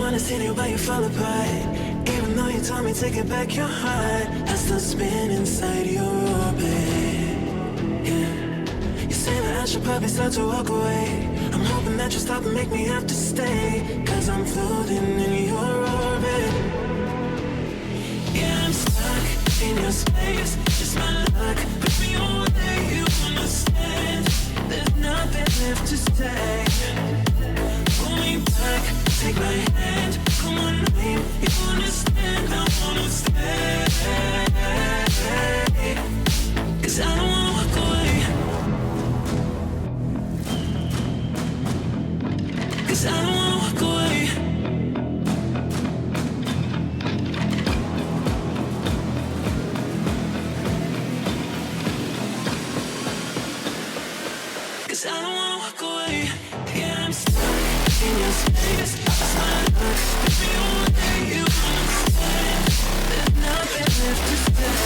wanna see you, but you fall apart. Even though you told me to get back your heart, I still spin inside your orbit. Yeah. You say that I should probably start to walk away. I'm hoping that you'll stop and make me have to stay, 'cause I'm floating in your orbit. Yeah, I'm stuck in your space, just my luck. Put me away, you understand. There's nothing left to say. Pull me back, take my hand, call my name. You understand, I wanna stay. 'Cause I don't wanna walk away. 'Cause I don't wanna walk away. 'Cause I don't wanna walk away. Yeah, I'm stuck in your space, just my luck. Put me away, you understand. There's nothing left to say.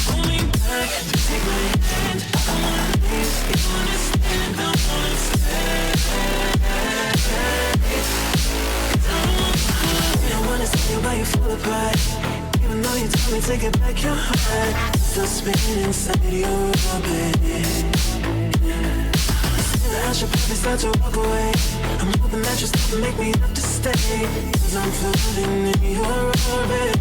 Pull me back, take my hand, I wanna leave. You understand, I wanna stay. 'Cause I don't wanna walk away. I wanna see you, but you fall apart. Even though you told me to get back your heart, still spinning inside your orbit. I should probably start to walk away. I'm hoping that you'll stop and make me have to stay, 'cause I'm floating in your orbit.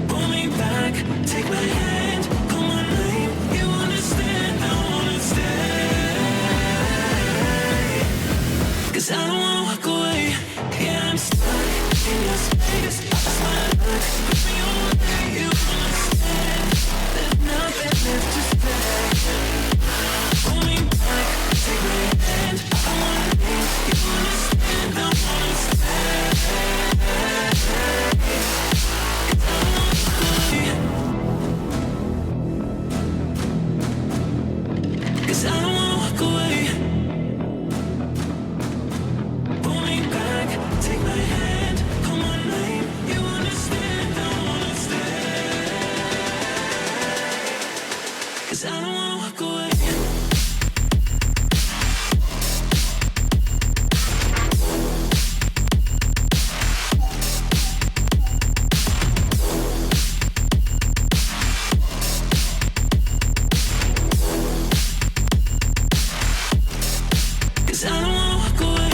Pull me back, take my hand, call my name. You understand, I wanna stay. 'Cause I don't wanna walk away. Yeah, I'm stuck in your space, just my luck. Put me away, you understand. There's nothing left to say. Pull me back, take my hand, I wanna leave. You understand, I wanna stay. 'Cause I don't wanna walk away. 'Cause I don't wanna walk away. Pull me back, take my hand, call my name. You understand, I wanna stay. 'Cause I don't wanna walk away. Cause I don't wanna walk away.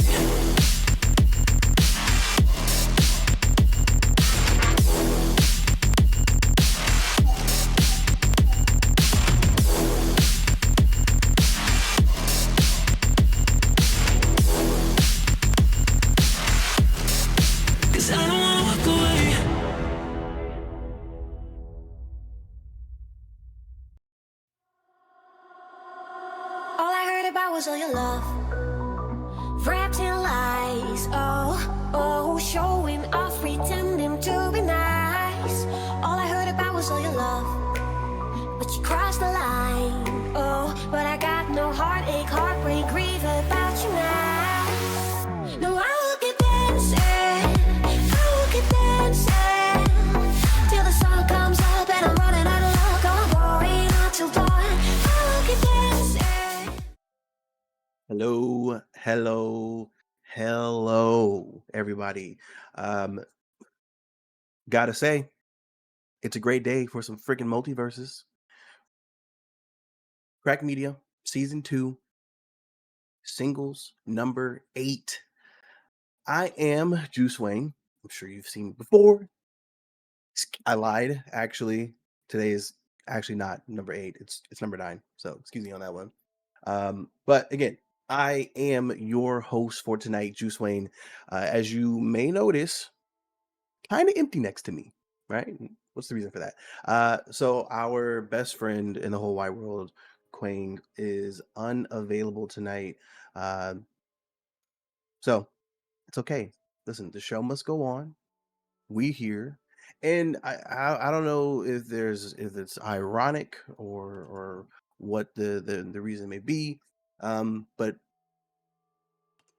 Cause I don't wanna walk away. All I heard about was all your love, wrapped in lies. Oh, oh, showing off, pretending to be nice. All I heard about was all your love, but you crossed the line. Oh, but I got no heartache, heartbreak, grief about you now. No, I will keep dancing, I will keep dancing till the sun comes up and I'm running out of luck. I'm going out till dawn. I will keep dancing. Hello, everybody. Gotta say, it's a great day for some freaking MultiVersus. Crack Media, Season 2, Singles number 8. I am Juice Wayne. I'm sure you've seen me before. I lied, actually. Today is actually not number 8. It's number 9. So excuse me on that one. But again, I am your host for tonight, Juice Wayne. As you may notice, kind of empty next to me, right? What's the reason for that? So our best friend in the whole wide world, Quang, is unavailable tonight. Uh, so it's okay. Listen, the show must go on. We here, and I don't know if it's ironic or what the reason may be. But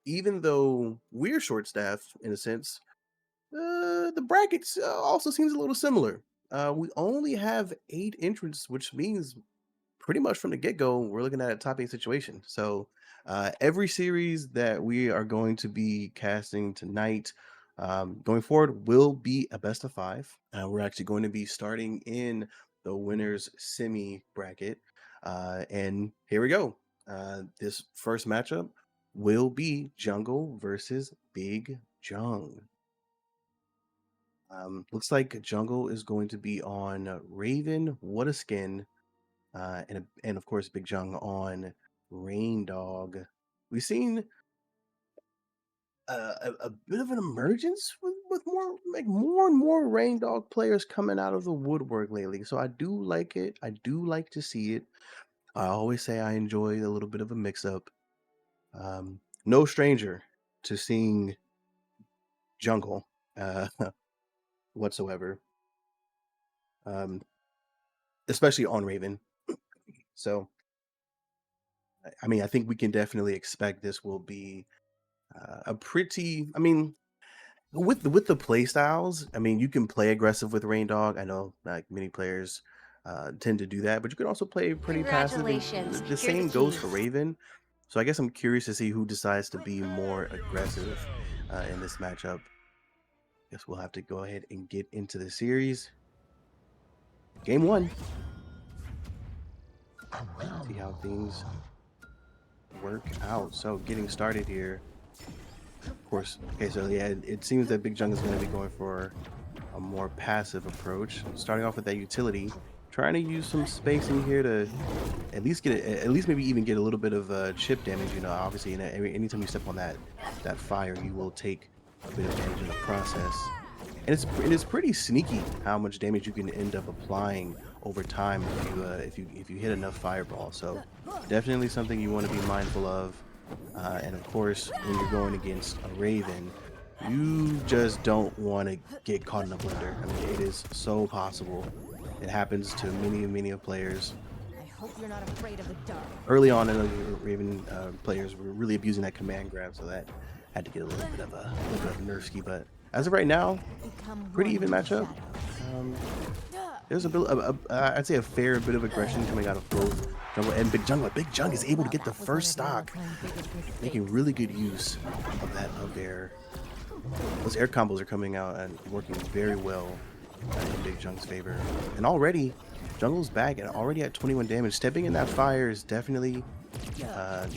even though we're short staffed in a sense, the brackets also seems a little similar. we only have 8 entrants, which means pretty much from the get-go, we're looking at a top 8 situation. So, every series that we are going to be casting tonight, going forward, will be a best of 5. We're actually going to be starting in the winners semi bracket. And here we go. This first matchup will be Jungle versus Big Jung. Looks like Jungle is going to be on Raven, What a Skin, and of course Big Jung on Rain Dog. We've seen a bit of an emergence with more like more and more Rain Dog players coming out of the woodwork lately. So I do like it. I do like to see it. I always say I enjoy a little bit of a mix up. No stranger to seeing Jungle uh, whatsoever, um, especially on Raven. So I mean, I think we can definitely expect this will be a pretty. I mean, with the play styles, I mean, you can play aggressive with Rain Dog. I know like many players tend to do that, but you can also play pretty passive, and Congratulations. the Here are the same goes for keys. Raven. So I guess I'm curious to see who decides to be more aggressive in this matchup. Guess we'll have to go ahead and get into the series. Game 1. See how things work out. So getting started here. Of course. Okay, so yeah, it seems that Big Jung is going to be going for a more passive approach, starting off with that utility, trying to use some spacing here to at least at least maybe even get a little bit of chip damage. You know, obviously, anytime you step on that fire, you will take a bit of damage in the process. And it's pretty sneaky how much damage you can end up applying over time if you hit enough fireball. So definitely something you want to be mindful of. And of course, when you're going against a Raven, you just don't want to get caught in a blender. I mean, it is so possible. It happens to many of players. I hope you're not afraid of the dark. Early on, in the Raven players were really abusing that command grab, so that had to get a little bit of a nerf ski. But as of right now, Become pretty one even with the matchup. There's a bit, I'd say a fair bit of aggression coming out of both Jungle and Big Jung. But Big Jung is able to get the first stock, making really good use of that up air. Those air combos are coming out and working very well in Big Jung's favor. And already, Jungle's back and already at 21 damage. Stepping in that fire is definitely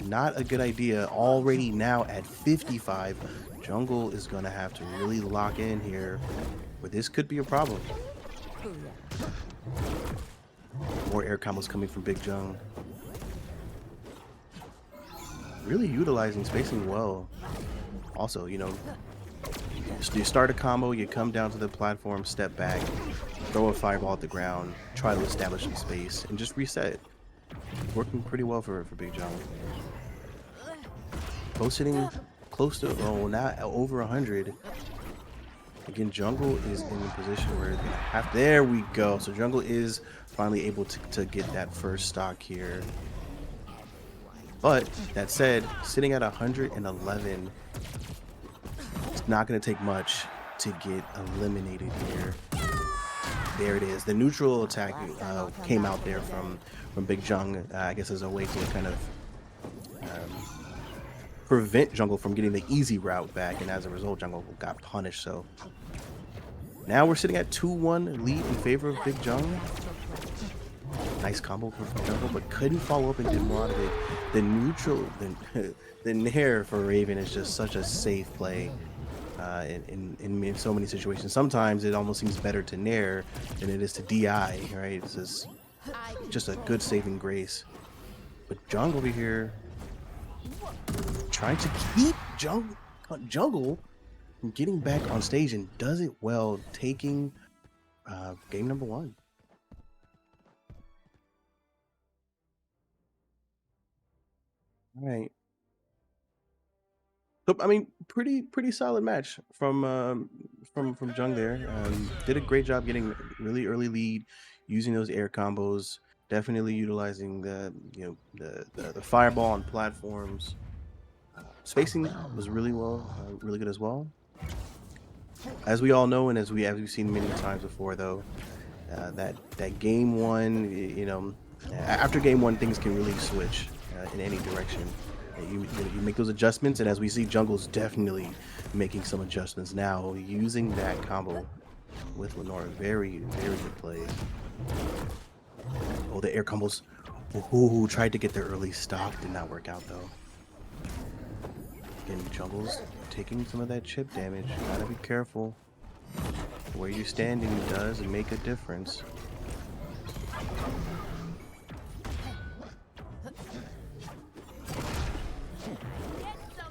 not a good idea. Already now at 55, Jungle is going to have to really lock in here, where this could be a problem. More air combos coming from Big Jung. Really utilizing spacing well. Also, you know, you start a combo, you come down to the platform, step back, throw a fireball at the ground, try to establish some space, and just reset. Working pretty well for Big Jung. Both sitting close to, oh, now over 100. Again, Jungle is in a position where they're gonna have, there we go. So Jungle is finally able to get that first stock here. But that said, sitting at 111, it's not going to take much to get eliminated here. There it is. The neutral attack came out there from Big Jung, I guess as a way to kind of prevent Jungle from getting the easy route back, and as a result, Jungle got punished. So now we're sitting at 2-1 lead in favor of Big Jung. Nice combo from Jungle, but couldn't follow up and get more out of it. The neutral, the Nair for Raven is just such a safe play in so many situations. Sometimes it almost seems better to Nair than it is to DI, right? It's just a good saving grace. But Jungle over here trying to keep Jungle from getting back on stage, and does it well, taking game number 1. All right. So I mean, pretty solid match from Jung there. Did a great job getting really early lead, using those air combos. Definitely utilizing the the fireball on platforms. Spacing was really good as well. As we all know, and as we've seen many times before, though, that game one, you know, after game one, things can really switch in any direction. You make those adjustments, and as we see, Jungle's definitely making some adjustments now, using that combo with Lenora. Very, very good play. Oh, the air combos. Ooh, tried to get the early stock, did not work out though. Again, Jungle's taking some of that chip damage. Gotta be careful. Where you're standing does make a difference.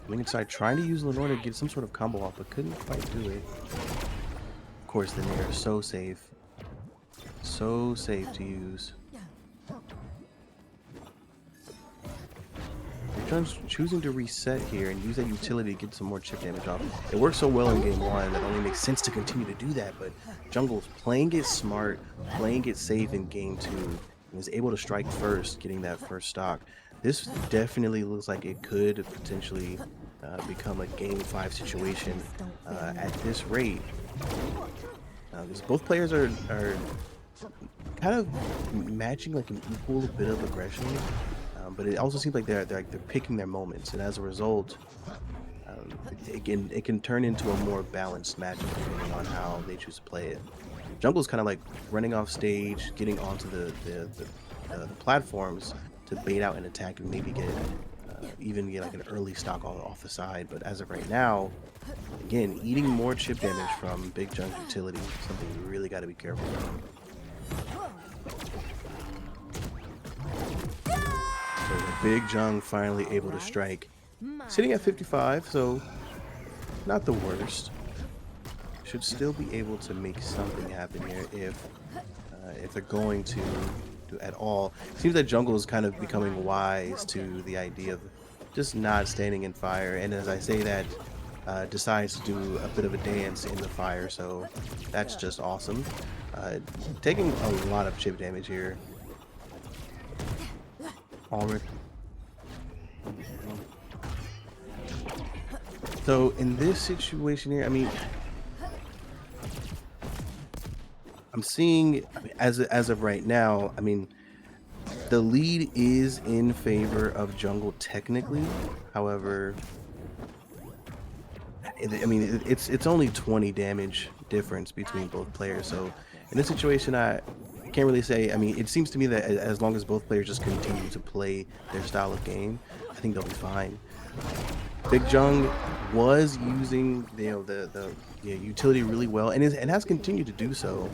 Coming inside, trying to use Lenore to get some sort of combo off, but couldn't quite do it. Of course, the Nair is so safe. So safe to use. Jung's choosing to reset here and use that utility to get some more chip damage off. It worked so well in game one that it only makes sense to continue to do that, but Jungle's playing it smart, playing it safe in game two, and was able to strike first, getting that first stock. This definitely looks like it could potentially become a game 5 situation at this rate. Because both players are kind of matching like an equal bit of aggression. But it also seems like they're picking their moments, and as a result, it can turn into a more balanced matchup depending on how they choose to play it. Jungle's kind of like running off stage, getting onto the platforms to bait out an attack and maybe even get like an early stock off the side. But as of right now, again, eating more chip damage from Big Jung's utility, something you really got to be careful of. Big Jung finally able to strike. Sitting at 55, so not the worst. Should still be able to make something happen here if they're going to do at all. Seems that Jungle is kind of becoming wise to the idea of just not standing in fire, and as I say that, decides to do a bit of a dance in the fire, so that's just awesome. Taking a lot of chip damage here. Already. So in this situation here, I mean, I'm seeing, as of right now, I mean, the lead is in favor of Jungle technically. However, I mean, it's only 20 damage difference between both players. So in this situation, I can't really say. I mean, it seems to me that as long as both players just continue to play their style of game, I think they'll be fine. Big Jung was using the utility really well, and has continued to do so.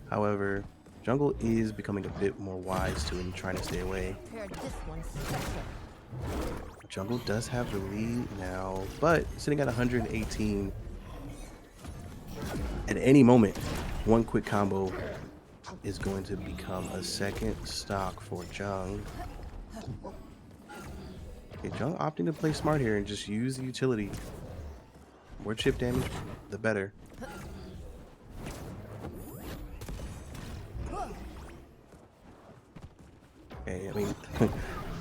However, Jungle is becoming a bit more wise to it and trying to stay away. Jungle does have the lead now, but sitting at 118. At any moment, one quick combo is going to become a second stock for Jung. Okay, Jung opting to play smart here and just use the utility. More chip damage, the better. Okay, I mean,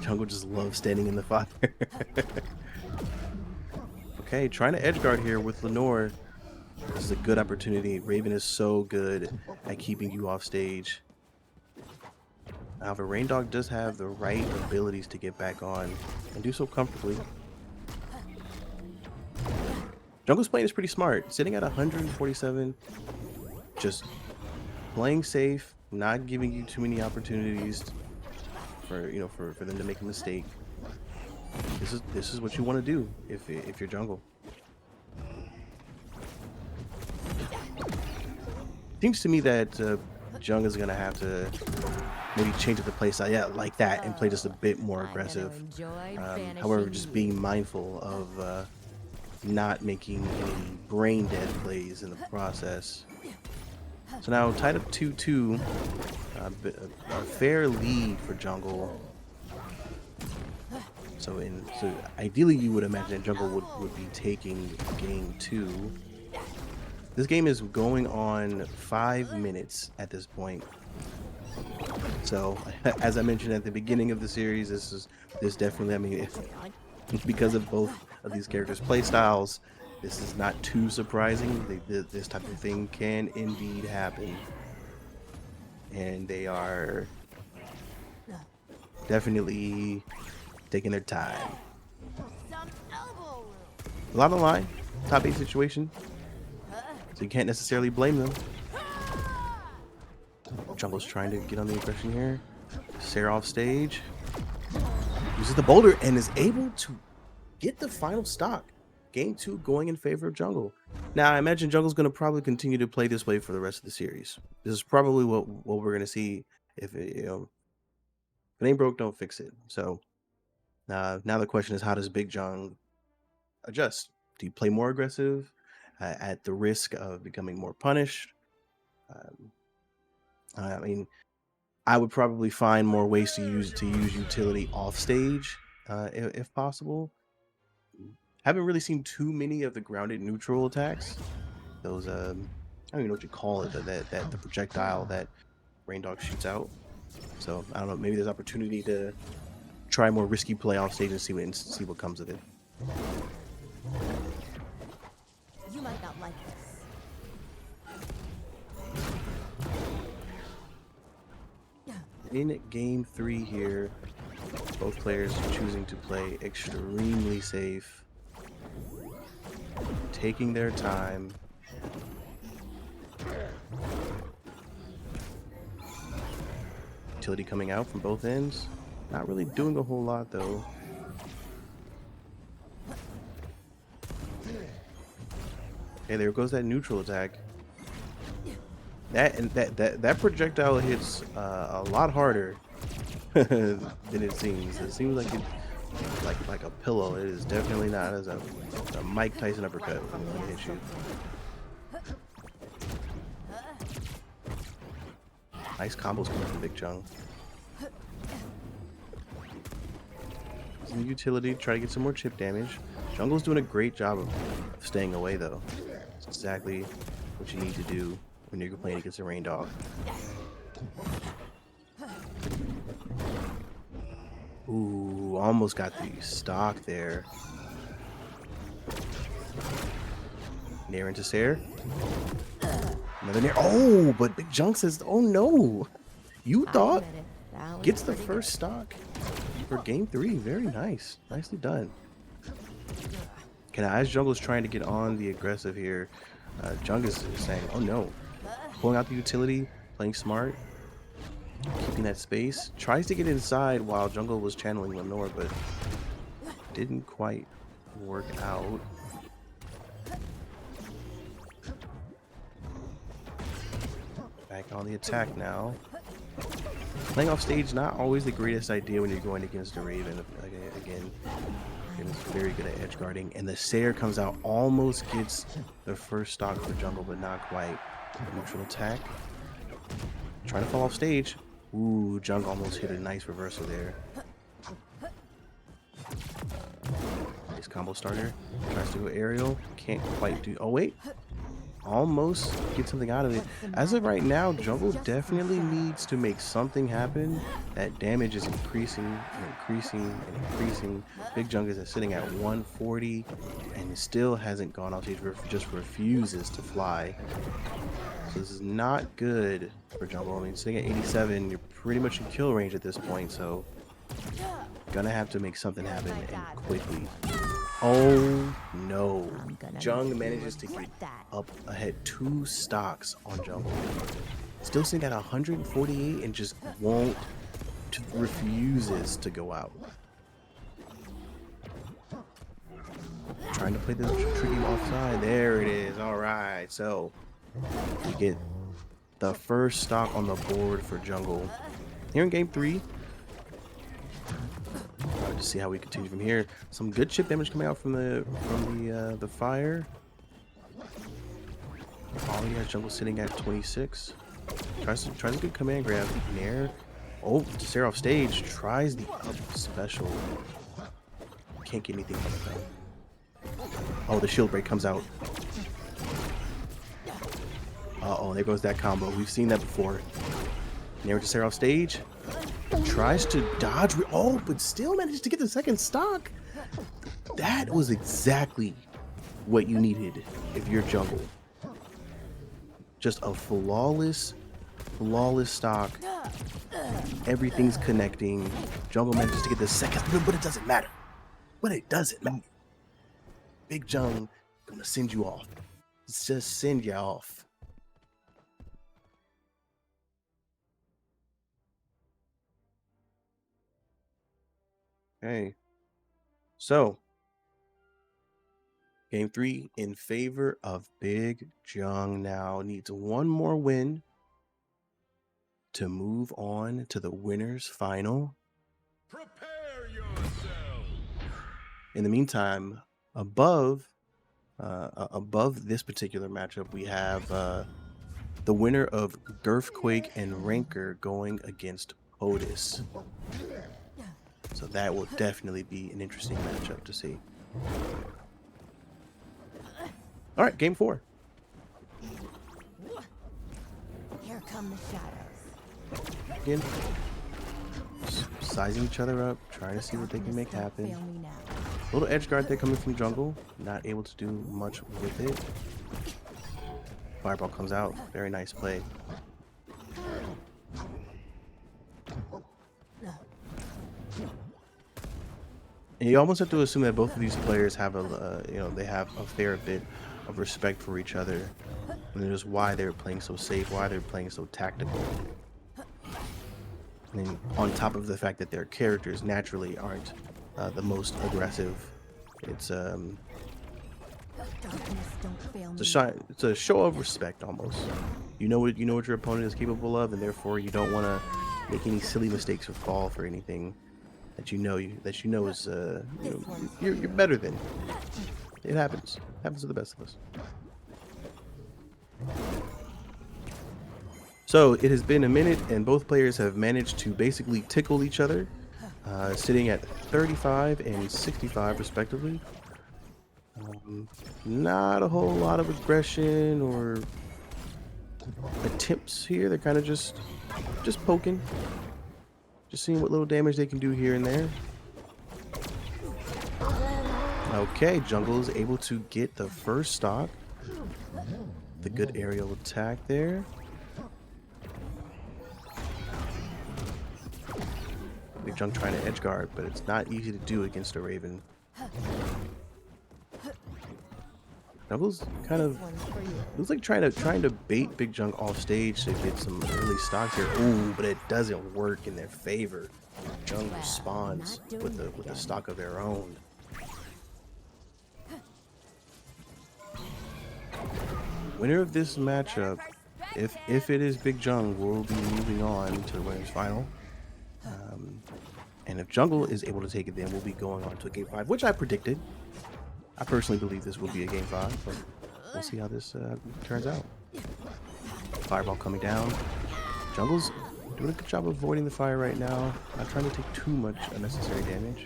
Jungle just loves standing in the fire. Okay, trying to edge guard here with Lenore. This is a good opportunity. Raven is so good at keeping you off stage. However, Rain Dog does have the right abilities to get back on and do so comfortably. Jungle's playing is pretty smart, sitting at 147, just playing safe, not giving you too many opportunities for for them to make a mistake. This is what you want to do if you're Jungle. Seems to me that Jung is gonna have to maybe change up the play style, like that, and play just a bit more aggressive. However, just being mindful of not making any brain dead plays in the process. So now tied up 2-2, a fair lead for Jungle. So ideally, you would imagine that Jungle would be taking game 2. This game is going on 5 minutes at this point. So, as I mentioned at the beginning of the series, this definitely, I mean, because of both of these characters' play styles, this is not too surprising. This type of thing can indeed happen. and they are definitely taking their time. Some elbow room. A lot on line, top 8 situation, so you can't necessarily blame them. Jungle's trying to get on the aggression here. Sarah off stage, uses the boulder and is able to get the final stock. Game 2 going in favor of Jungle. Now I imagine Jungle's going to probably continue to play this way for the rest of the series. This is probably what we're going to see. If it, if it ain't broke, don't fix it. So now the question is, how does Big Jung adjust? Do you play more aggressive at the risk of becoming more punished? I mean, I would probably find more ways to use utility off stage, if possible. Haven't really seen too many of the grounded neutral attacks. Those I don't even know what you call it. The projectile that Rain Dog shoots out. So I don't know. Maybe there's opportunity to try more risky play off stage and see what comes of it. You might not like this. In game 3 here, both players choosing to play extremely safe, taking their time. Utility coming out from both ends. Not really doing a whole lot though. Okay, there goes that neutral attack. That projectile hits a lot harder than it seems. It seems like it like a pillow. It is definitely not as a Mike Tyson uppercut when it hits you. Nice combos coming from Big Jung. Some utility, try to get some more chip damage. Jungle's doing a great job of staying away though. It's exactly what you need to do when you're playing against a Rain Dog. Ooh, almost got the stock there. Nair into Sair. Another Nair. Oh, but Big Jung says, oh no. You thought gets the first stock for game 3. Very nice. Nicely done. Okay, now as Jungle's trying to get on the aggressive here, Jung is saying, oh no. Pulling out the utility, playing smart, keeping that space. Tries to get inside while Jungle was channeling Lenore, but didn't quite work out. Back on the attack now. Playing off stage, not always the greatest idea when you're going against a Raven. Again, it's very good at edge guarding. And the Sair comes out, almost gets the first stock for Jungle, but not quite. Neutral attack. Trying to fall off stage. Ooh, Jung almost hit a nice reversal there. Nice combo starter. Tries to go aerial. Can't quite do. Oh, wait. Almost get something out of it. As of right now, Jungle definitely needs to make something happen. That damage is increasing and increasing and increasing. Big Jung is sitting at 140 and still hasn't gone off stage. Just refuses to fly. So this is not good for Jungle. I mean, sitting at 87, you're pretty much in kill range at this point. So gonna have to make something happen and quickly. Oh no. Jung manages to get up ahead 2 stocks on Jungle. Still sitting at 148 and just refuses to go out. Trying to play the tricky offside. There it is. Alright, so we get the first stock on the board for Jungle. Here in game 3. To see how we continue from here. Some good chip damage coming out from the fire. Already has Jungle sitting at 26. Tries a good command grab. Nair. Oh, Sarah off stage. Tries the up special. Can't get anything from it though. Oh, the shield break comes out. Uh-oh, there goes that combo. We've seen that before. Nair to Sarah off stage. Tries to dodge. Oh, but still manages to get the second stock. That was exactly what you needed if you're Jungle. Just a flawless flawless stock. Everything's connecting. Jungle manages to get the second, but it doesn't matter. But it doesn't matter. Big Jung gonna send you off. Let's just send you off. Okay. So, game 3 in favor of Big Jung now needs one more win to move on to the winners final. Prepare yourself. In the meantime, above this particular matchup, we have the winner of Girthquake and Ranker going against POTUS. So that will definitely be an interesting matchup to see. All right, game 4. Here come the shadows. Again, sizing each other up, trying to see what they can make Don't happen. fail me now. Little edge guard there coming from jungle, not able to do much with it. Fireball comes out, very nice play. And you almost have to assume that both of these players have they have a fair bit of respect for each other, and just why they're playing so safe, why they're playing so tactical. I mean, on top of the fact that their characters naturally aren't the most aggressive, it's Darkness, don't fail me. it's a show of respect almost. You know what your opponent is capable of, and therefore you don't want to make any silly mistakes or fall for anything that you know is you're better than. It happens. Happens to the best of us. So it has been a minute, and both players have managed to basically tickle each other, sitting at 35 and 65 respectively. Not a whole lot of aggression or attempts here. They're kind of just poking, just seeing what little damage they can do here and there. Okay, jungle is able to get the first stock. The good aerial attack there. Big Jung trying to edge guard, but it's not easy to do against a Raven. Jungle's kind of looks like trying to bait Big Jung off stage to get some early stocks here. Ooh, but it doesn't work in their favor. Jung responds with a stock of their own. Winner of this matchup, if it is Big Jung, will be moving on to the winners final. And if Jungle is able to take it, then we'll be going on to a game 5, which I predicted. I personally believe this will be a game 5, but we'll see how this turns out. Fireball coming down. Jungle's doing a good job of avoiding the fire right now, not trying to take too much unnecessary damage.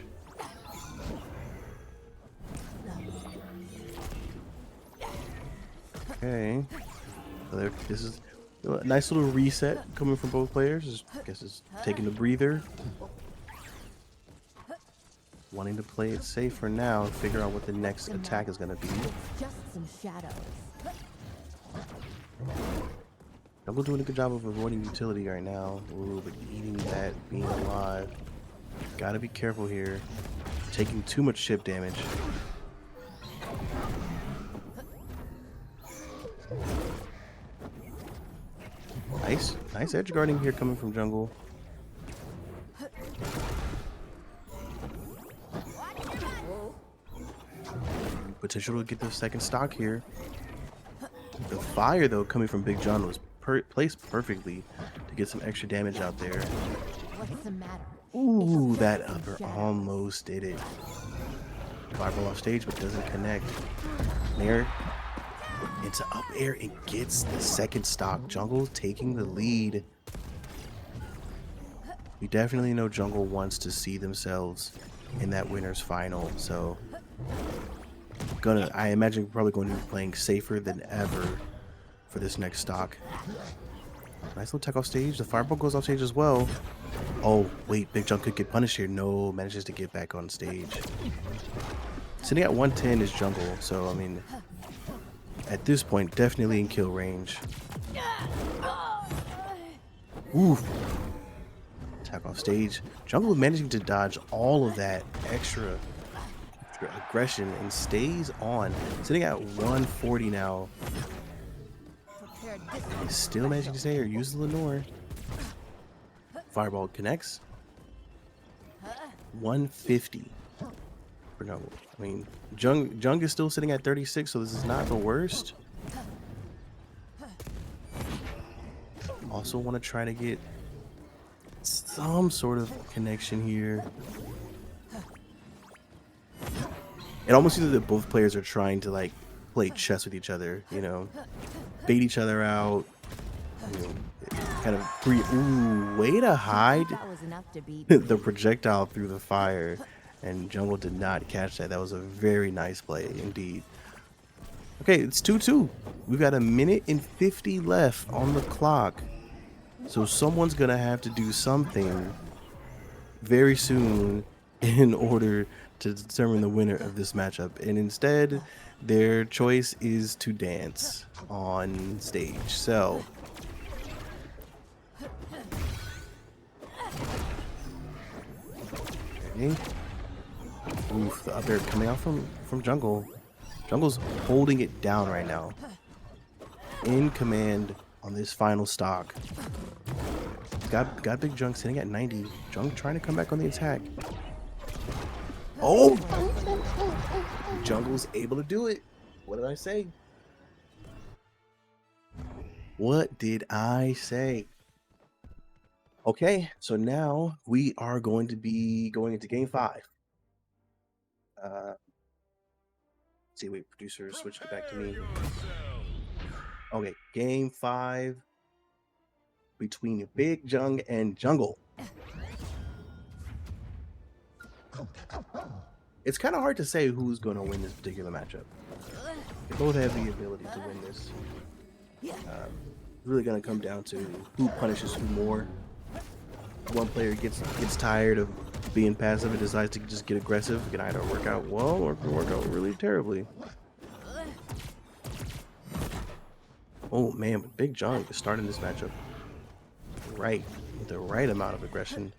Okay, so this is a nice little reset coming from both players. I guess it's taking a breather, wanting to play it safe for now and figure out what the next attack is going to be. Just some shadows. Jungle doing a good job of avoiding utility right now. Ooh, but eating that, being alive. Gotta be careful here. Taking too much chip damage. Nice edge guarding here coming from jungle. Potential to get the second stock here. The fire though coming from Big John was placed perfectly to get some extra damage out there. What's the matter? Ooh, that upper almost did it. Fireball off stage but doesn't connect. Nair into up air and gets the second stock. Jungle taking the lead. We definitely know Jungle wants to see themselves in that winner's final, so I imagine we're probably going to be playing safer than ever for this next stock. Nice little tech off stage. The fireball goes off stage as well. Oh wait, Big Jung could get punished here. No, manages to get back on stage. Sitting at 110 is jungle, so I mean, at this point, definitely in kill range. Oof. Attack off stage. Jungle managing to dodge all of that extra aggression and stays on. Sitting at 140 now. Prepare He's still managing to stay here. Use the Lenore. Fireball connects. 150. For no, I mean, Jung is still sitting at 36, so this is not the worst. Also want to try to get some sort of connection here. It almost seems that both players are trying to like play chess with each other, you know, bait each other out, you know, kind of ooh, way to hide That was enough to beat the projectile through the fire, and Jungle did not catch that. That was a very nice play indeed. Okay, it's 2-2. We've got 1:50 left on the clock. So someone's going to have to do something very soon in order to determine the winner of this matchup. And instead, their choice is to dance on stage. So okay. Oof, the up air coming out from Jungle. Jungle's holding it down right now. In command on this final stock. Got Big Jung sitting at 90. Jung trying to come back on the attack. Oh! Jungle's able to do it. What did I say? What did I say? Okay, so now we are going to be going into game 5. See, wait, producer switched it back to me. Okay, game 5 between Big Jung and Jungle. It's kind of hard to say who's going to win this particular matchup. They both have the ability to win this. Really going to come down to who punishes who more. One player gets tired of being passive and decides to just get aggressive. It can either work out well or it can work out really terribly. Oh man, but Big Jung is starting this matchup right with the right amount of aggression.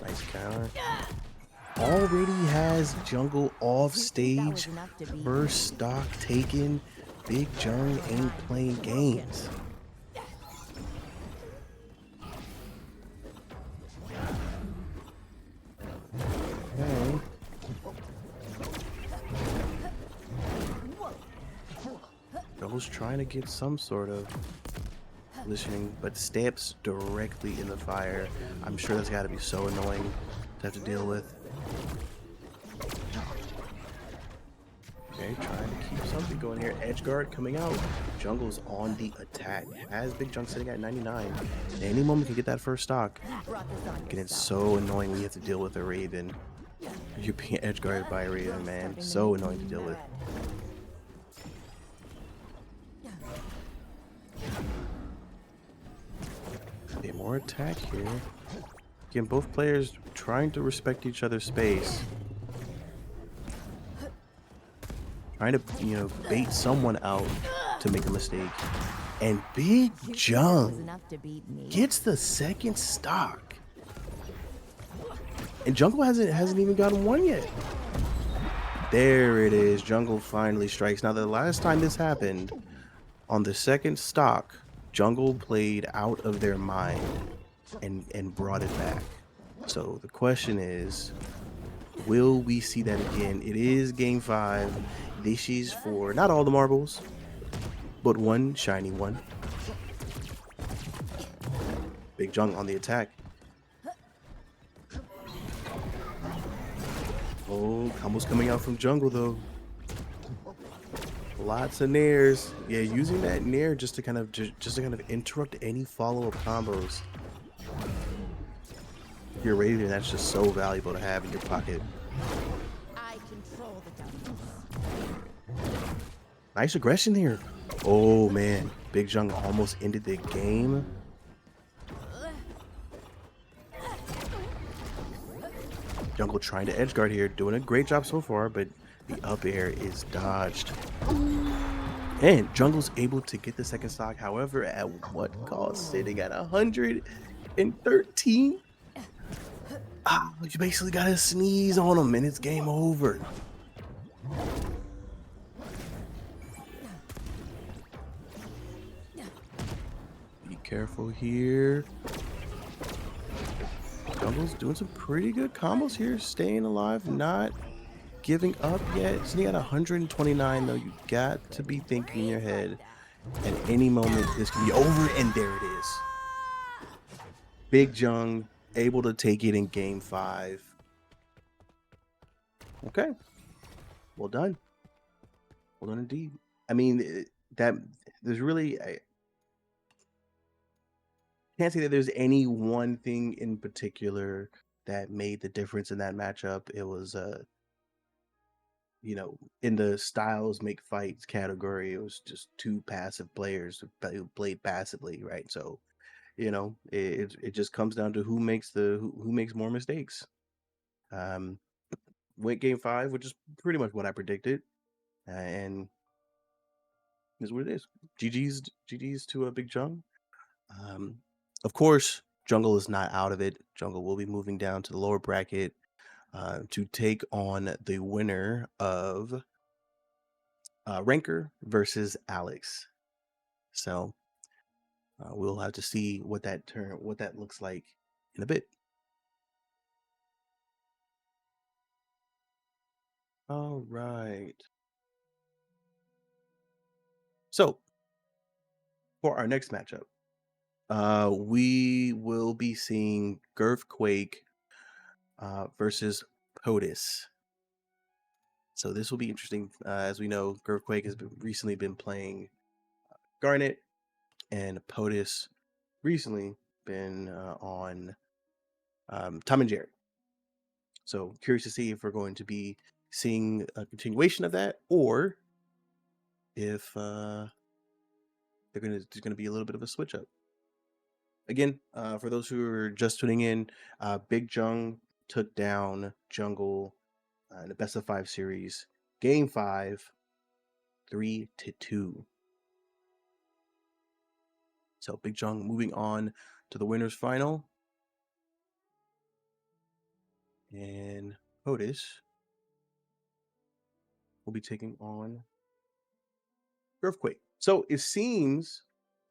Nice counter. Already has Jungle off stage. First stock taken. Big Jung ain't playing games. Okay. Jungle's trying to get some sort of positioning, but steps directly in the fire. I'm sure that's got to be so annoying to have to deal with. Okay, trying to keep something going here. Edge guard coming out. Jungle's on the attack. Has Big Jung sitting at 99. At any moment can get that first stock. And it's so annoying when you have to deal with a Raven. You're being edge guarded by a Raven, man. So annoying to deal with. Okay, more attack here. Again, both players trying to respect each other's space. Trying to, you know, bait someone out to make a mistake. And Big Jung gets the second stock. And Jungle hasn't even gotten one yet. There it is. Jungle finally strikes. Now, the last time this happened, on the second stock, Jungle played out of their mind and brought it back. So the question is, will we see that again? It is game 5. This is for not all the marbles, but one shiny one. Big Jung on the attack. Oh, combos coming out from Jungle though. Lots of nairs. Yeah, using that nair just to kind of interrupt any follow-up combos. If you're Raven, that's just so valuable to have in your pocket. I control the darkness. Nice aggression here. Oh man, Big Jung almost ended the game. Jungle trying to edgeguard here, doing a great job so far, but the up air is dodged. And Jungle's able to get the second stock, however, at what cost? Sitting at 113. You basically gotta sneeze on him and it's game over. Be careful here. Jungle's doing some pretty good combos here, staying alive, not giving up yet. Sitting at 129 though, you got to be thinking in your head, at any moment this can be over, and there it is. Big Jung able to take it in game 5. Okay, well done. Well done indeed. I mean, that there's really, I can't say that there's any one thing in particular that made the difference in that matchup. It was you know, in the styles make fights category, it was just two passive players who played passively, right? So, you know, it just comes down to who makes more mistakes. Went game 5, which is pretty much what I predicted, and is what it is. GG's to a Big Jung. Of course, Jungle is not out of it. Jungle will be moving down to the lower bracket to take on the winner of Ranker versus Alex. So we'll have to see what that looks like in a bit. All right. So for our next matchup, we will be seeing Girthquake versus POTUS. So this will be interesting. As we know, Girthquake has recently been playing Garnet, and POTUS recently been on Tom and Jerry. So curious to see if we're going to be seeing a continuation of that, or if there's gonna be a little bit of a switch up. Again, for those who are just tuning in, Big Jung took down Jungle in the best of 5 series, game 5, 3-2. So Big Jung moving on to the winners final, and POTUS will be taking on Girthquake. So it seems,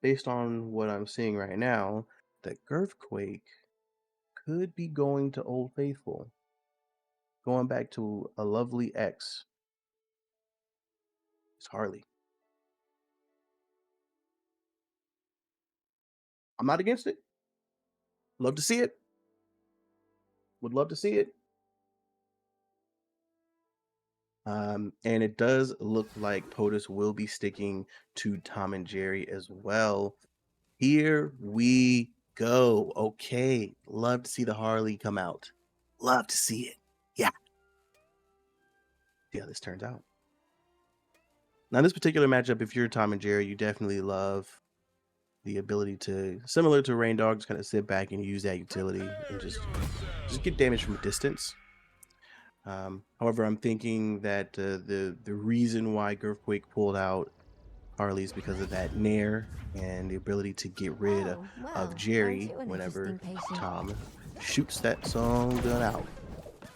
based on what I'm seeing right now, that Girthquake could be going to Old Faithful, going back to a lovely ex. It's Harley. I'm not against it. Love to see it. Would love to see it. And it does look like POTUS will be sticking to Tom and Jerry as well. Here we go. Okay. Love to see the Harley come out. Love to see it. Yeah. See how this turns out. Now, this particular matchup, if you're Tom and Jerry, you definitely love the ability to, similar to Rain Dog, just kind of sit back and use that utility and just get damage from a distance. However, I'm thinking that the reason why Girthquake pulled out Harley is because of that Nair and the ability to get rid of Jerry whenever Tom shoots that song gun out.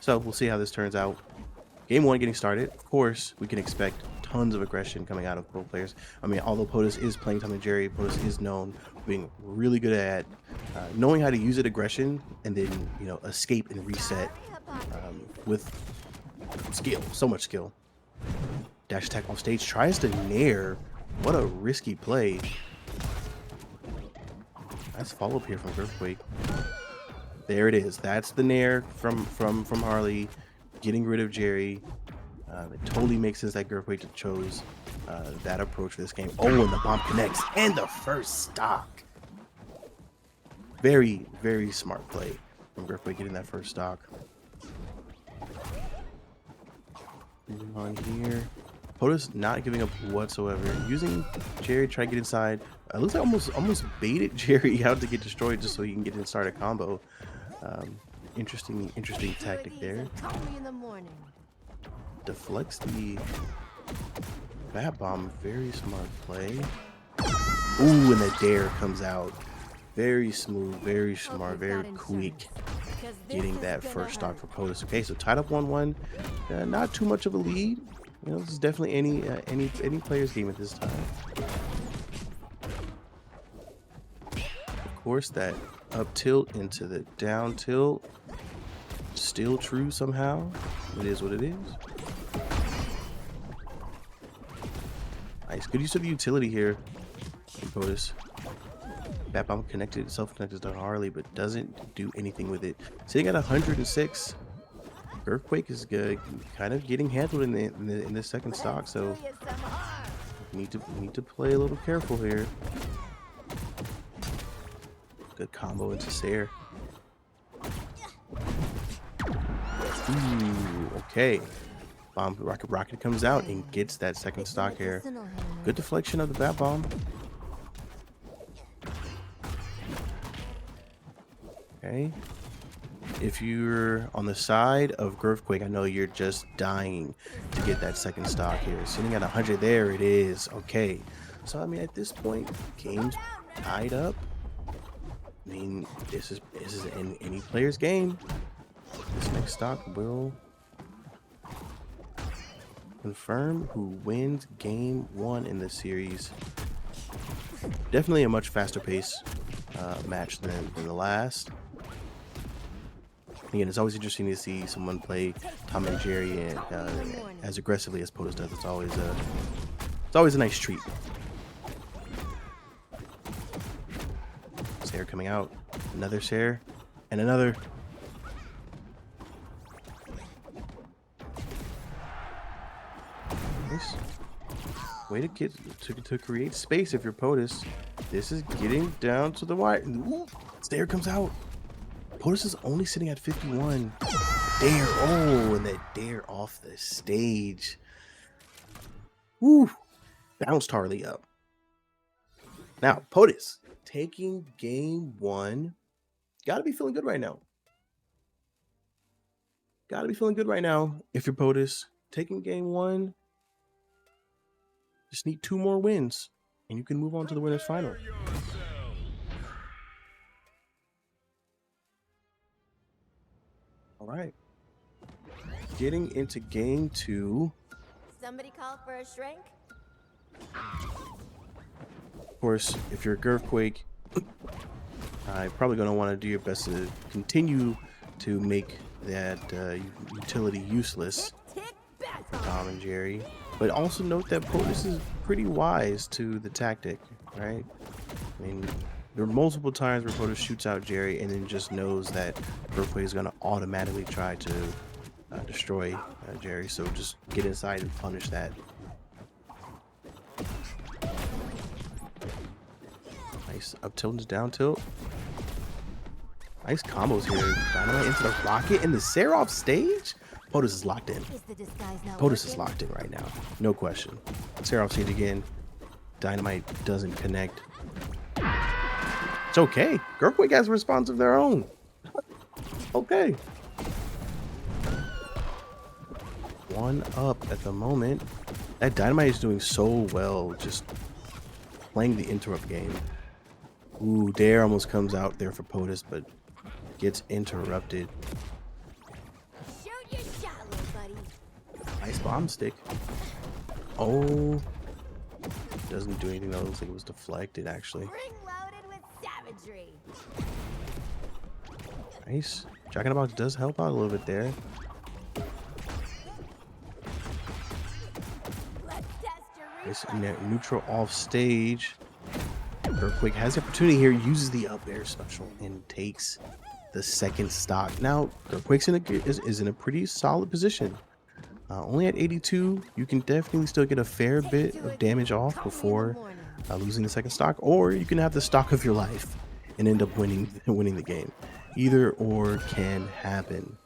So we'll see how this turns out. Game 1 getting started. Of course, we can expect tons of aggression coming out of both players. I mean, although POTUS is playing Tom and Jerry, POTUS is known for being really good at knowing how to use it aggression and then, you know, escape and reset with skill. So much skill. Dash attack on stage, tries to Nair. What a risky play. Nice follow up here from Girthquake. There it is. That's the Nair from Harley, getting rid of Jerry. It totally makes sense that Girthquake chose that approach for this game. Oh, and the bomb connects, and the first stock. Very, very smart play from Girthquake getting that first stock. Moving on here. POTUS not giving up whatsoever. Using Jerry, try to get inside. It looks like almost baited Jerry out to get destroyed just so he can get inside a combo. Interesting tactic there. Deflects the Bat bomb, very smart play. Ooh, and the dare comes out. Very smooth, very smart, very quick. Getting that first stock for POTUS. Okay, so tied up 1-1. Not too much of a lead. You know, this is definitely any player's game at this time. Of course, that up tilt into the down tilt. Still true somehow. It is what it is. Nice. Good use of the utility here in POTUS. Bat bomb connected, self-connected done Harley, but doesn't do anything with it. Sitting at 106. Earthquake is good, kind of getting handled in the second stock, so need to play a little careful here. Good combo into Sair. Ooh, okay. Bomb rocket comes out and gets that second stock here. Good deflection of the bat bomb. Okay. If you're on the side of Earthquake, I know you're just dying to get that second stock here. Sitting at 100, there it is. Okay. So I mean, at this point, game's tied up. I mean, this is in any player's game. This next stock will confirm who wins game 1 in this series. Definitely a much faster pace match than the last. Again, it's always interesting to see someone play Tom and Jerry and as aggressively as POTUS does. It's always a nice treat. Sair coming out, another Sair, and another. Nice. Way to get to create space if you're POTUS. This is getting down to the wire. Ooh, Sair comes out. POTUS is only sitting at 51. Dare, oh, and that dare off the stage. Woo, bounced Harley up. Now, POTUS taking game 1. Gotta be feeling good right now. Gotta be feeling good right now if you're POTUS. Taking game 1. Just need 2 more wins, and you can move on to the winner's final. All right. Getting into game 2. Somebody call for a shrink? Of course, if you're a Earthquake, I'm probably going to want to do your best to continue to make that utility useless for Tom and Jerry. But also note that POTUS is pretty wise to the tactic, right? I mean, there are multiple times where POTUS shoots out Jerry and then just knows that Earthquake is going to automatically try to destroy Jerry. So just get inside and punish that. Nice up tilt into down tilt. Nice combos here. Dynamite into the rocket and the Sair off stage. POTUS is locked in. POTUS is locked in right now. No question. Sair off stage again. Dynamite doesn't connect. It's okay. Earthquake has a response of their own. Okay. 1 up at the moment. That Dynamite is doing so well, just playing the interrupt game. Ooh, dare almost comes out there for POTUS, but gets interrupted. Shoot your shot, little buddy. Nice bomb stick. Oh. Doesn't do anything though. Looks like it was deflected actually. Ring loaded with savagery. Nice. Jack in the Box does help out a little bit there. Let's test your Nice neutral off stage. Earthquake has the opportunity here, uses the up air special and takes the second stock. Now, Earthquake's is in a pretty solid position. Only at 82, you can definitely still get a fair bit of damage off before losing the second stock, or you can have the stock of your life and end up winning the game. Either or can happen.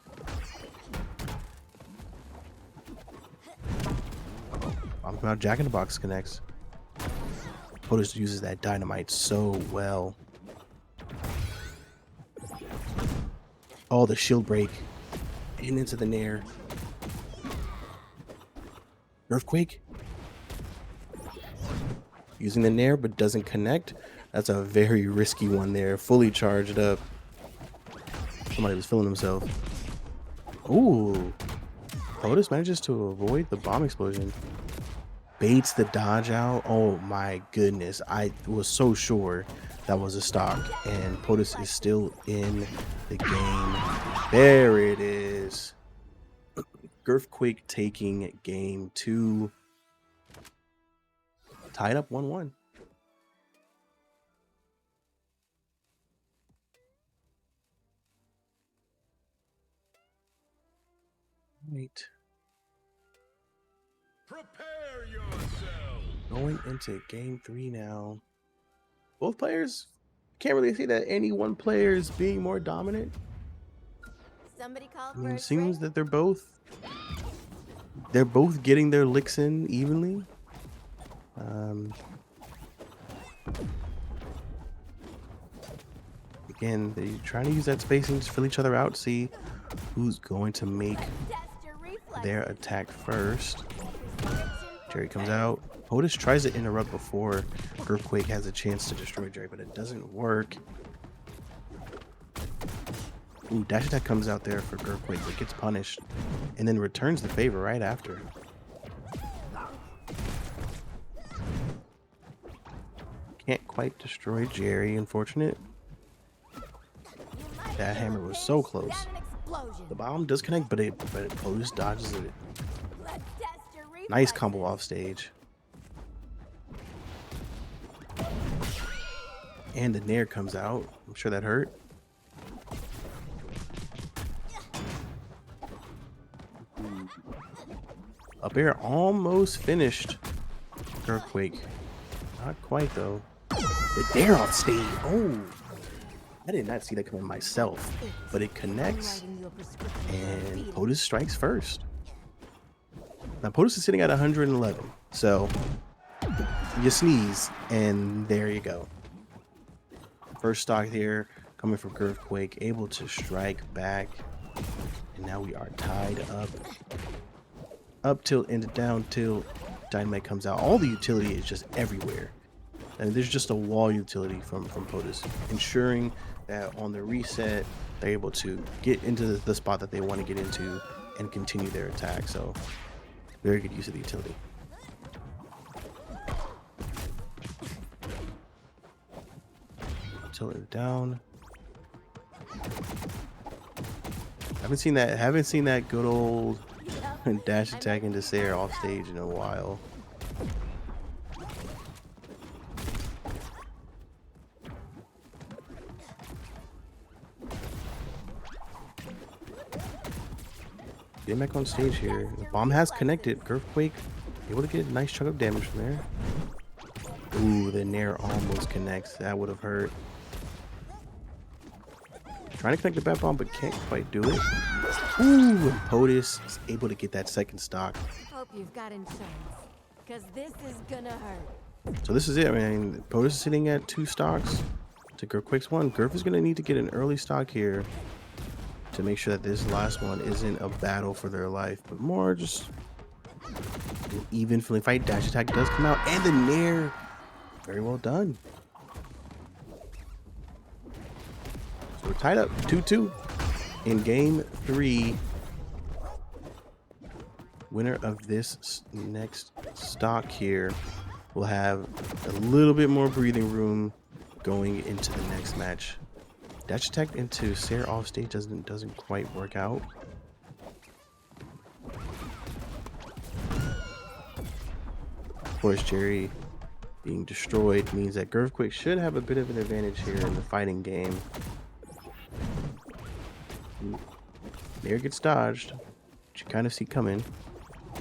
I'm about Jack in the Box connects. POTUS uses that Dynamite so well. Oh, the shield break. And into the Nair. Earthquake. using the nair but doesn't connect. That's a very risky one there. Fully charged up. Somebody was feeling himself. Ooh. POTUS manages to avoid the bomb explosion. Baits the dodge out. Oh my goodness. I was so sure that was a stock. And POTUS is still in the game. There it is. Girthquake taking game 2. Tied up 1-1. Right. Prepare yourself. Going into game 3 now. Both players, can't really say that any one player is being more dominant. Somebody call I for mean, a it seems shrink? that they're both getting their licks in evenly. Again, they're trying to use that spacing to fill each other out, see who's going to make Test your reflexes. their attack first. Restriction Jerry comes prepared. out. POTUS tries to interrupt before Girthquake has a chance to destroy Jerry, but it doesn't work. Ooh, dash attack comes out there for Girthquake, but gets punished and then returns the favor right after. Can't quite destroy Jerry, unfortunate. You might That feel hammer a was pinch, so close. then an explosion. The bomb does connect, but POTUS dodges it. Let's test your Nice reflexes. combo off stage. And the nair comes out. I'm sure that hurt. Up air almost finished. Girthquake. Not quite though. The dare off stage. Oh, I did not see that coming myself. But it connects. Writing you a prescription for And feeding. POTUS strikes first. Now POTUS is sitting at 111. So you sneeze and there you go. First stock here coming from Girthquake, able to strike back. And now we are tied up. Up tilt into down tilt. Dynamite comes out. All the utility is just everywhere. And there's just a wall utility from POTUS, ensuring that on the reset, they're able to get into the spot that they want to get into and continue their attack. So very good use of the utility. Tilt it down. Haven't seen that good old dash attack into Sayer off stage in a while. Getting back on stage here. The bomb has connected. Girthquake able to get a nice chunk of damage from there. Ooh, the nair almost connects. That would have hurt. Trying to connect the bat bomb, but can't quite do it. Ooh, and POTUS is able to get that second stock. Hope you've got insurance, because this is gonna hurt. So this is it. I mean, POTUS is sitting at 2 stocks to Girthquake's 1. Girth is going to need to get an early stock here to make sure that this last one isn't a battle for their life, but more just an even feeling fight. Dash attack does come out, and the nair. Very well done. So we're tied up 2-2 in game 3. Winner of this next stock here will have a little bit more breathing room going into the next match. Dash attack into Sayer off stage doesn't quite work out. Of course, Jerry being destroyed means that Girthquake should have a bit of an advantage here in the fighting game. Nair gets dodged, which you kind of see coming.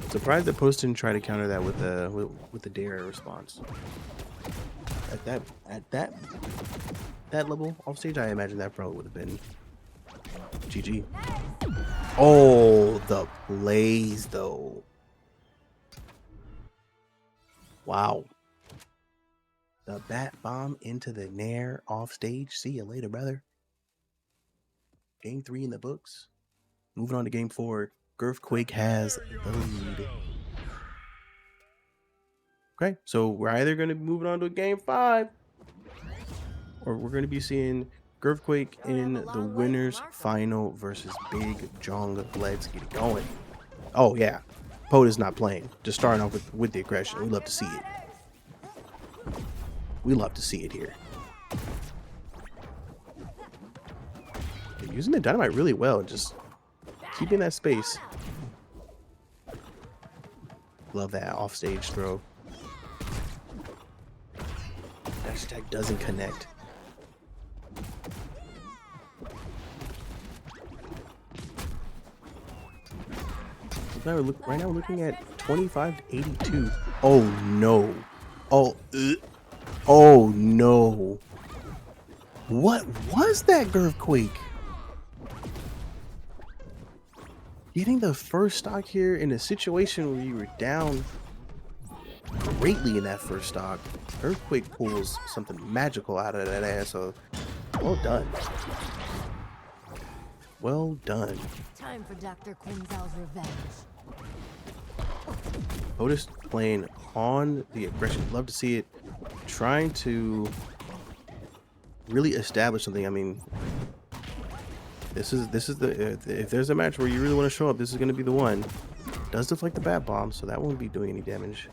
Surprised that Post didn't try to counter that with the dare response. At that level off stage, I imagine that probably would have been GG. Oh, the plays though. Wow. The bat bomb into the nair off stage. See you later, brother. Game 3 in the books. Moving on to game 4. Girthquake has the lead. Okay, so we're either going to be moving on to game 5, or we're going to be seeing Girthquake Don't have in a the long way from winners our final versus Big Jong. Let's get it going. Oh yeah, POTUS not playing. Just starting off with the aggression. We love to see it. We love to see it here. They're using the dynamite really well, just keeping that space. Love that offstage throw. Hashtag doesn't connect. Right now we're looking at 25-82. Oh no. Oh no. What was that, Girthquake? Getting the first stock here in a situation where you were down greatly in that first stock. Girthquake pulls something magical out of that ass, so well done. Well done. Time for Dr. Quinzel's revenge. POTUS playing on the aggression. Love to see it. Trying to really establish something. I mean, this is the if there's a match where you really want to show up, this is going to be the one. Does deflect the bat bomb, so that won't be doing any damage.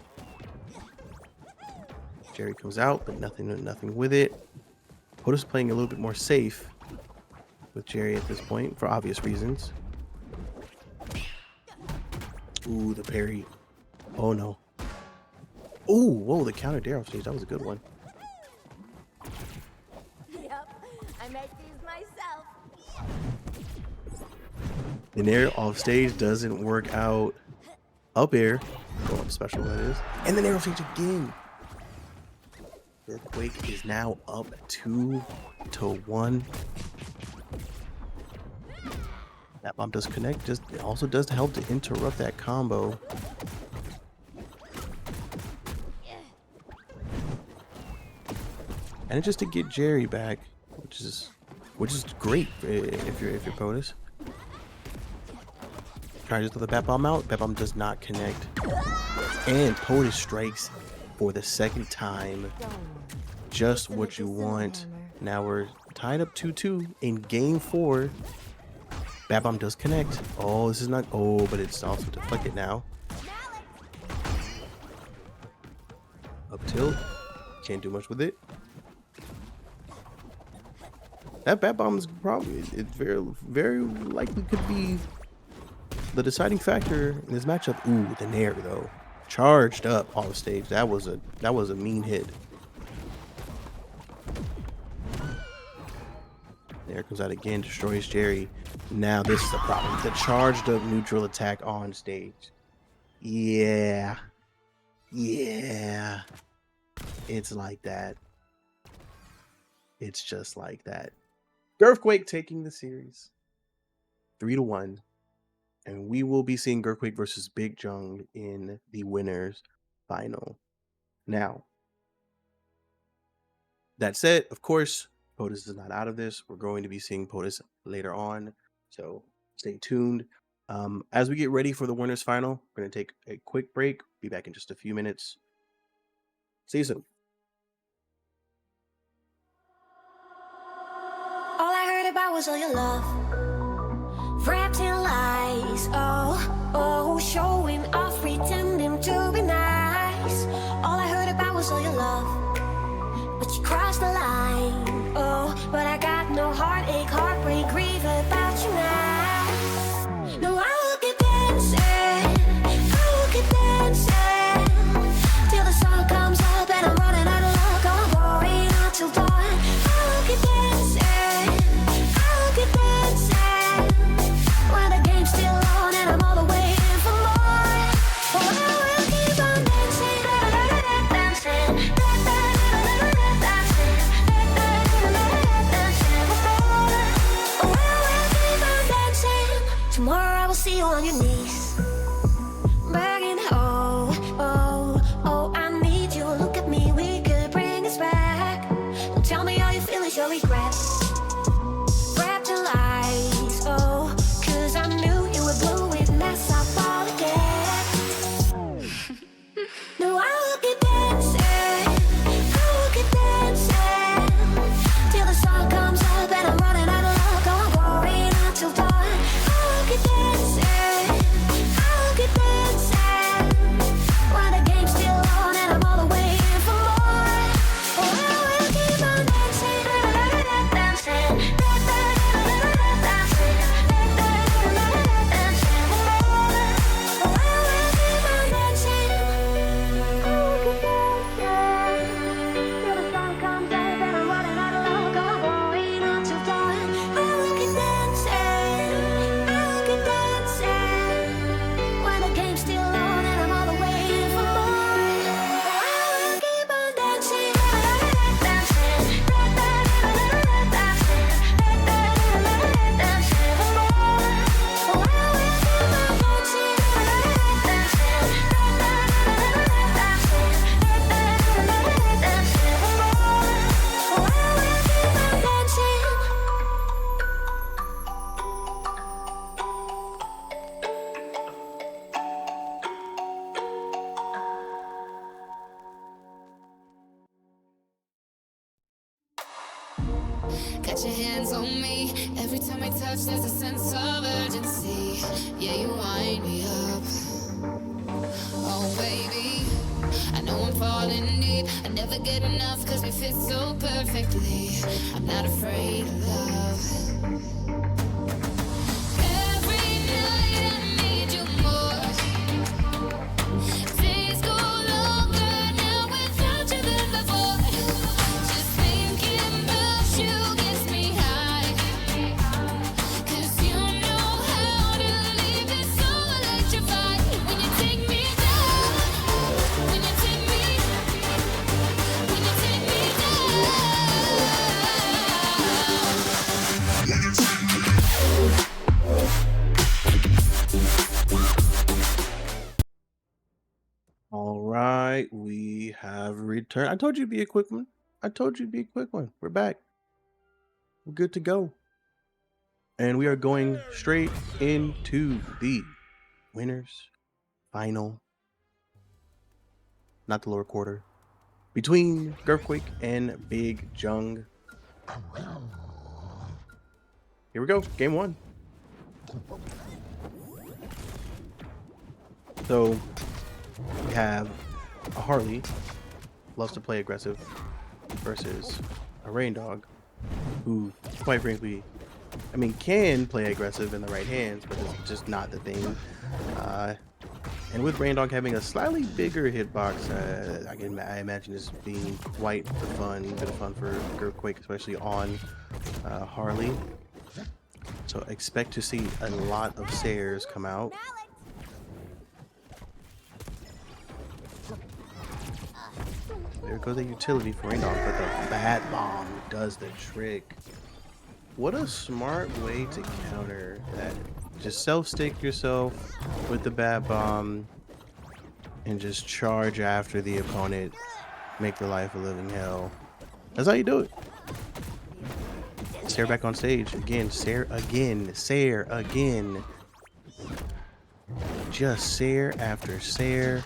Jerry comes out, but nothing with it. POTUS playing a little bit more safe with Jerry at this point for obvious reasons. Ooh, the parry. Oh no. Ooh, whoa, the counter dare off stage. That was a good one. Yep, I make these myself. The nair off stage doesn't work out. Up air. Go up special, that is. And the nair off stage again. Girthquake is now up 2-1. That bomb does connect. Just it also does help to interrupt that combo. And just to get Jerry back, which is great if you're POTUS. Try to just throw the bat bomb out. Bat bomb does not connect. And POTUS strikes for the second time. Just what you want. Now we're tied up 2-2 in game 4. Bat bomb does connect. Oh, this is not. Oh, but it's also deflected now. Up tilt. Can't do much with it. That bat bomb is probably very likely could be the deciding factor in this matchup. Ooh, the nair though, charged up on the stage. That was a mean hit. There comes out again, destroys Jerry. Now this is the problem. The charged up neutral attack on stage. Yeah. It's like that. It's just like that. Girthquake taking the series 3-1. And we will be seeing Girthquake versus Big Jung in the winners final. Now, that said, of course, POTUS is not out of this. We're going to be seeing POTUS later on, so stay tuned. As we get ready for the winners final, we're going to take a quick break. Be back in just a few minutes. See you soon. All I heard about was all your love, wrapped in lies. Oh, showing off, pretending to be nice. All I heard about was all your love, but you crossed the line. Oh, but I got no heartache, heartbreak, grief about you now. No, I will keep dancing, till the sun comes up and I'm running out of luck. I'm going out till dawn. I will keep dancing, when the game's still on and I'm all the way in for more. Oh, I will keep on dancing, dancing, oh, I will keep on dancing. Tomorrow I will see you on your knees, begging, oh, I need you. Look at me, we could bring this back. Don't tell me all you feel is your regret. Wrapped in lies, oh, 'cause I knew you were blue with mess. I fall again. No, I will keep dancing. Got your hands on me. Every time I touch, there's a sense of urgency. Yeah, you wind me up. Oh, baby. I know I'm falling deep. I never get enough cause we fit so perfectly. I'm not afraid of love. Every night I need you more. Days go longer now without you than before. Just thinking about you gets me high. Cause you know how to leave it so electrified. When you take me down, when you take me All right, we have returned. I told you it'd be a quick one. I told you it'd be a quick one. We're back. We're good to go. And we are going straight into the winners final, not the lower quarter, between Girthquake and Big Jung. Here we go, game one. So we have a Harley, loves to play aggressive, versus a Rain Dog, who, quite frankly, I mean, can play aggressive in the right hands, but it's just not the thing. And with Rain Dog having a slightly bigger hitbox, I imagine this being quite the bit of fun for Girthquake, especially on Harley. So expect to see a lot of Sayers come out. There goes the utility for Rain Dog, but the Bat Bomb does the trick. What a smart way to counter that. Just self-stick yourself with the Bat Bomb and just charge after the opponent. Make their life a living hell. That's how you do it. Sayre back on stage. Again, Sayre again. Sayre again. Just Sayre after Sayre.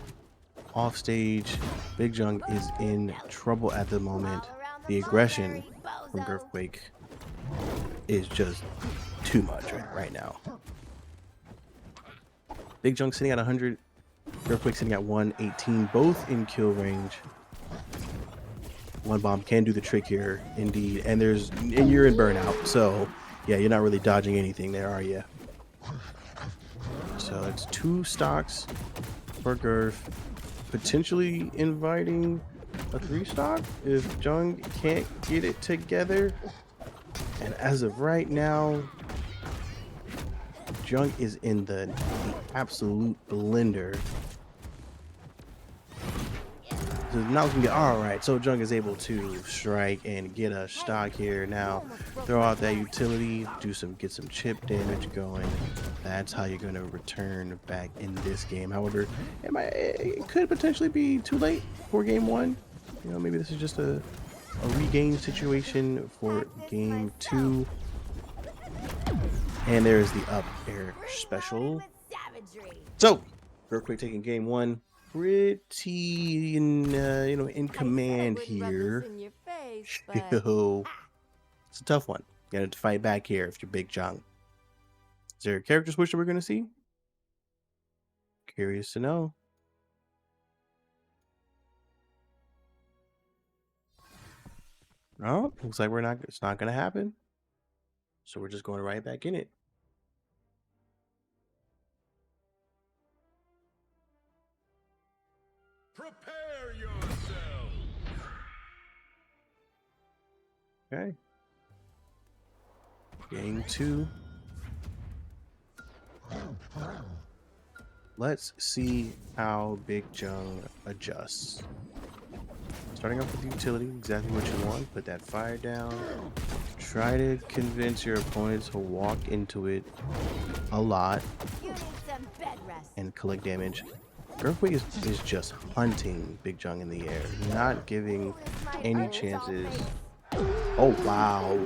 Off stage. Big Jung is in trouble at the moment. The aggression from Girthquake is just too much right now. Big Jung sitting at 100, Girthquake sitting at 118, both in kill range. One bomb can do the trick here, indeed, and you're in burnout, so yeah, you're not really dodging anything there, are you? So it's 2 stocks for Girth, potentially inviting a 3 stock if Jung can't get it together. And as of right now, Jung is in the absolute blender. So now we can get, all right, so Jung is able to strike and get a stock here. Now throw out that utility, get some chip damage going. That's how you're going to return back in this game. However, it could potentially be too late for game 1. You know, maybe this is just a regain situation for game 2. And there's the up air special. So Girthquake taking game 1 pretty in command here. So it's a tough one. You got to fight back here if you're Big Jung. Is there a character switch that we're going to see? Curious to know. No, looks like it's not going to happen. So we're just going right back in it. Prepare yourself. Okay. Game 2. Let's see how Big Jung adjusts. Starting off with utility, exactly what you want. Put that fire down. Try to convince your opponent to walk into it a lot and collect damage. Girthquake is just hunting Big Jung in the air, not giving any chances. Oh wow,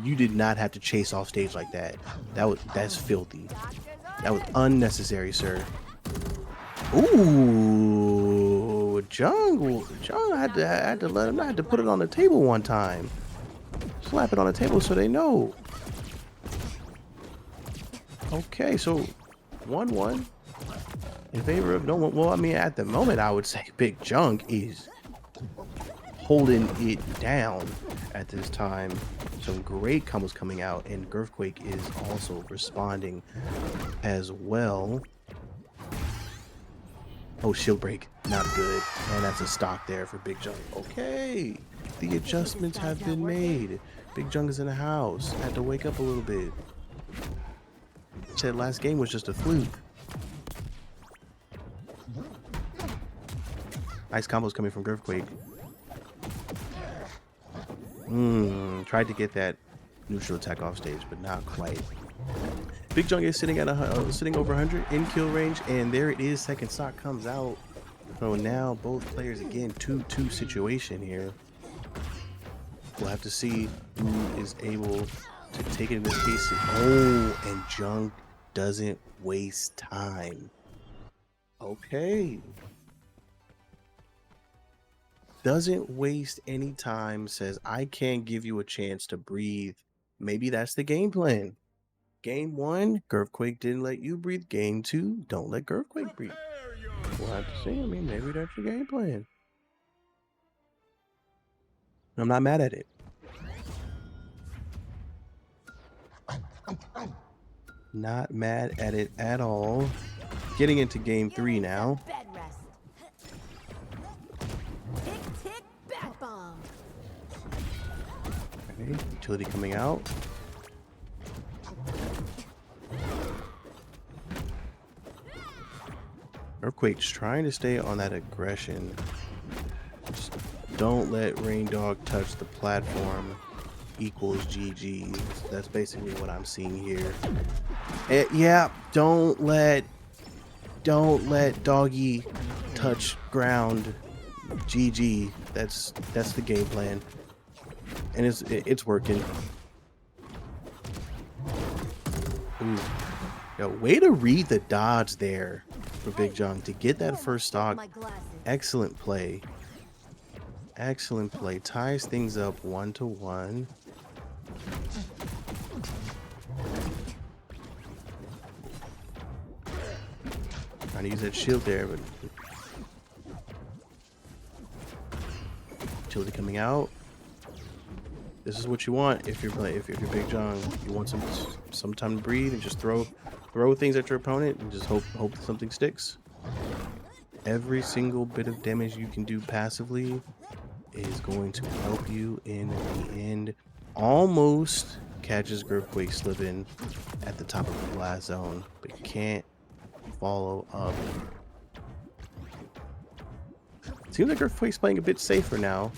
you did not have to chase off stage like that. That's filthy. That was unnecessary, sir. Ooh, Jung had to let him. I had to put it on the table one time. Slap it on the table so they know. Okay, so 1-1 in favor of no one. Well, I mean, at the moment, I would say Big Junk is holding it down at this time. Some great combos coming out, and Girthquake is also responding as well. Oh, shield break, not good. And that's a stock there for Big Junk. Okay, the adjustments have been made. Big Junk is in the house. Had to wake up a little bit. Said last game was just a fluke. Nice combos coming from Girthquake. Tried to get that neutral attack off stage, but not quite. Big Junk is sitting at sitting over 100 in kill range, and there it is. Second stock comes out. So now both players again 2-2 situation here. We'll have to see who is able to take it in this case. Oh, and Junk doesn't waste time. Okay. Doesn't waste any time, says, I can't give you a chance to breathe. Maybe that's the game plan. Game 1, Girthquake didn't let you breathe. Game 2, don't let Girthquake breathe. We'll have to see. I mean, maybe that's your game plan. I'm not mad at it. Not mad at it at all. Getting into game 3 now. Bed rest. Tick, tick, bat bomb. Okay, utility coming out. Earthquake's trying to stay on that aggression. Just don't let Rain Dog touch the platform equals GG. That's basically what I'm seeing here. Yeah, don't let Doggy touch ground. GG. That's the game plan. And it's working. Ooh. Yo, way to read the dodge there for Big Junk to get that first stock. My glasses. Excellent play. Excellent play. Ties things up 1-1. Trying to use that shield there, but utility coming out. This is what you want if you're Big Junk. You want some time to breathe and just throw things at your opponent and just hope something sticks. Every single bit of damage you can do passively is going to help you in the end. Almost catches Girthquake slipping at the top of the blast zone, but can't follow up. Seems like Girthquake's playing a bit safer now.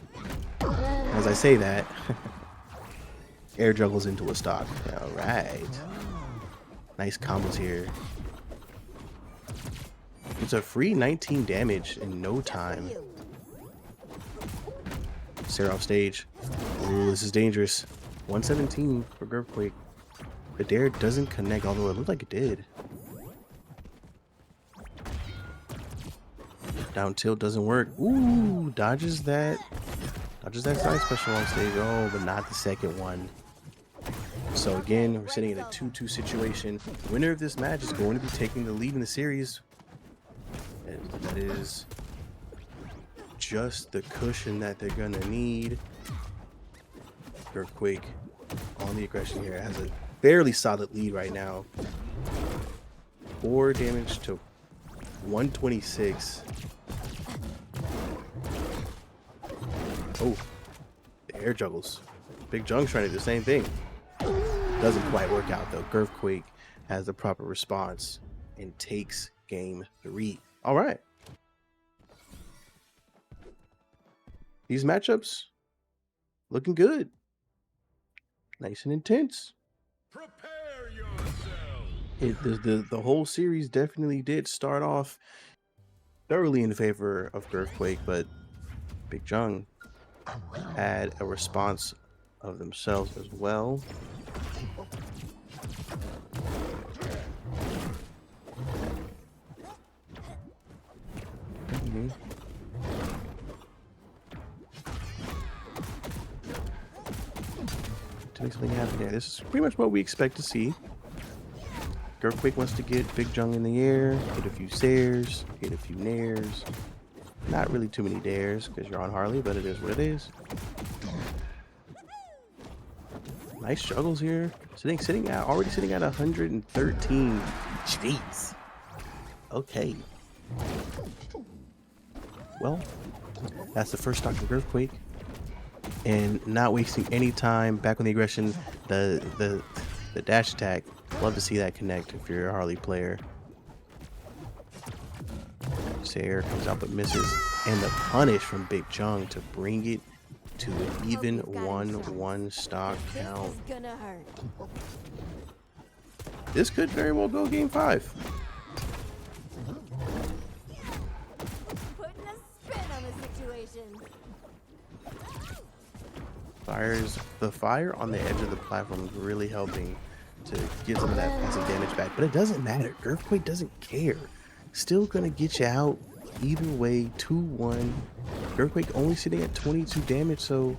As I say that, air juggles into a stock. All right. Nice combos here. It's a free 19 damage in no time. Sarah off stage. Ooh, this is dangerous. 117 for Girthquake. The dare doesn't connect, although it looked like it did. Down tilt doesn't work. Ooh, dodges that side special on stage. Oh, but not the second one. So again, we're sitting in a 2-2 situation. The winner of this match is going to be taking the lead in the series. And that is just the cushion that they're gonna need. Girthquake on the aggression here has a fairly solid lead right now. 4 damage to 126. Oh, the air juggles. Big Junk's trying to do the same thing. Doesn't quite work out though. Girthquake has the proper response and takes game 3. All right. These matchups looking good. Nice and intense. Prepare yourself. The whole series definitely did start off thoroughly in favor of Girthquake, but Big Junk had a response of themselves as well. to make something happen there. This is pretty much what we expect to see. Earthquake wants to get Big Jung in the air, hit a few stairs, hit a few nairs. Not really too many dares because you're on Harley, but it is what it is. Nice juggles here. Already sitting at 113. Jeez. Okay. Well, that's the first stock of Earthquake. And not wasting any time back on the aggression, the dash attack. Love to see that connect if you're a Harley player. Sayer comes out but misses. And the punish from Big Jung to bring it to an even 1-1 stock count. This is gonna hurt. This could very well go game 5. Putting a spin on the situation. The fire on the edge of the platform is really helping to get some of that passive damage back. But it doesn't matter. Earthquake doesn't care. Still gonna get you out either way. 2-1. Earthquake only sitting at 22 damage, so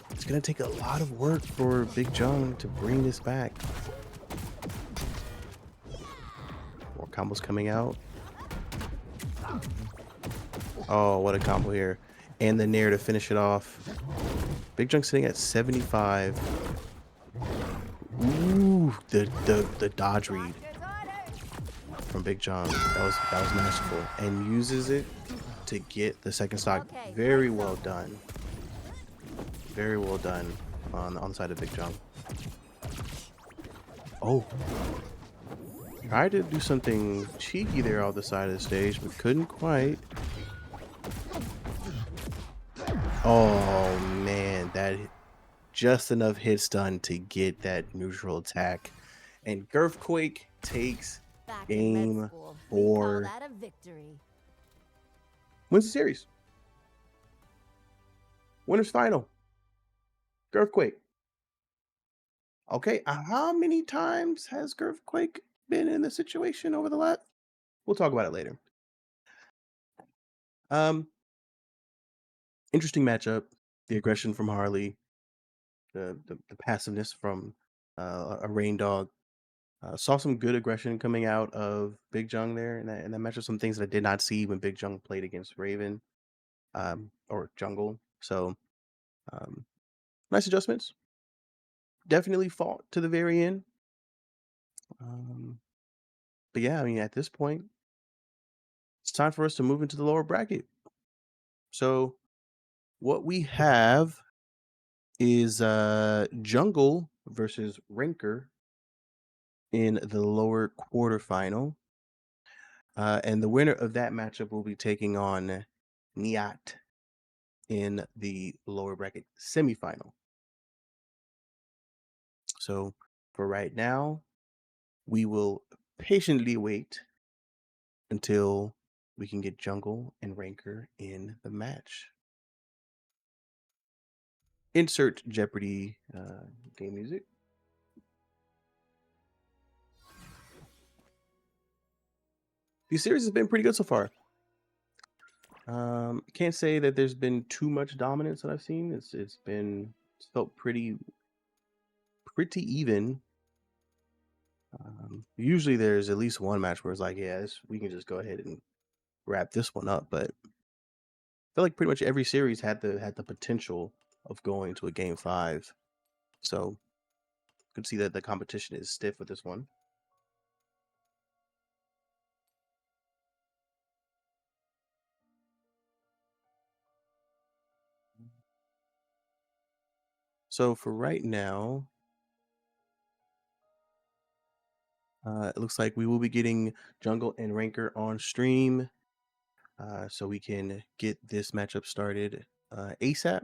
it's gonna take a lot of work for Big Jung to bring this back. More combos coming out. Oh, what a combo here. And the nair to finish it off. Big Jung sitting at 75. Ooh, the dodge read from Big Jung. That was masterful. And uses it to get the second stock. Very well done. Very well done on the side of Big Jung. Oh. Tried to do something cheeky there on the side of the stage, but couldn't quite. Oh man, that just enough hit stun to get that neutral attack. And Earthquake takes Back in med game school, we call 4. that a victory. Wins the series. Winners final. Earthquake. Okay, how many times has Earthquake been in this situation over the last? We'll talk about it later. Interesting matchup. The aggression from Harley, the passiveness from a Rain Dog. Saw some good aggression coming out of Big Jung there, and that matchup. Some things that I did not see when Big Jung played against Raven, or Jungle. So, nice adjustments. Definitely fought to the very end. But yeah, I mean, at this point, it's time for us to move into the lower bracket. So, what we have is Jungle versus Ranker in the lower quarterfinal. And the winner of that matchup will be taking on Niat in the lower bracket semifinal. So for right now, we will patiently wait until we can get Jungle and Ranker in the match. Insert Jeopardy game music. The series has been pretty good so far. Can't say that there's been too much dominance that I've seen. It's felt pretty even. Usually there's at least one match where it's like, yeah, we can just go ahead and wrap this one up. But I feel like pretty much every series had the potential of going to a game 5. So you can see that the competition is stiff with this one. So for right now, it looks like we will be getting Jungle and Ranker on stream, so we can get this matchup started ASAP.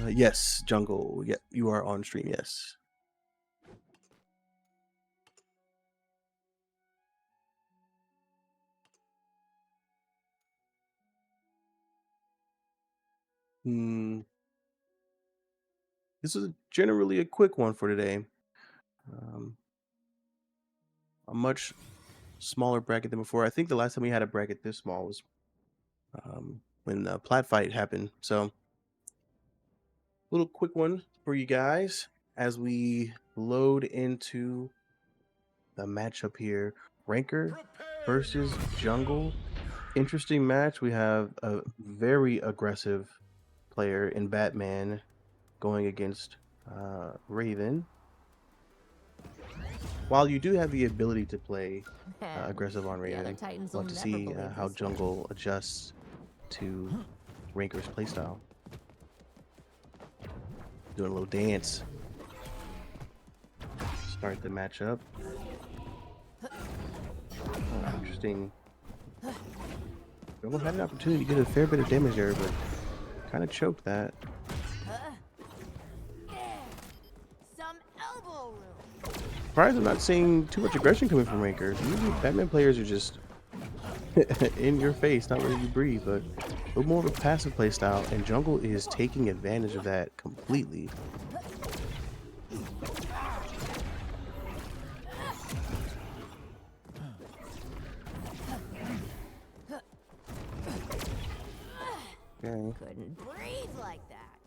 Yes, Jungle. Yeah, you are on stream. Yes. This is generally a quick one for today. A much smaller bracket than before. I think the last time we had a bracket this small was when the Plat fight happened. So Little quick one for you guys as we load into the matchup here. Ranker versus Jungle. Interesting match. We have a very aggressive player in Batman going against Raven. While you do have the ability to play Man, aggressive on the other Raven, Titans we'll will have to never see believe how this one. Jungle adjusts to Ranker's playstyle. Doing a little dance. Start the matchup. Oh, interesting. Jungle had an opportunity to get a fair bit of damage there, but kind of choked that. Some elbow room. Surprised I'm not seeing too much aggression coming from Ranker. Usually Batman players are just in your face, not letting you breathe, but a little more of a passive play style, and Jungle is taking advantage of that completely. Okay. Couldn't breathe like that.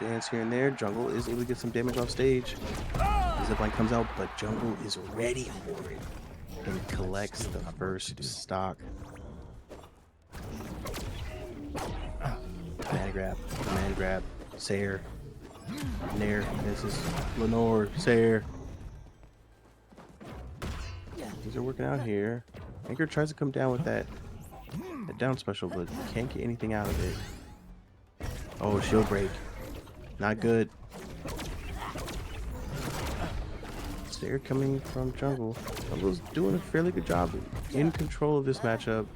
Dance here and there. Jungle is able to get some damage off stage. Zipline comes out, but Jungle is ready for it and collects the first stock. Man grab, Sayer, Nair. This is Lenore, Sayer. These are working out here. Anchor tries to come down with that down special, but can't get anything out of it. Oh, shield break. Not good. Sayer coming from Jungle. Jungle's doing a fairly good job in control of this matchup.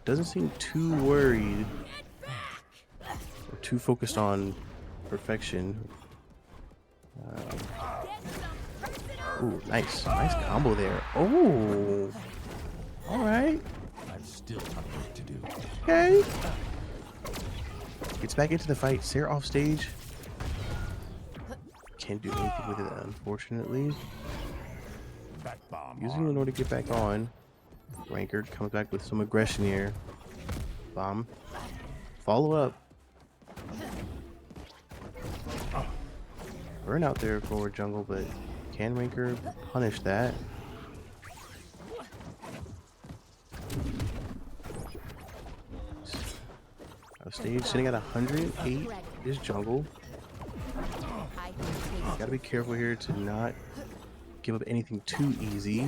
Doesn't seem too worried or too focused on perfection. Ooh, nice combo there. Oh, all right. I've still got work to do. Okay. Gets back into the fight. Sayer off stage. Can't do anything with it, unfortunately. Back bomb. Using Lenore to get back on. Ranker comes back with some aggression here. Bomb. Follow up. Burn out there for Jungle, but can Ranker punish that? Out stage, sitting at 108 is Jungle. I can taste Gotta be careful here to not give up anything too easy.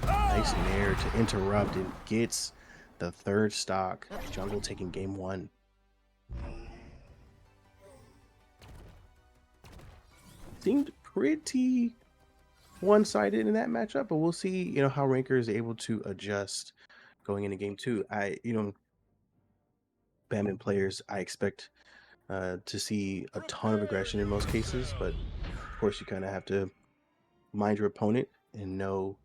Nice nair to interrupt and gets the third stock. Jungle taking game one. Seemed pretty one-sided in that matchup, but we'll see, how Ranker is able to adjust going into game two. Batman players, I expect to see a ton of aggression in most cases, but of course you kind of have to mind your opponent and know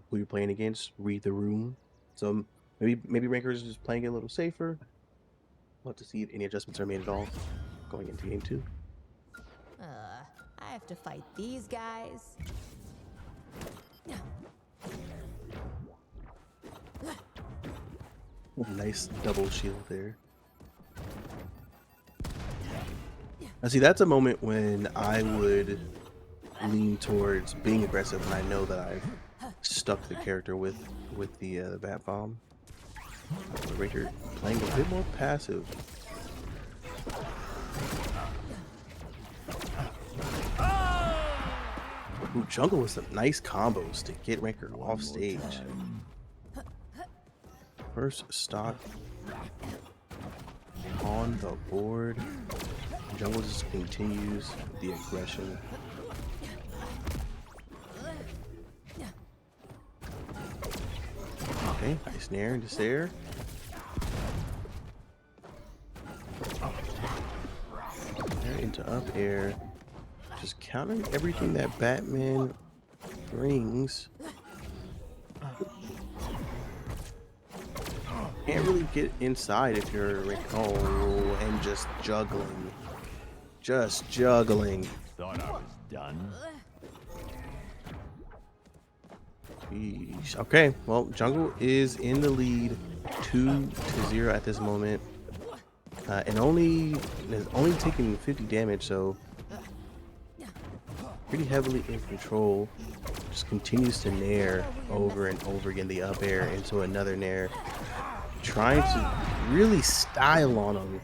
who you're playing against, read the room. So maybe Ranker is just playing it a little safer. We'll have to see if any adjustments are made at all going into game two. I have to fight these guys. Nice double shield there. Now see, that's a moment when I would lean towards being aggressive when I know that I've stuck the character with the bat bomb. Ranker playing a bit more passive. Ooh, Jungle with some nice combos to get Ranker off stage. First stock on the board. Jungle just continues the aggression. Okay, nice nair into Sayer. Nair into up air. Just countering everything that Batman brings. Can't really get inside if you're and just juggling. Just juggling. Thought I was done. Yeesh. Okay, well, Jungle is in the lead 2-0 at this moment. and only is only taking 50 damage, so pretty heavily in control. Just continues to nair over and over again, the up air into another nair, trying to really style on him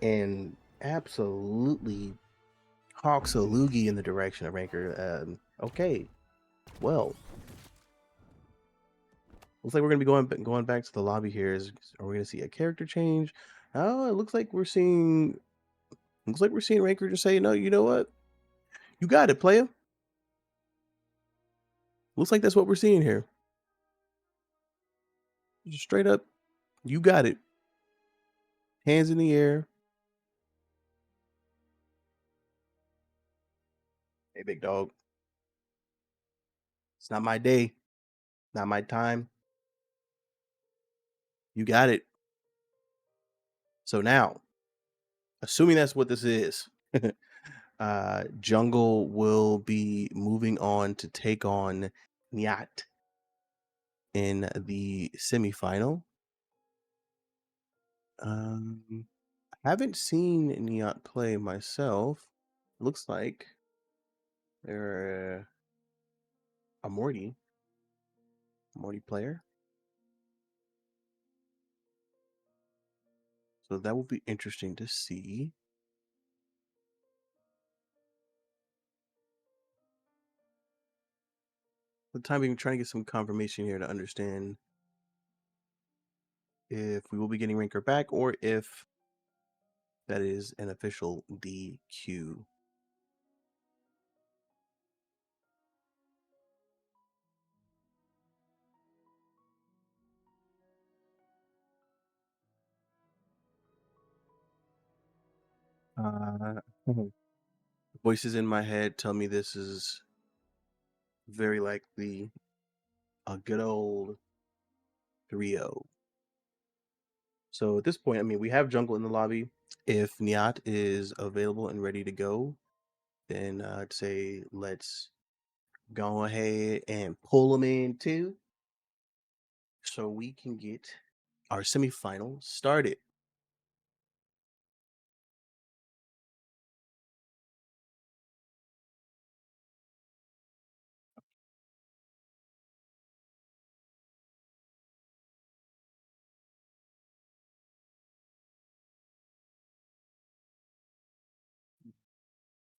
and absolutely hawks a loogie in the direction of Ranker. Okay, well, looks like we're gonna be going back to the lobby here. Are we gonna see a character change? Oh, it looks like we're seeing Ranker just say, no, you know what? You got it, player. Looks like that's what we're seeing here. Just straight up, you got it. Hands in the air. Hey, big dog. It's not my day, not my time. You got it. So now, assuming that's what this is, Jungle will be moving on to take on Nyat in the semifinal. I haven't seen Nyat play myself. Looks like they're a Morty player. So that will be interesting to see. For the time being, trying to get some confirmation here to understand if we will be getting Ranker back or if that is an official DQ. Uh, Voices in my head tell me this is very likely a good old 3-0. So at this point, I mean, we have Jungle in the lobby. If Nyat is available and ready to go, then I'd say let's go ahead and pull him in too, so we can get our semifinal started.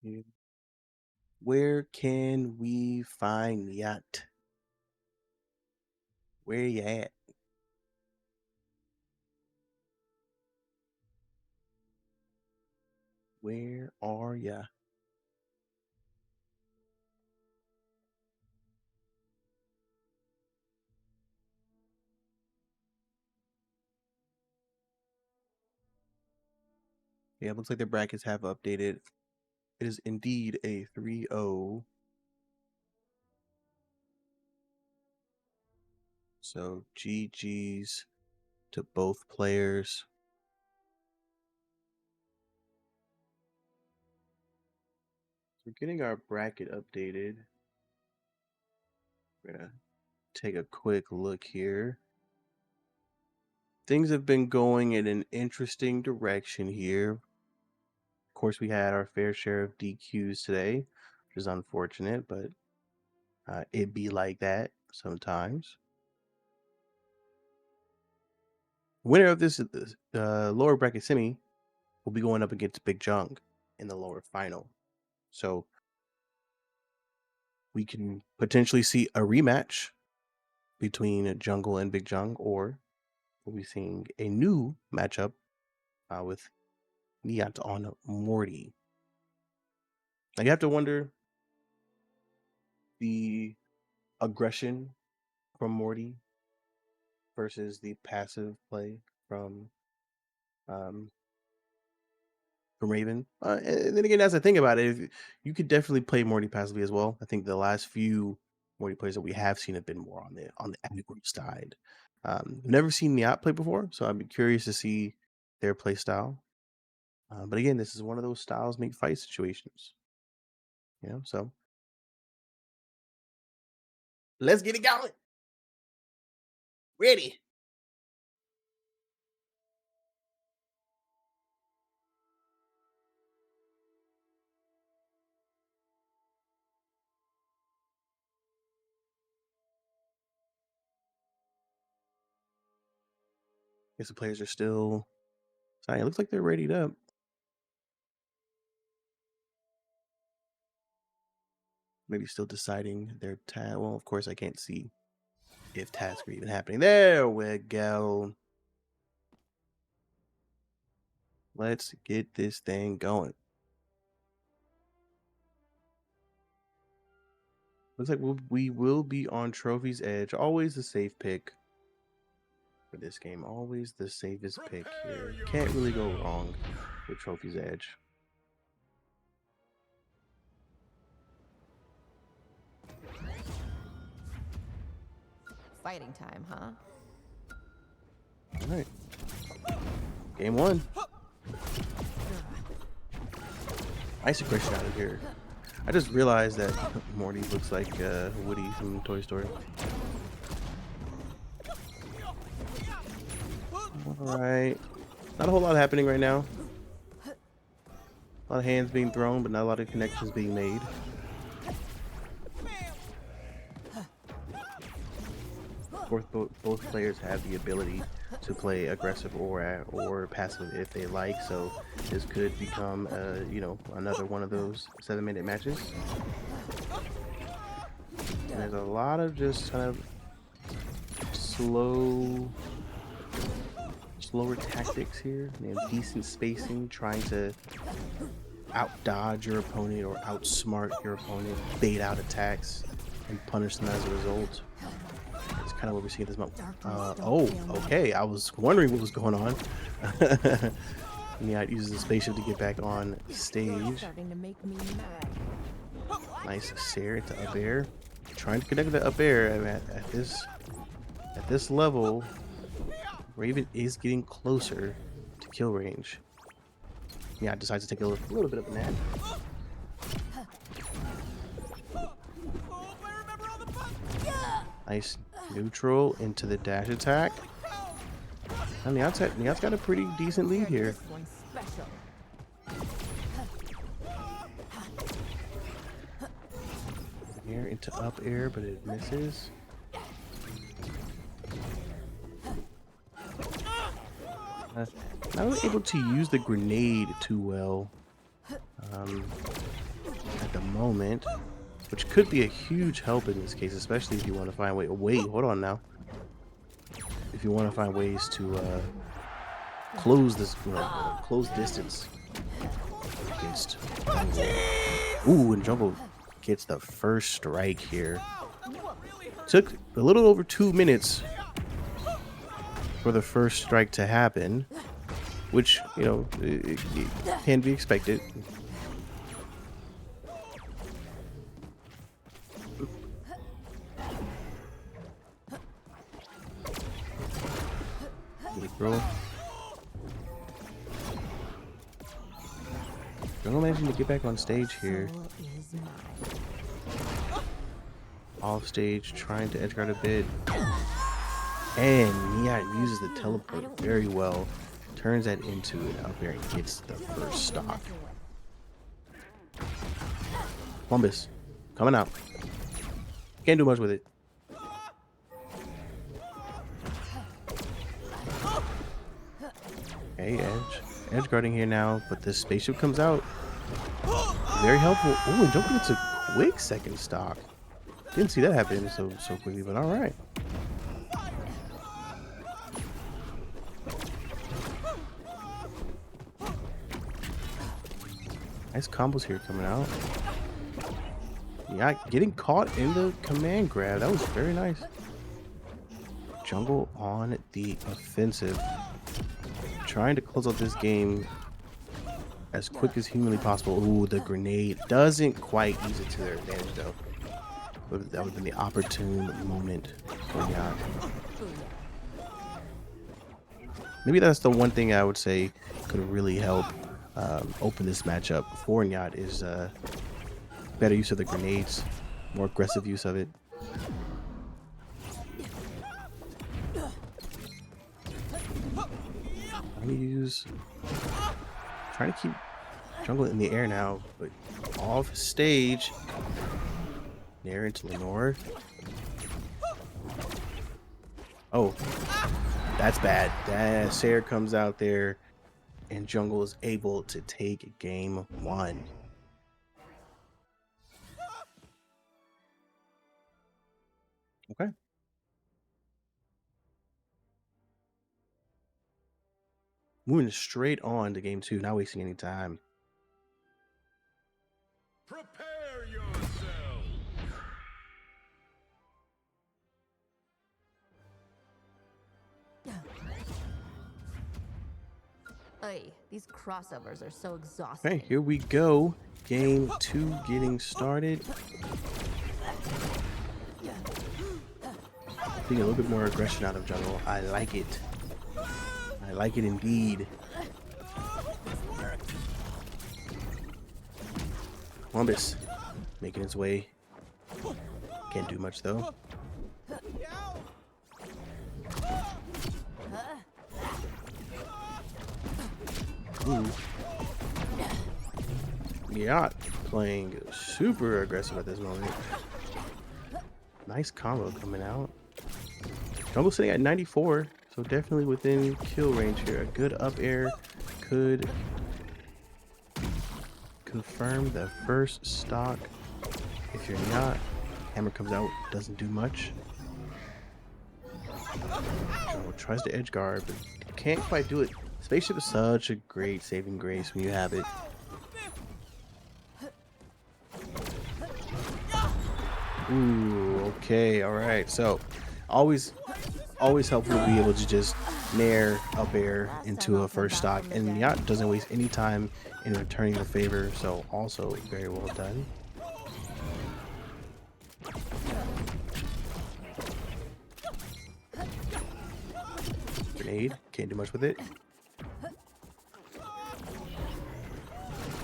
Yeah. Where can we find Nyat? Where you at? Where are ya? Yeah, it looks like the brackets have updated. It is indeed a 3-0. So GG's to both players. We're getting our bracket updated. We're gonna take a quick look here. Things have been going in an interesting direction here. Of course, we had our fair share of DQs today, which is unfortunate, but it be like that sometimes. Winner of this lower bracket semi will be going up against Big Jung in the lower final. So we can potentially see a rematch between Jungle and Big Jung, or we'll be seeing a new matchup with Niat on Morty. Now you have to wonder the aggression from Morty versus the passive play um, from Raven. And then again, as I think about it, you could definitely play Morty passively as well. I think the last few Morty plays that we have seen have been more on the aggro side. Never seen Niat play before, so I'd be curious to see their play style. But again, this is one of those styles make fight situations. So let's get it going. Ready. Guess the players are still. Sorry, it looks like they're readied up. Maybe still deciding their task. Well, of course, I can't see if tasks are even happening. There we go. Let's get this thing going. Looks like we will be on Trophy's Edge. Always the safe pick for this game. Always the safest pick here. Can't really go wrong with Trophy's Edge. Fighting time, huh? All right. Game 1. Nice aggression out of here. I just realized that Morty looks like Woody from Toy Story. Alright. Not a whole lot happening right now. A lot of hands being thrown, but not a lot of connections being made. Of course, both players have the ability to play aggressive or passive if they like, so this could become you know, another one of those 7-minute matches. And there's a lot of just kind of slower tactics here. They have decent spacing, trying to out dodge your opponent or outsmart your opponent, bait out attacks and punish them as a result. It's kind of what we're seeing at this moment. Oh, okay. I was wondering what was going on. Niat uses the spaceship to get back on stage. Nice Sair into up air. Trying to connect with the up air. I mean, at this level, Raven is getting closer to kill range. Niat decides to take a little bit of a nap. Nice neutral into the dash attack. And Niat's got a pretty decent lead here. Air into up air, but it misses. Not really able to use the grenade too well at the moment, which could be a huge help in this case, especially if you want to find wait, hold on now. If you want to find ways to close this, close distance against Jungle. Ooh, and Jungle gets the first strike here. Took a little over 2 minutes for the first strike to happen, which, you know, it can be expected. Bro, Jungle managing to get back on stage here. Off stage, trying to edgeguard a bit. And Niat uses the teleport very well. Turns that into an up air and gets the first stock. Columbus, coming out. Can't do much with it. Okay, edge guarding here now, but this spaceship comes out. Very helpful. Oh, and Joker gets a quick second stock. Didn't see that happen so quickly, but all right. Nice combos here coming out. Yeah, getting caught in the command grab. That was very nice. Jungle on the offensive. Trying to close out this game as quick as humanly possible. Ooh, the grenade doesn't quite use it to their advantage though. But that would have been the opportune moment for Niat. Maybe that's the one thing I would say could really help open this matchup for Niat is better use of the grenades, more aggressive use of it. Trying to keep Jungle in the air now, but off stage. Nair into Lenore. Oh, That's bad. That Sarah comes out there, and jungle is able to take game 1. Okay. Moving straight on to game 2, not wasting any time. Prepare yourself. Ay, these crossovers are so exhausting. Okay, here we go. Game 2 getting started. Seeing a little bit more aggression out of jungle. I like it. I like it indeed. Columbus making his way. Can't do much though. Ooh. Yacht playing super aggressive at this moment. Nice combo coming out. Jungle sitting at 94, so definitely within kill range here. A good up air could confirm the first stock. If you're not, hammer comes out, doesn't do much. Jungle tries to edge guard, but can't quite do it. Spaceship is such a great saving grace when you have it. Ooh, okay, all right. So, always helpful to be able to just nair up air into a first stock, and Yacht doesn't waste any time in returning the favor. So, also very well done. Grenade, can't do much with it.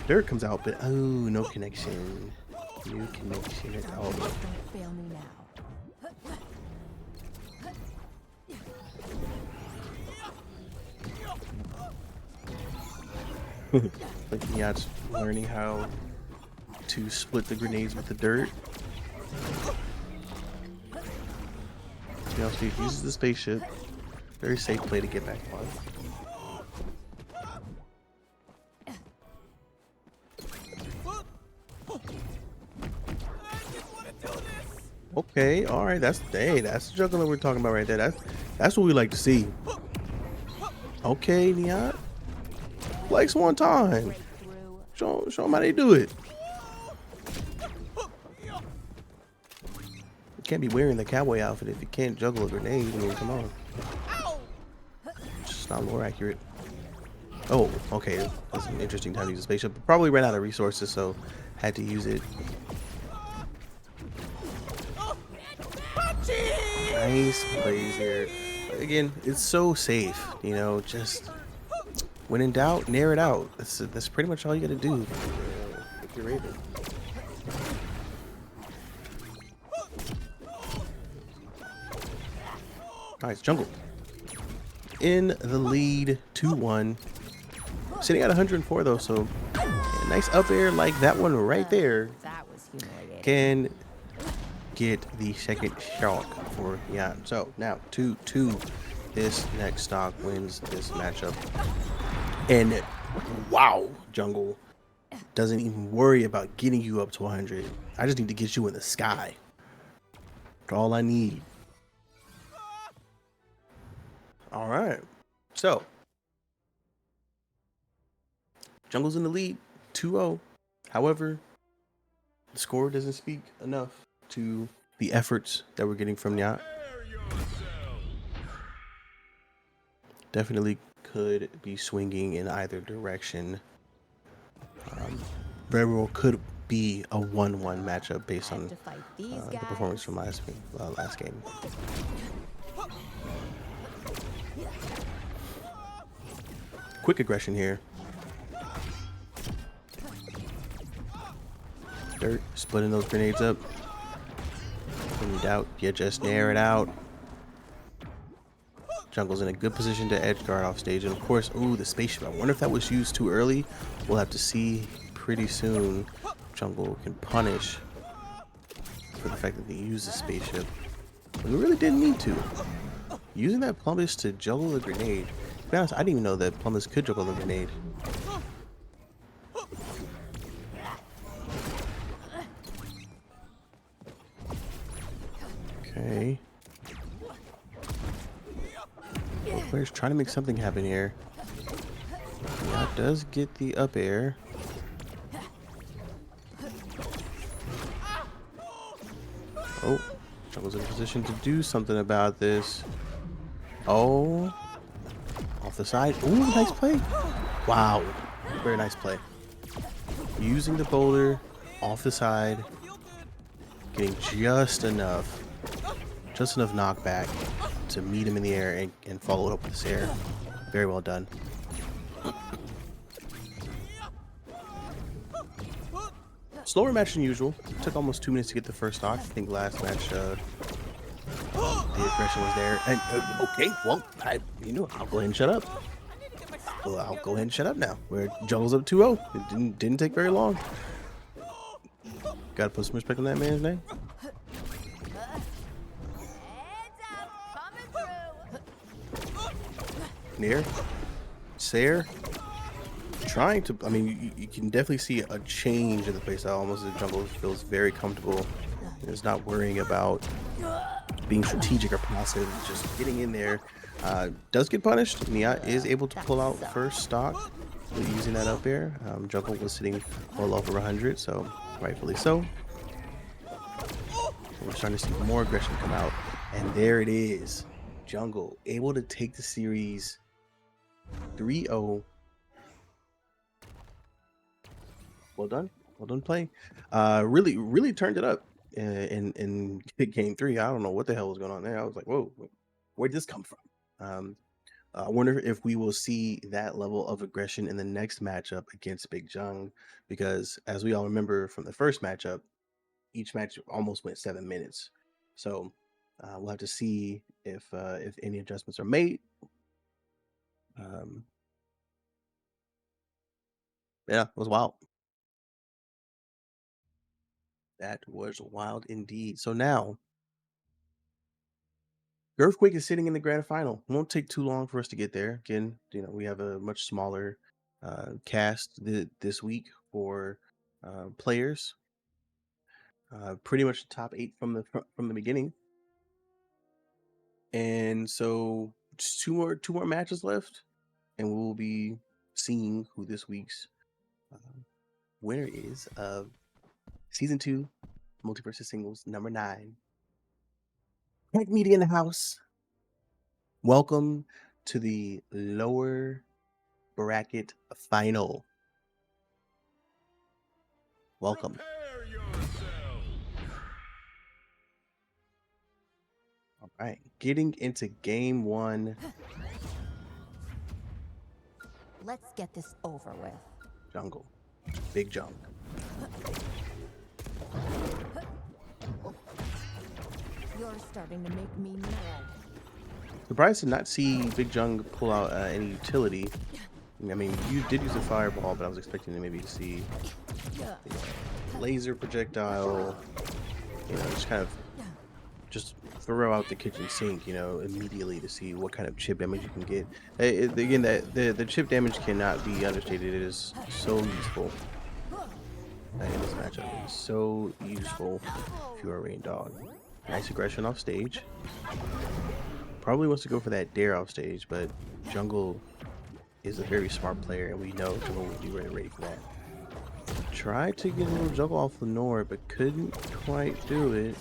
Dirt comes out, but oh, no connection. No connection at all. Don't fail me now. Like Yacht's learning how to split the grenades with the dirt. You know, Steve uses the spaceship. Very safe play to get back on. Okay, all right, that's the juggler we're talking about right there. That's what we like to see. Okay, Yacht. Flex one time. Show them how they do it. You can't be wearing the cowboy outfit if you can't juggle a grenade. I mean, come on. It's just not more accurate. Oh, okay. That's an interesting time to use a spaceship. Probably ran out of resources, so had to use it. Nice plays here. Again, it's so safe, you know, just when in doubt, nair it out. That's pretty much all you gotta do if you're Raven. Alright, jungle. In the lead, 2-1. Sitting at 104 though, so a nice up air like that one right there That was humiliating. can get the second shock for Yan. So now 2-2. This next stock wins this matchup. And wow, jungle doesn't even worry about getting you up to 100. I just need to get you in the sky. That's all I need. All right. So jungle's in the lead, 2-0. However, the score doesn't speak enough to the efforts that we're getting from Yacht. Definitely could be swinging in either direction. Very well could be a 1-1 matchup based on To fight these the guys. performance from last game. Quick aggression here. Dirt, splitting those grenades up. In doubt, you just nair it out. Jungle's in a good position to edge guard off stage. And of course, ooh, the spaceship. I wonder if that was used too early. We'll have to see pretty soon. Jungle can punish for the fact that they used the spaceship. But we really didn't need to. Using that Plumbus to juggle a grenade. To be honest, I didn't even know that Plumbus could juggle a grenade. Okay. Player's trying to make something happen here. Now does get the up air. Oh, Jungle's in a position to do something about this. Oh, off the side. Ooh, nice play. Wow, very nice play. Using the boulder off the side, getting just enough knockback to meet him in the air and follow it up with this air. Very well done. Slower match than usual. Took almost 2 minutes to get the first stock. I think last match the aggression was there. And okay, well, I'll go ahead and shut up. I'll go ahead and shut up now. Where Jungle's up 2-0. It didn't take very long. Gotta put some respect on that man's name. Near, Sayer, trying to. I mean, you can definitely see a change in the playstyle. Almost the jungle feels very comfortable. It's not worrying about being strategic or passive. Just getting in there. Does get punished. Nia is able to pull out first stock using that up air. Jungle was sitting well over 100, so rightfully so. We're starting to see more aggression come out, and there it is. Jungle able to take the series 3-0. Well done play. Really turned it up in game 3. I don't know what the hell was going on there. I was like, whoa, where'd this come from? I wonder if we will see that level of aggression in the next matchup against Big Jung, because as we all remember from the first matchup, each match almost went 7 minutes. So we'll have to see if any adjustments are made. Yeah, it was wild. That was wild indeed. So now, Earthquake is sitting in the grand final. It won't take too long for us to get there. Again, we have a much smaller cast this week for players. Pretty much the top 8 from the beginning. And so just two more matches left, and we will be seeing who this week's winner is of Season 2 MultiVersus Singles number 9. Tech Media in the house. Welcome to the lower bracket final. Welcome. Prepare yourself. All right, getting into game 1. Let's get this over with. Jungle. Big Jung. You're starting to make me mad. Surprised to not see Big Jung pull out any utility. I mean, you did use a fireball, but I was expecting to maybe see laser projectile. Just kind of just throw out the kitchen sink, immediately to see what kind of chip damage you can get. Again, the chip damage cannot be understated. It is so useful in this matchup. It is so useful if you are a Rain Dog. Nice aggression off stage. Probably wants to go for that dare off stage, but Jungle is a very smart player, and we know Jungle will be ready for that. Tried to get a little juggle off Lenore, but couldn't quite do it.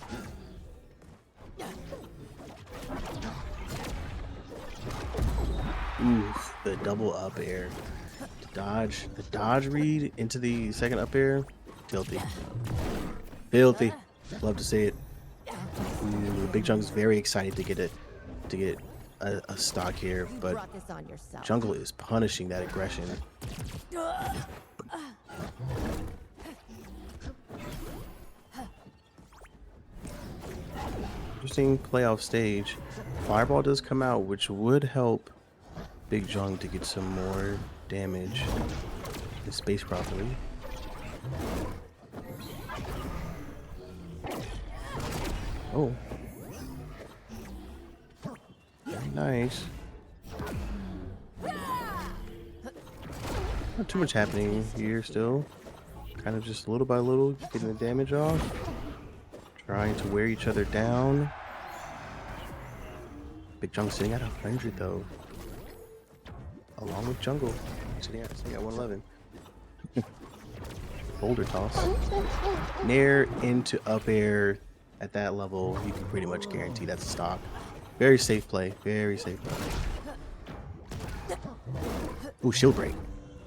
Oof, the double up air. The dodge read into the second up air. Filthy. Love to see it. Ooh, Big Jung's very excited to get a stock here, but Jungle is punishing that aggression. Interesting playoff stage. Fireball does come out, which would help Big Jung to get some more damage and space properly. Nice. Not too much happening here still. Kind of just little by little getting the damage off. Trying to wear each other down. Big Jung sitting at 100 though. Along with Jungle. Sitting at 111. Boulder toss. Nair into up air at that level, you can pretty much guarantee that's a stock. Very safe play. Very safe play. Ooh, shield break.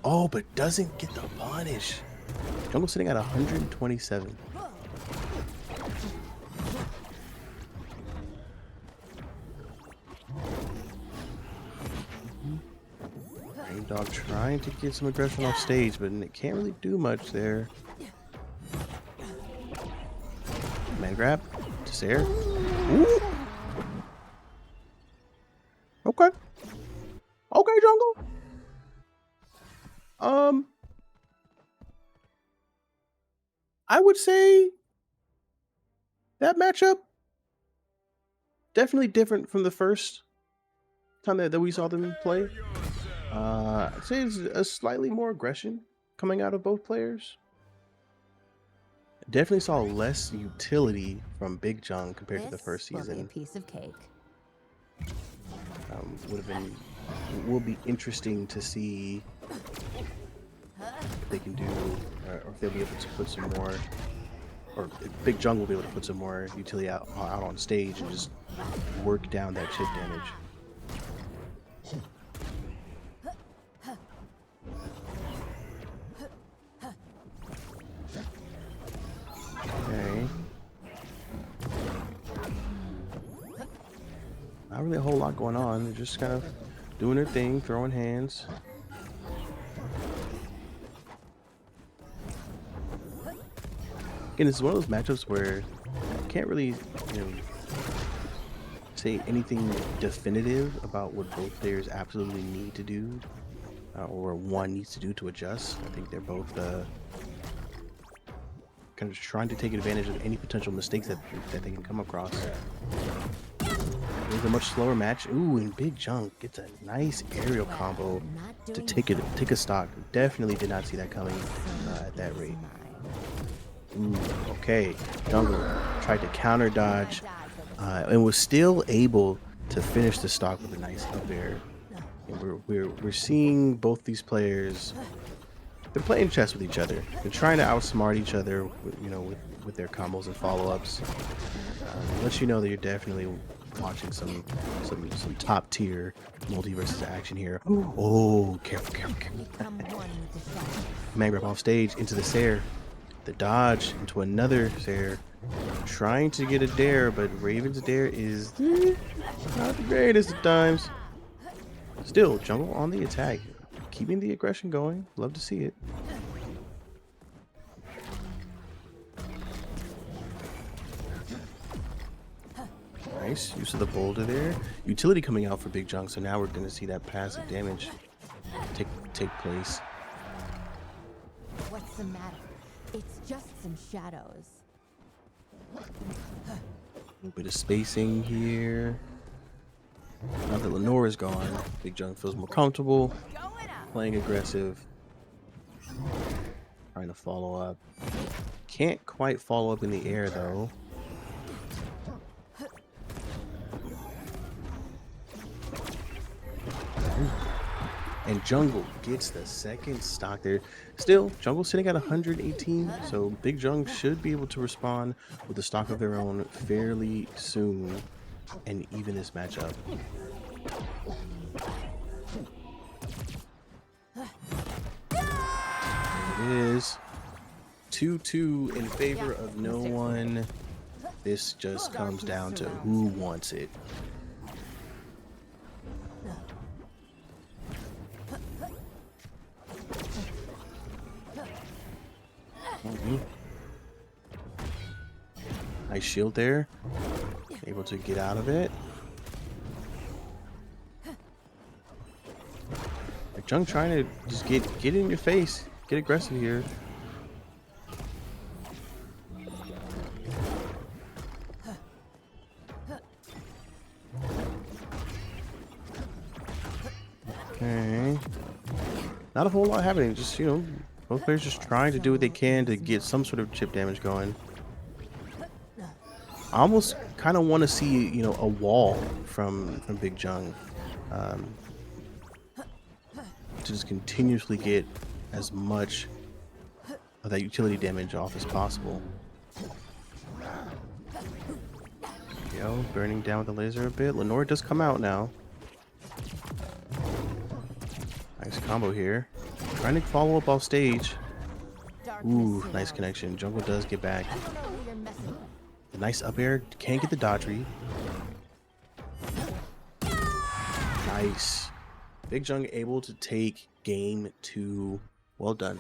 Oh, but doesn't get the punish. Jungle sitting at 127. Rain Dog trying to get some aggression off stage, but it can't really do much there. Man grab to Sarah. Ooh. Okay. Okay, Jungle. I would say that matchup definitely different from the first time that we saw them play. I'd say it's a slightly more aggression coming out of both players. Definitely saw less utility from Big Jung compared to the first This will be a season. piece of cake. Will be interesting to see if they can do, or if they'll be able to put some more, or if Big Jung will be able to put some more utility out on stage and just work down that chip damage. Okay. Not really a whole lot going on. They're just kind of doing their thing, throwing hands. Again, this is one of those matchups where you can't really, say anything definitive about what both players absolutely need to do, or one needs to do to adjust. I think they're both kind of trying to take advantage of any potential mistakes that they can come across. It's a much slower match. Ooh, and Big Jung gets a nice aerial combo to take a stock. Definitely did not see that coming at that rate. Ooh, okay. Jungle tried to counter dodge and was still able to finish the stock with a nice up air. And we're seeing both these players. They're playing chess with each other. They're trying to outsmart each other, with their combos and follow-ups. Lets you know that you're definitely watching some top tier MultiVersus action here. Oh, careful. Man grab off stage into the Sair. The dodge into another Sair. Trying to get a dare, but Raven's dare is not the greatest at times. Still, Jungle on the attack. Keeping the aggression going. Love to see it. Nice use of the boulder there. Utility coming out for Big Jung, so now we're going to see that passive damage take place. What's the matter? It's just some shadows. A little bit of spacing here. Now that Lenore is gone, Big Jung feels more comfortable. Playing aggressive. Trying to follow up. Can't quite follow up in the air though. And Jungle gets the second stock there. Still, Jungle sitting at 118, so Big Jung should be able to respond with a stock of their own fairly soon and even this matchup. It is 2-2 in favor of no one. This just comes down to who wants it. Nice shield there. Able to get out of it. Jung trying to just get in your face. Get aggressive here. Okay. Not a whole lot happening. Just, you know, both players just trying to do what they can to get some sort of chip damage going. I almost kind of want to see, you know, a wall from Big Jung, um, to just continuously get as much of that utility damage off as possible. You know, burning down with the laser a bit. Lenore does come out now. Nice combo here. Trying to follow up off stage. Ooh, nice connection. Jungle does get back. A nice up air. Can't get the dodge read. Nice. Big Jung able to take game 2. Well done.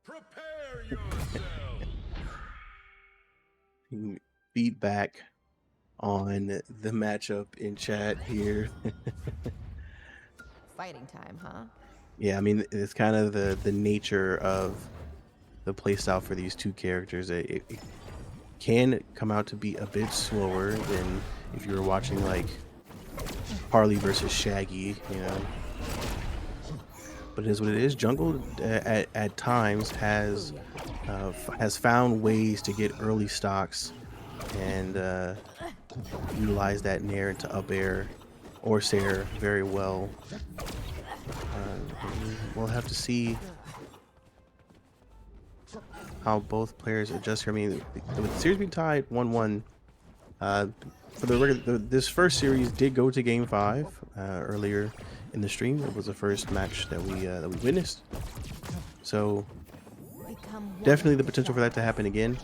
Prepare yourself. Feedback on the matchup in chat here. Fighting time, huh? Yeah, I mean, it's kind of the nature of the playstyle for these two characters. It can come out to be a bit slower than if you were watching like Harley versus Shaggy, you know. But it is what it is. Jungle at times has found ways to get early stocks and utilize that nair into up air or Sair very well. We'll have to see how both players adjust here. I mean, with the series being tied 1-1, for the record, this first series did go to Game 5 earlier in the stream. It was the first match that we witnessed. So definitely the potential for that to happen again.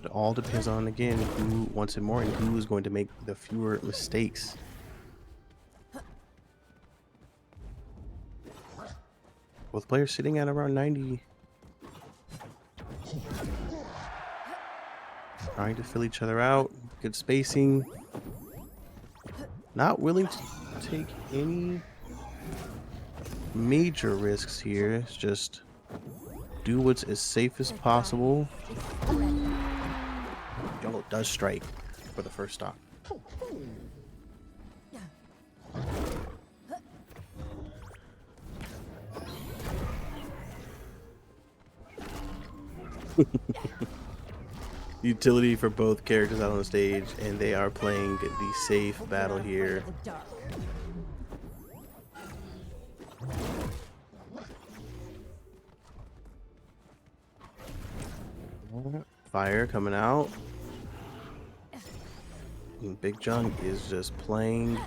It all depends on, again, who wants it more and who is going to make the fewer mistakes. Both players sitting at around 90. Trying to fill each other out. Good spacing. Not willing to take any major risks here. It's just do what's as safe as possible. Jungle does strike for the first stock. Utility for both characters out on the stage, and they are playing the safe battle here. Fire coming out. And Big Jung is just playing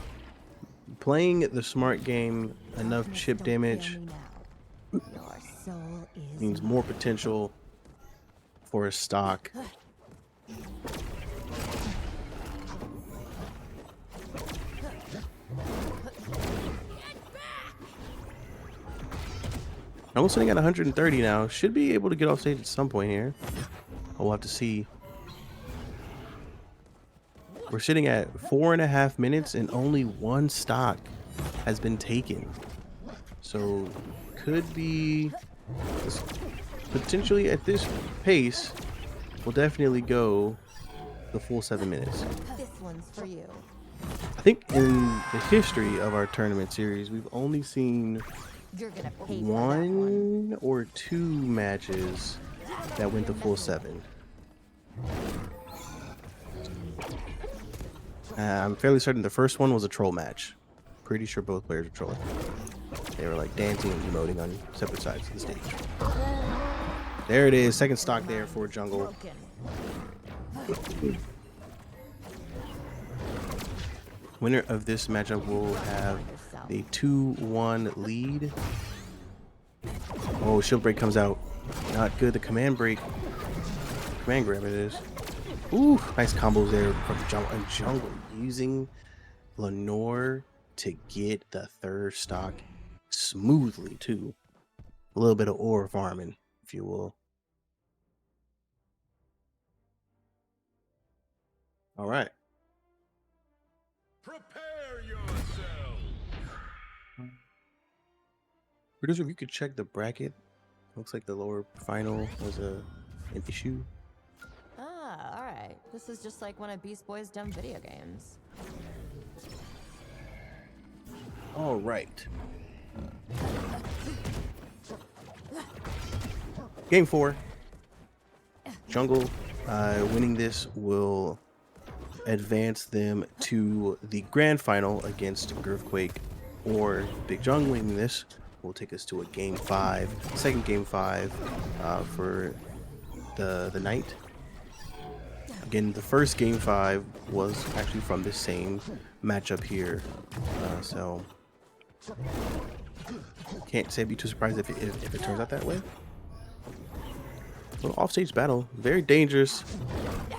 the smart game. Enough chip damage means more potential for a stock. I'm sitting at 130 now. Should be able to get off stage at some point here. We'll have to see. We're sitting at 4.5 minutes and only one stock has been taken. So could be potentially at this pace, we'll definitely go the full 7 minutes. This one's for you. I think in the history of our tournament series, we've only seen You're gonna pay for that one. 1 or 2 matches that went the full 7. I'm fairly certain the first one was a troll match. Pretty sure both players were trolling. They were like dancing and emoting on separate sides of the stage. There it is, second stock there for Jungle. Winner of this matchup will have a 2-1 lead. Oh, shield break comes out. Not good. The command break. Command grab it is. Ooh, nice combos there from Jungle. And Jungle using Lenore to get the third stock smoothly too. A little bit of ore farming, if you will. All right. Prepare yourself. Producer, if you could check the bracket Looks like the lower final was an issue. Ah, alright. This is just like one of Beast Boy's dumb video games. All right. Game 4. Jungle winning this will advance them to the grand final against Girthquake, or Big Jung winning this will take us to a game 5, second game 5 for the night. Again, the first game 5 was actually from the same matchup here, so can't say I'd be too surprised if it turns out that way. Little offstage battle, very dangerous.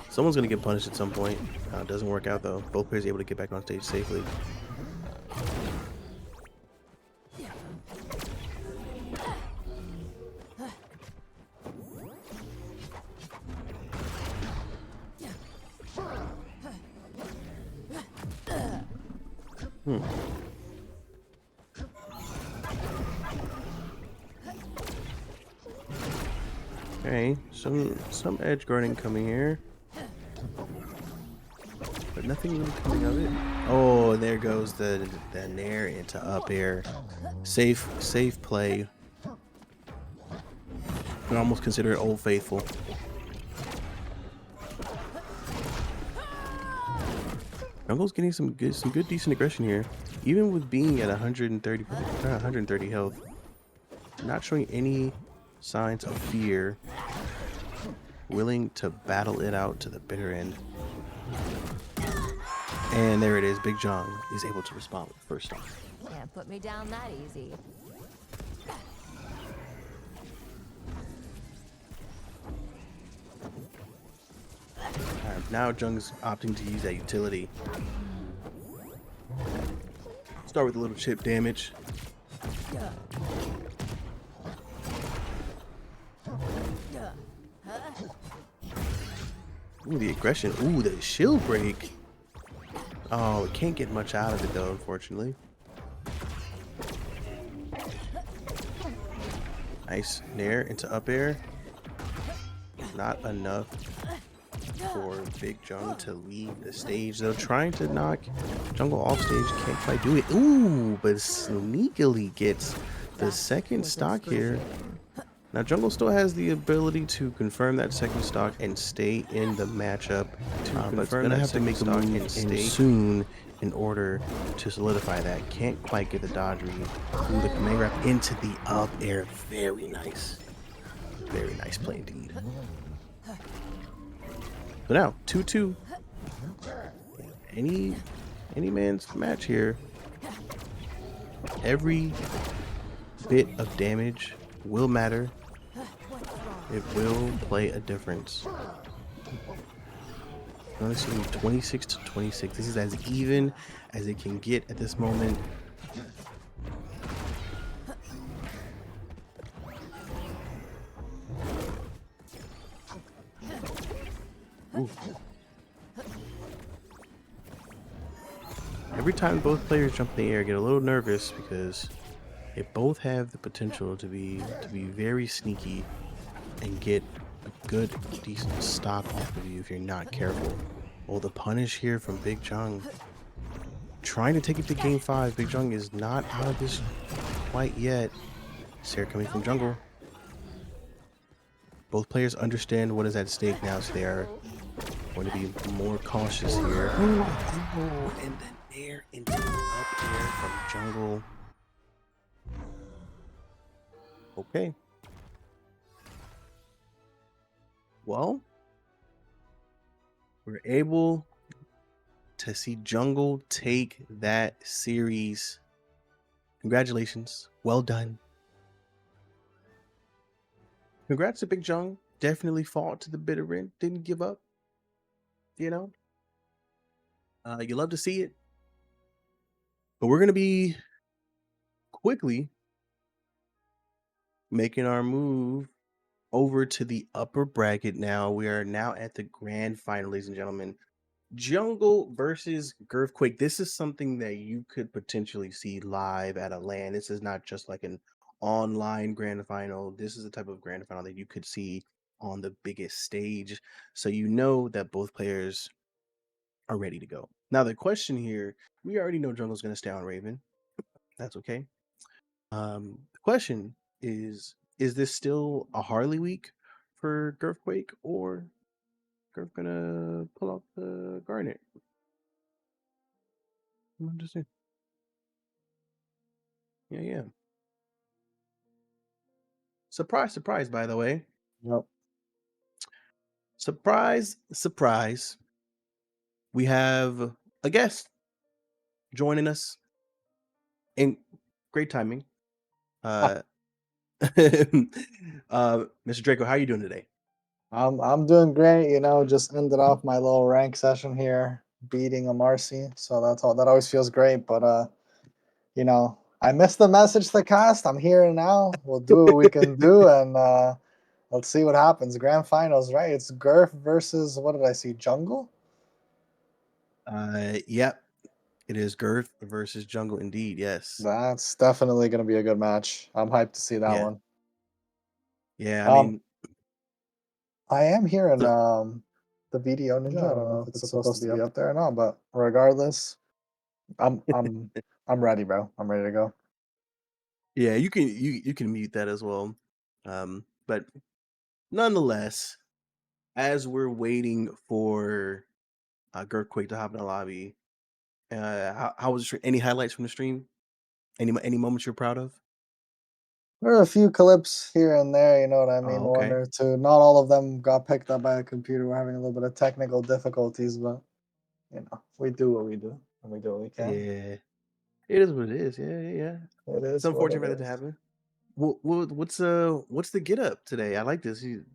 Someone's gonna get punished at some point. Doesn't work out though. Both players able to get back on stage safely. Okay, some edge guarding coming here, but nothing really coming of it. Oh, there goes the nair into up air. Safe play. I can almost consider it Old Faithful. Jungle's getting some good decent aggression here, even with being at 130 health. Not showing any signs of fear, willing to battle it out to the bitter end. And there it is. Big Jung is able to respond with the first stock. Can't put me down that easy. Now Jung's opting to use that utility. Start with a little chip damage. Ooh, the aggression. Ooh, the shield break. Oh, it can't get much out of it though, unfortunately. Nice nair into up air. Not enough for Big Jung to leave the stage though. Trying to knock Jungle off stage, can't quite do it. Ooh, but sneakily gets the second stock here. Now Jungle still has the ability to confirm that second stock and stay in the matchup. But it's gonna have to make a move and stay soon in order to solidify that. Can't quite get the dodge read. Ooh, the command grab into the up air. Very nice. Very nice play indeed. But now 2-2. Any man's match here. Every bit of damage will matter. It will play a difference. I'm seeing 26-26. This is as even as it can get at this moment. Ooh. Every time both players jump in the air, I get a little nervous because they both have the potential to be very sneaky and get a good, decent stock off of you if you're not careful. Oh, the punish here from Big Jung. Trying to take it to game 5. Big Jung is not out of this quite yet. Sarah coming from jungle. Both players understand what is at stake now, so they are going to be more cautious here. Oh, and then air into the up air from jungle. Okay. Well, we're able to see Jungle take that series. Congratulations. Well done. Congrats to Big Jung. Definitely fought to the bitter end. Didn't give up. You know? You love to see it. But we're going to be quickly making our move over to the upper bracket now. We are now at the grand final, ladies and gentlemen. Jungle versus Girthquake. This is something that you could potentially see live at a LAN. This is not just like an online grand final. This is the type of grand final that you could see on the biggest stage. So you know that both players are ready to go. Now the question here, we already know Jungle's gonna stay on Raven. That's okay. The question is this still a Harley week for Girthquake, or Girth gonna pull off the Garnet? I'm just saying. Yeah, yeah. Surprise, surprise, by the way. Yep. Surprise, surprise. We have a guest joining us in great timing. Uh, Mr. Draco, how are you doing today? I'm doing great. You know, just ended off my little rank session here, beating a Marcy. So that always feels great. But you know, I missed the message to cast. I'm here now. We'll do what we can do, and let's see what happens. Grand finals, right? It's Girth versus what did I see? Jungle. Yep, it is Girth versus Jungle indeed. Yes. That's definitely going to be a good match. I'm hyped to see that Yeah. one. Yeah, I Um, mean, I am hearing the- the VDO Ninja. I don't know if it's supposed to be up there or not, but regardless, I'm I'm ready, bro. I'm ready to go. yeah, you can mute that as well. But nonetheless, as we're waiting for Girthquake to hop in the lobby, how was the stream? Any highlights from the stream? Any moments you're proud of? There are a few clips here and there, you know what I mean? Oh, One okay. or two. Not all of them got picked up by a computer. We're having a little bit of technical difficulties, but you know, we do what we do and we do what we can. Yeah, it is what it is. Yeah, yeah, yeah. It It's is what unfortunate it for that to is. happen. What's the get up today? I like this. What you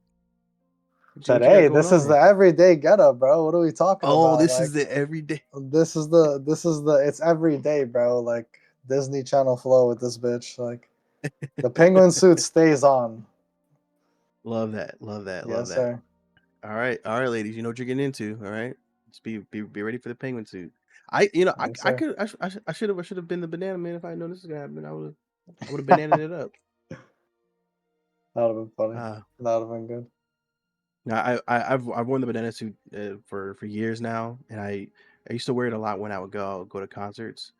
got Today, going this on is the there? everyday getup, bro. What are we talking Oh, about? this Like is the everyday. this is the it's every day, bro. Like Disney Channel flow with this bitch. Like the penguin suit stays on. Love that. Love that. Love Yes, that. sir. All right, ladies. You know what you're getting into. All right, just be ready for the penguin suit. Yes, sir. I should have been the banana man if I had known this was gonna happen. I would have bananaed it up. That would have been funny. Uh, That would have been good. now I've worn the banana suit for years now, and I used to wear it a lot when I would go to concerts,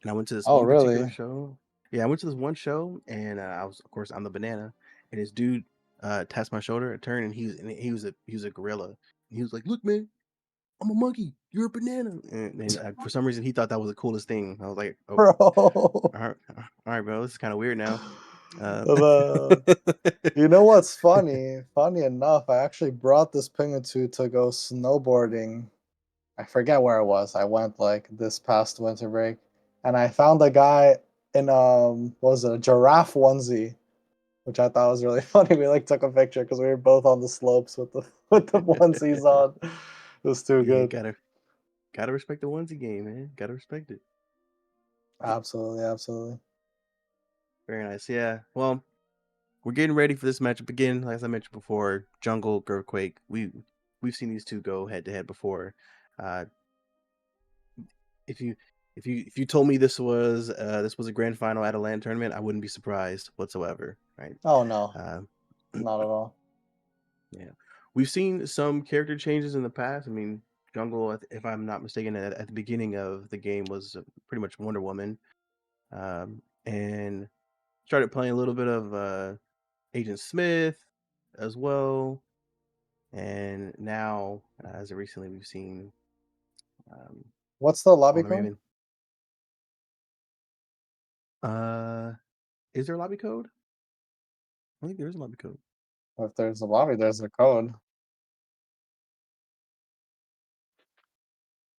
and I went to this Oh, one particular really? show. Yeah, I went to this one show, and I was, of course, I'm the banana, and this dude tapped my shoulder, I turned, and he was a gorilla, and he was like, "Look, man, I'm a monkey. You're a banana." And for some reason, he thought that was the coolest thing. I was like, "Oh, Bro. all right, bro. This is kind of weird now." Uh, The You know what's funny? Funny enough, I actually brought this penguin to go snowboarding. I forget where it was. I went like this past winter break, and I found a guy in what was it, a giraffe onesie, which I thought was really funny. We like took a picture because we were both on the slopes with the with the onesies on. It was too yeah, good. gotta respect the onesie game, man. Gotta respect it. Absolutely, absolutely. Very nice. Yeah. Well, we're getting ready for this matchup again. Like, as I mentioned before, Jungle, Girthquake. We've seen these two go head to head before. Uh, if you if you told me this was a grand final at a LAN tournament, I wouldn't be surprised whatsoever. Right. Oh no, Uh, not at all. yeah. We've seen some character changes in the past. I mean, Jungle, if I'm not mistaken, at the beginning of the game was pretty much Wonder Woman, and started playing a little bit of Agent Smith as well. And now, as of recently, we've seen um, What's the lobby on the code? Raven. Uh, is there a lobby code? I think there is a lobby code. If there's a lobby, there's a code.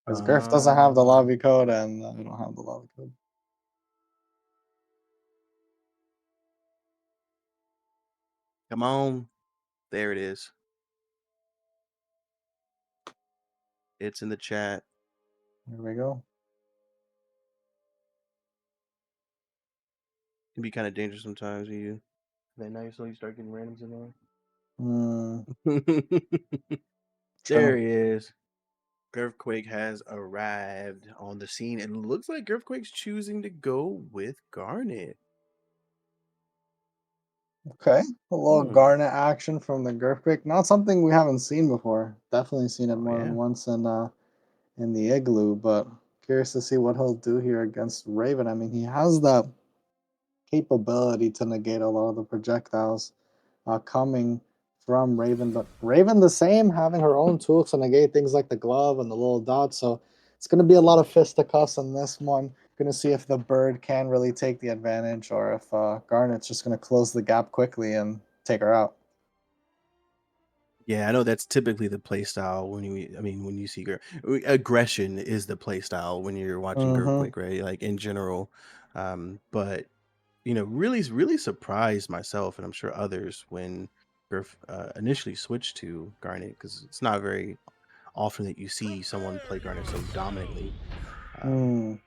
Because Griff doesn't have the Uh, lobby code, and I don't have the lobby code. come on, there it is. It's in the chat. Here we go. It can be kind of dangerous sometimes. You that night, so you start getting randoms in Hmm. there. There True. he is. Girthquake has arrived on the scene, and it looks like Girthquake's choosing to go with Garnet. Okay, a little Hmm. Garnet action from the Girthquake. Not something we haven't seen before. Definitely seen it Oh more yeah. than once in the Igloo, but curious to see what he'll do here against Raven. I mean, he has that capability to negate a lot of the projectiles coming from Raven, but Raven the same, having her own tools to negate things like the glove and the little dot. So it's going to be a lot of fisticuffs in this one. Going to see if the bird can really take the advantage or if Garnet's just going to close the gap quickly and take her out. Yeah, I know that's typically the play style when you. I mean, when you see aggression is the play style when you're watching Mm-hmm. Girthquake, right? Like in general, but really surprised myself, and I'm sure others when Girth initially switched to Garnet because it's not very often that you see someone play Garnet so dominantly. Um, Mm.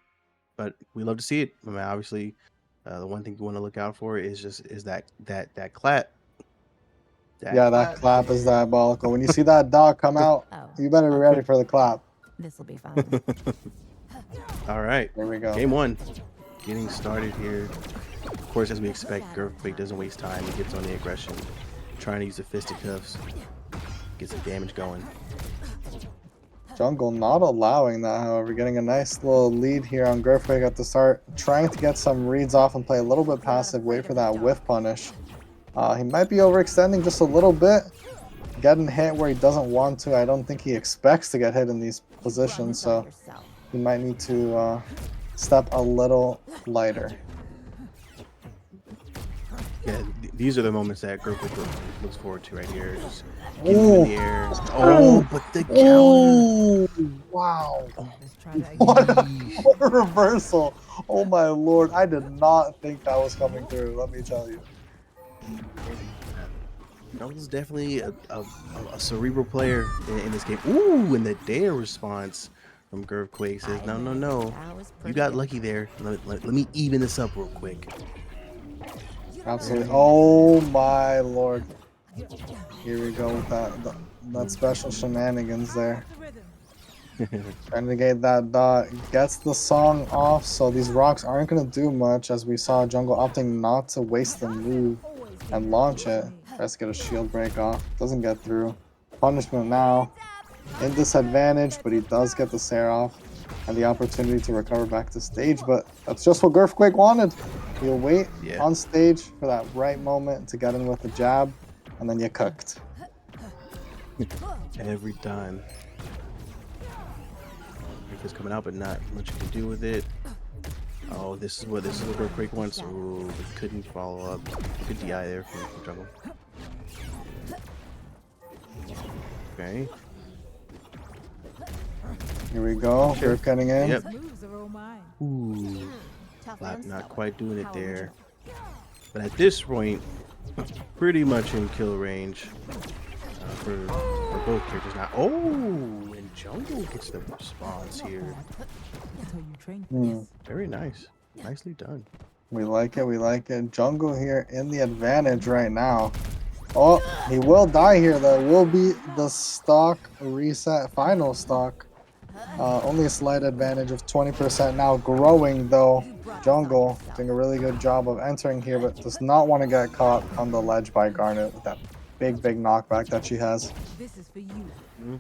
but we love to see it. I mean, obviously, the one thing you want to look out for is that clap, that Yeah, that clap. clap is diabolical. When you see that dog come out, Oh, you better be ready okay. for the clap. This'll be fun. All right, Here we go. game one, getting started here. Of course, as we expect, Girthquake doesn't waste time. He gets on the aggression, trying to use the fisticuffs, get some damage going. Jungle not allowing that, however, getting a nice little lead here on Girthquake at the start, trying to get some reads off and play a little bit passive, wait for that whiff punish. He might be overextending just a little bit, getting hit where he doesn't want to. I don't think he expects to get hit in these positions, This on so yourself. he might need to step a little lighter. Yeah, these are the moments that Girthquake looks forward to right here. Just getting him in Ooh. the air. Oh, but the counter. Ooh, wow. Oh, Let's try that again. What a, yeesh. what a reversal. Oh my lord. I did not think that was coming through, let me tell you. Jungle's definitely a cerebral player in this game. Ooh, and the dare response from Girthquake says, I no, no, admit, no. that was You pretty got good. lucky there. Let me even this up real quick. Absolutely. Very Oh my lord. Here we go with that mm. special shenanigans there. Trying to get that dot. Gets the song off, so these rocks aren't going to do much, as we saw Jungle opting not to waste the move and launch it. Tries to get a shield break off. Doesn't get through. Punishment now. In disadvantage, but he does get the Sair off and the opportunity to recover back to stage, but that's just what Girthquake wanted. He'll wait Yeah, on stage for that right moment to get in with the jab, and then you're cooked. every time. It's coming out, but not much you can do with it. Oh, this is what Girthquake wants. Ooh, but couldn't follow up. Good DI there from Jungle. Okay. Here we go. Sure. Girth getting in. Yep. Moves are all mine. Ooh, Tough and not stubborn. quite doing it How there. original. But at this point, pretty much in kill range for both characters now. Oh, and Jungle gets the response here. That's how you train. Hmm. Very nice. Nicely done. We like it. We like it. Jungle here in the advantage right now. Oh, he will die here. That will be the stock reset, final stock. Only a slight advantage of 20% now, growing though. Jungle doing a really good job of entering here, but does not want to get caught on the ledge by Garnet with that big knockback that she has. This is for you. Mhm.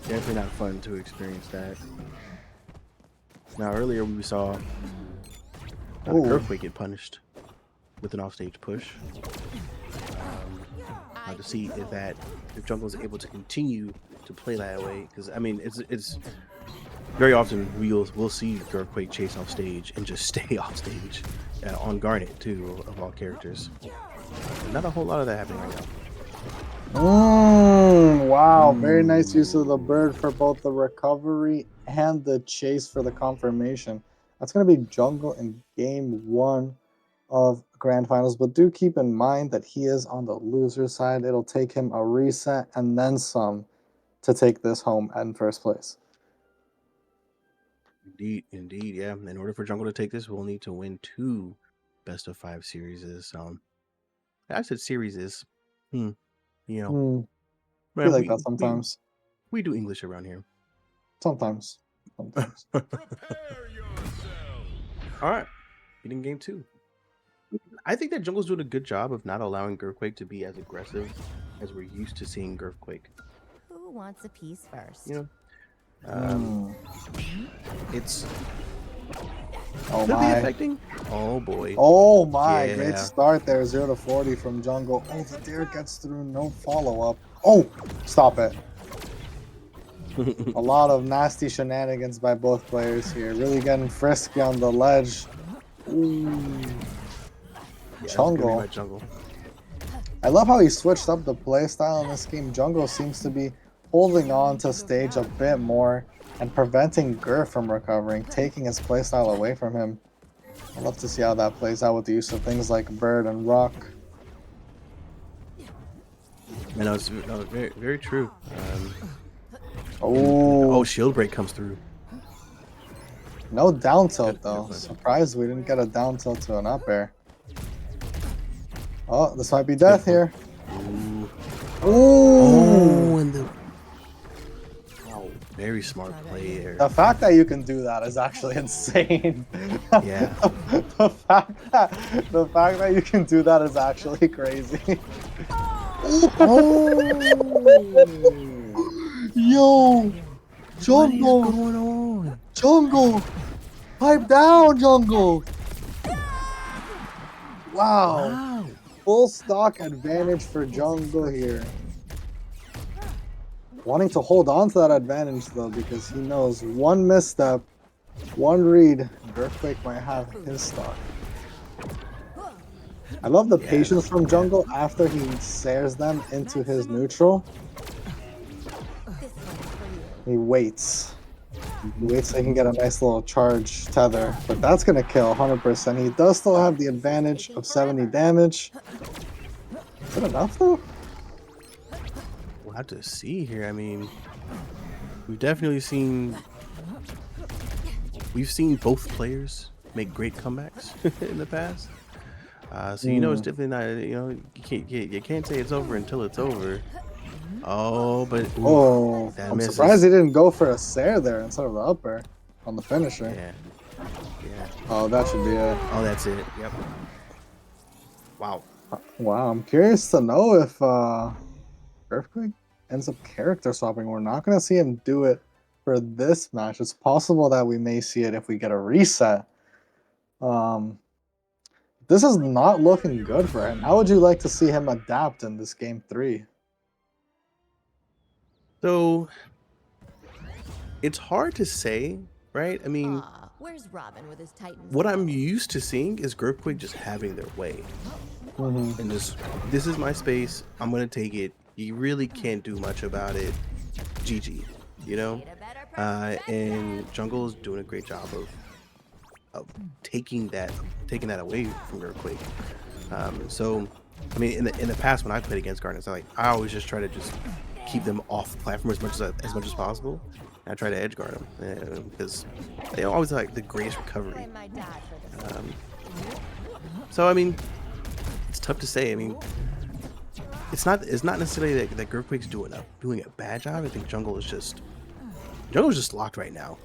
Definitely not fun to experience that. Now, earlier we saw Ooh, Girthquake get punished with an offstage push. Now to see if Jungle is able to continue to play that way, because I mean it's very often we'll see Girthquake chase off stage and just stay off stage on Garnet too, of all characters. Not a whole lot of that happening right now. wow, very nice use of the Ooh. bird for both the recovery and the chase for the confirmation. That's going to be Jungle in game one of grand finals, but do keep in mind that he is on the loser side. It'll take him a reset and then some to take this home in first place. Indeed, yeah. In order for Jungle to take this, we'll need to win 2 best of 5 series. I said series. Hmm, you know, Hmm, be man, like that sometimes. we do English around here. Sometimes. Sometimes. Prepare yourself. All right, getting game 2. I think that Jungle's doing a good job of not allowing Girthquake to be as aggressive as we're used to seeing Girthquake. Who wants a piece first? You know, it's Oh could be my. affecting. Oh boy. Oh my, great Yeah. start there. 0 to 40 from Jungle. Oh, the deer gets through, no follow-up. Oh, stop it. A lot of nasty shenanigans by both players here. Really getting frisky on the ledge. Ooh. Yeah, that's gonna be Jungle. my Jungle. I love how he switched up the playstyle in this game. Jungle seems to be holding on to stage a bit more and preventing Gur from recovering, taking his playstyle away from him. I'd love to see how that plays out with the use of things like Bird and Rock. I know it's very, very true. Oh, Shield Break comes through. no down tilt Good though. play. Surprised we didn't get a down tilt to an up air. Oh, this might be death here. Ooh. Ooh. And the very smart play there. The fact that you can do that is actually insane. Yeah. the fact that you can do that is actually crazy. Yo, Jungle, What is going on? Jungle, pipe down, Jungle. Wow. Wow. Full stock advantage for Jungle here. Wanting to hold on to that advantage though, because he knows one misstep, one read, Girthquake might have his stock. I love the patience from Jungle after he stares them into his neutral. He waits. He waits so he can get a nice little charge tether, but that's gonna kill 100%. He does still have the advantage of 70 damage. Is it enough though? We'll have to see here. I mean, we've definitely seen both players make great comebacks in the past. So you know it's definitely not. You know you can't say it's over until it's over. Oh, but ooh, Oh, that I'm misses. surprised he didn't go for a Sair there instead of the upper on the finisher. Yeah. Yeah. Oh, that should be it. Oh, that's it. Yep. Wow. Wow, I'm curious to know if Earthquake ends up character swapping. We're not going to see him do it for this match. It's possible that we may see it if we get a reset. This is not looking good for him. How would you like to see him adapt in this game 3? So it's hard to say, right? I mean, Aw, where's Robin with his Titans? what I'm used to seeing is Girthquake just having their way. And just, this is my space. I'm going to take it. You really can't do much about it. GG, you know? And Jungle is doing a great job of taking that away from Girthquake. So, I mean, in the past when I played against Garden, I always just try to just keep them off the platform as much as possible. And I try to edge guard them because they always like the greatest recovery. Blame my dad for this. So I mean, it's tough to say. I mean, it's not necessarily that Girthquake's doing a bad job. I think Jungle's just locked right now.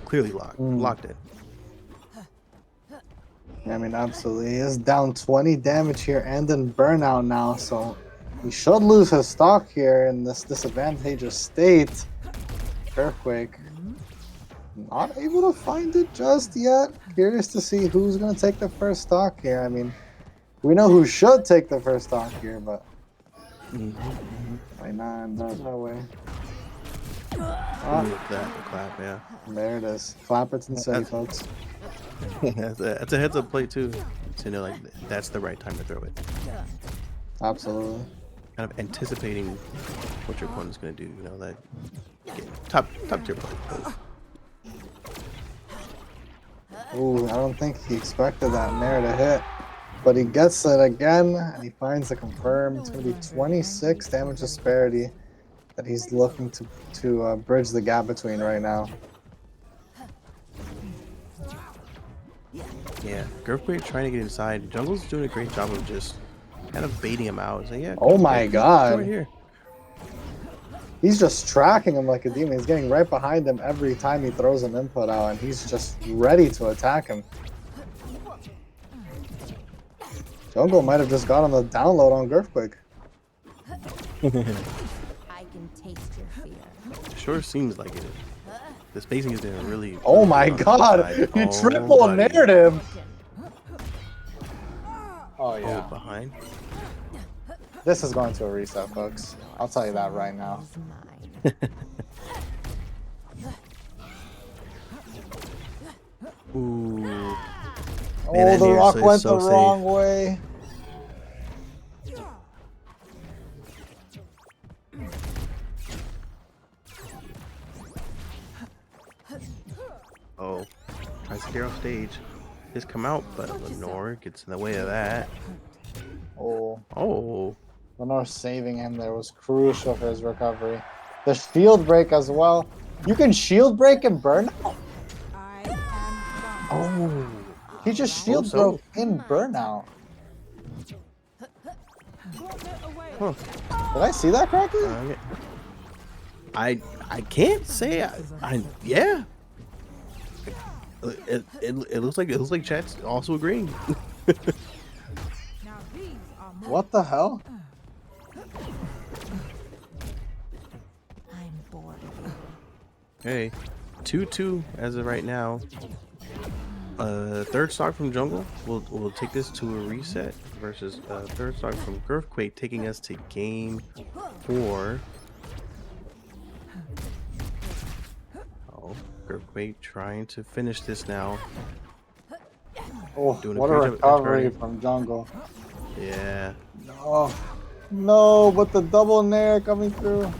Clearly locked in. I mean, absolutely. He is down 20 damage here and in burnout now, so he should lose his stock here in this disadvantageous state. Earthquake not able to find it just yet. Curious to see who's going to take the first stock here. I mean, we know who should take the first stock here, but might not end up that way. The clap, yeah. There it is. Clapperton City, folks. That's a heads up play too. To know like that's the right time to throw it. Absolutely. Kind of anticipating what your opponent's going to do. You know that top tier play. Ooh, I don't think he expected that Nair to hit, but he gets it again, and he finds the confirm. It's going to be 26 damage disparity that he's looking to bridge the gap between right now. Yeah, Girthquake trying to get inside. Jungle's doing a great job of just kind of baiting him out. So yeah. Oh my god. Right here. He's just tracking him like a demon. He's getting right behind him every time he throws an input out, and he's just ready to attack him. Jungle might have just got on the download on Girthquake. I can taste your fear. Sure seems like it. The spacing has been really. Oh really my on the god! side. You Oh, triple buddy. narrative! Oh Oh, yeah. behind. This is going to a reset, folks. I'll tell you that right now. Is mine. Ooh. Oh, that the near rock is went so the safe. wrong way. Oh, tries to get off stage. Just come out, but Lenore gets in the way of that. Oh, Oh, Lenore saving him there was crucial for his recovery. The shield break as well. You can shield break and burnout? Oh, he just shield so. broke in burnout. huh. Did I see that correctly? Okay. I can't say yeah. It looks like chat's also agreeing. What the hell? I'm bored of you. Hey, 2-2 as of right now. Third stock from Jungle will take this to a reset versus third stock from Girthquake, taking us to game 4. Oh, Girthquake trying to finish this now. Oh, Doing a what a great job at recovery turning. from Jungle. Yeah. No, no, but the double nair coming through.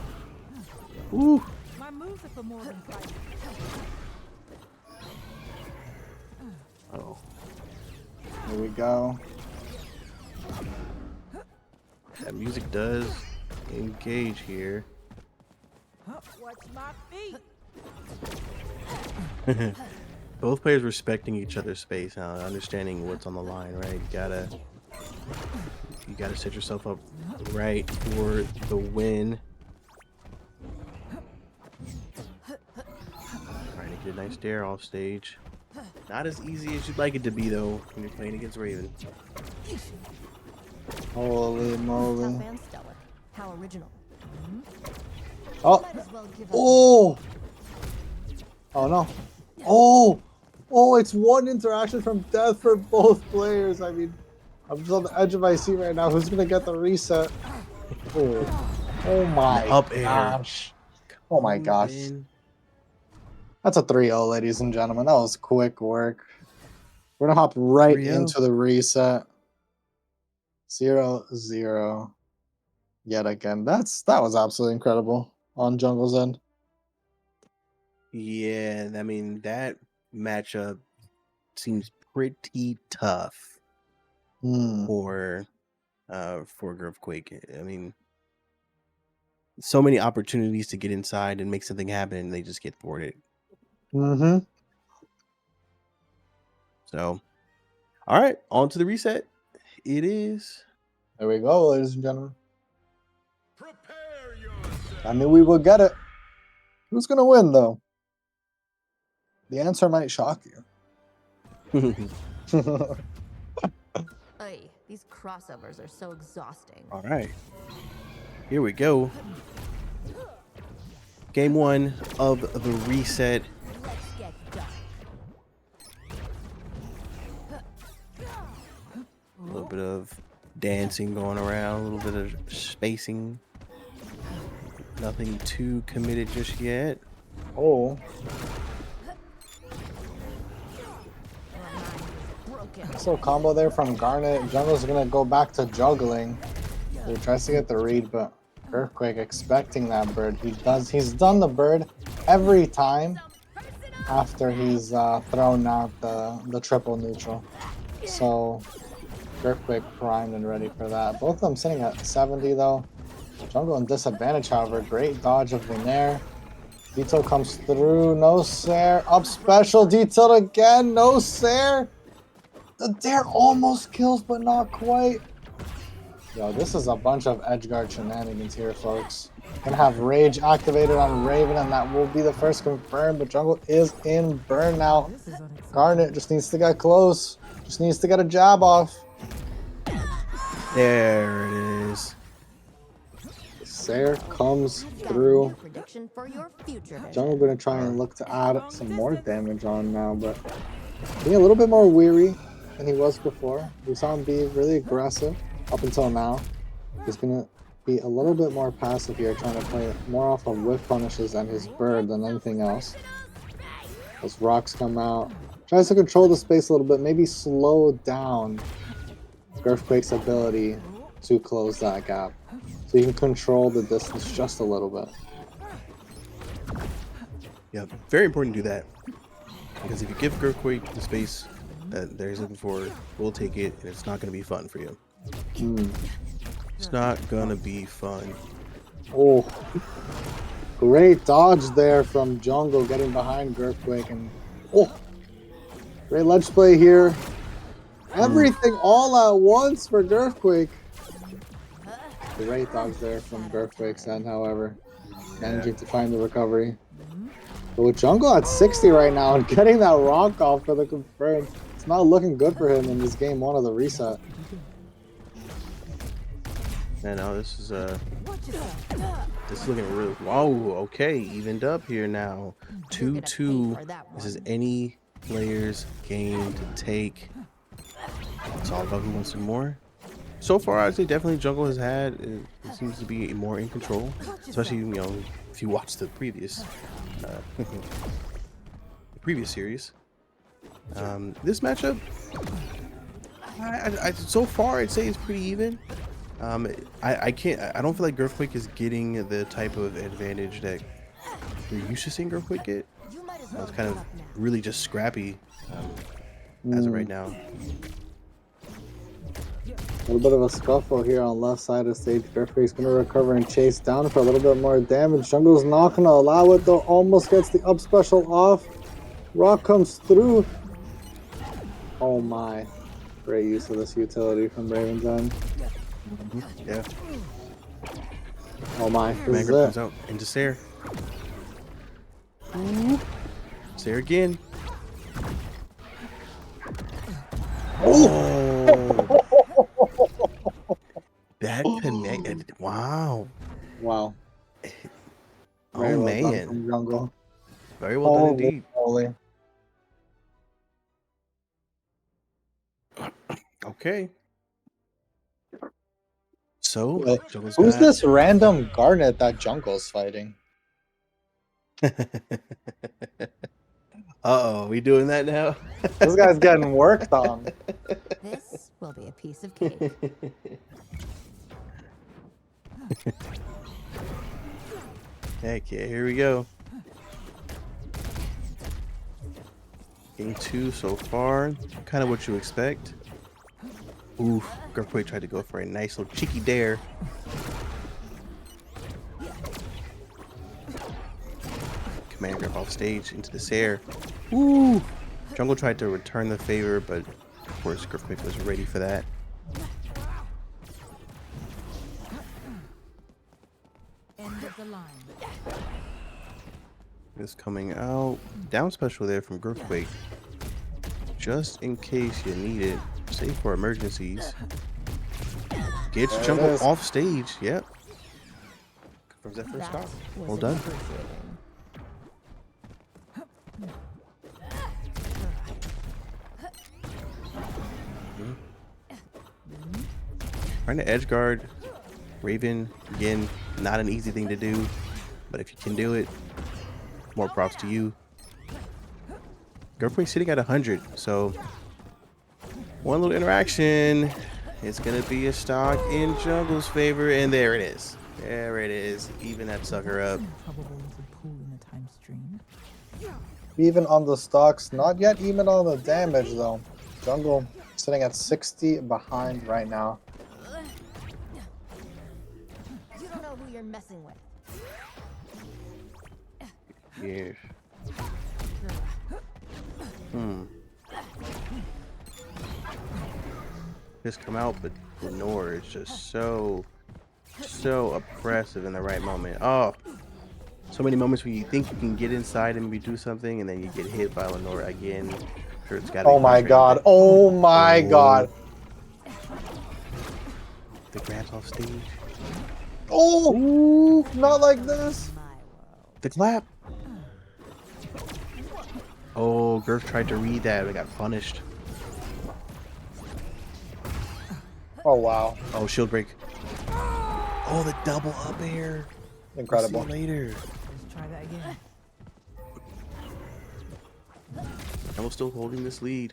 Ooh. My moves are for more than fight. Oh, Here we go. that music does engage here. Watch my feet. Both players respecting each other's space, understanding what's on the line, right? You gotta set yourself up right for the win. Trying to get a nice dare off stage. Not as easy as you'd like it to be, though, when you're playing against Raven. Holy Tough moly. and stellar. How original. Oh, Might as well give up. oh, oh no. Oh, oh, it's one interaction from death for both players. I mean, I'm just on the edge of my seat right now. Who's gonna get the reset? Oh, oh my Up air. gosh. Oh my gosh. In. That's a 3-0, ladies and gentlemen. That was quick work. We're gonna hop right 3-0. into the reset. 0-0. Yet again. That was absolutely incredible on Jungle's end. Yeah, I mean, that matchup seems pretty tough Hmm. for Girthquake. I mean, so many opportunities to get inside and make something happen, and they just get thwarted. Mm-hmm. So, all right, on to the reset. It is. There we go, ladies and gentlemen. Prepare yourself. I knew we would get it. Who's gonna win though? The answer might shock you. Ay, these crossovers are so exhausting. All right, here we go. Game 1 of the reset. Let's get done. A little bit of dancing going around, a little bit of spacing. Nothing too committed just yet. Oh, Broken. so combo there from Garnet. Jungle's gonna go back to juggling. He tries to get the read, but Earthquake expecting that bird. He's done the bird every time after he's thrown out the triple neutral. So Earthquake primed and ready for that. Both of them sitting at 70 though. Jungle in disadvantage, however. Great dodge of the Nair. Detail comes through. No Sair. Up special. Detail again. No Sair. The Dare almost kills, but not quite. Yo, this is a bunch of edgeguard shenanigans here, folks. Gonna have Rage activated on Raven, and that will be the first confirmed, but Jungle is in burnout. This is unacceptable. Garnet just needs to get close. Just needs to get a jab off. There it is. Sayer comes I've got a through. new prediction for your future Jungle vision. gonna try and look to add some more damage on now, but being a little bit more weary than he was before. We saw him be really aggressive up until now. He's gonna be a little bit more passive here, trying to play more off of whiff punishes and his bird than anything else. As rocks come out, tries to control the space a little bit, maybe slow down Earthquake's ability to close that gap. So you can control the distance just a little bit. Yeah, very important to do that. Because if you give Earthquake the space that he's looking for, we'll take it, and it's not going to be fun for you. It's not going to be fun. Oh, great dodge there from Jungle getting behind Earthquake. And oh, great ledge play here. Everything all at once for Earthquake. Great dodge there from Earthquake's end, however. Managing to find the recovery. But with Jungle at 60 right now and getting that rock off for the confirm, it's not looking good for him in this game 1 of the reset. Man, no, this is looking really. Whoa, okay, evened up here now. 2-2. This is any player's game to take. It's all about who wants some more. So far, I'd say definitely Jungle has had. It seems to be more in control, especially if you watch the previous series. This matchup, so far I'd say it's pretty even. I don't feel like Earthquake is getting the type of advantage that you're used to seeing Earthquake get. It's kind of really just scrappy as of right now. A little bit of a scuffle here on left side of stage. Earthquake's going to recover and chase down for a little bit more damage. Jungle's not going to allow it though. Almost gets the up special off. Rock comes through. Oh my. Great use of this utility from Raven's end. Yeah. Oh my. This is Manger it. comes out into Sayer. Sayer again. Oh! That connected. Wow. Wow. Oh Very well done man. from Jungle. Very well done indeed. Holy. Okay. So, Wait, Jungle's who's got- this random Garnet that Jungle's fighting? Uh-oh, we doing that now? This guy's getting worked on. This will be a piece of cake. Heck yeah, here we go. Game 2 so far. Kind of what you expect. Oof, Earthquake tried to go for a nice little cheeky dare. Command grab off stage into the Sayer. Ooh! Jungle tried to return the favor, but of course Earthquake was ready for that. End of the line. This coming out. Down special there from Earthquake. Just in case you need it. Save for emergencies. Gets There it Jungle is. off stage. Yep. Confirms that first That stop. was Well done. infuriating. Trying to edge guard Raven, again, not an easy thing to do, but if you can do it, more props to you. Earthquake sitting at 100, so one little interaction is gonna be a stock in Jungle's favor, and there it is. There it is. Even that sucker up. Probably is a pool in the time stream. Even on the stocks, not yet even on the damage though. Jungle sitting at 60 behind right now. You don't know who you're messing with. Yes. Just come out, but Lenore is just so oppressive in the right moment. Oh, so many moments where you think you can get inside and maybe do something, and then you get hit by Lenore again. Sure, it's gotta Oh be my frustrating. god. Oh my Oh. god. the grabs off stage. Oh, Ooh, not like this. My world. the clap. Oh, Gurf tried to read that, but got punished. Oh wow, Oh, shield break. Oh, the double up air. incredible. See you later. Let's try that again. I'm still holding this lead.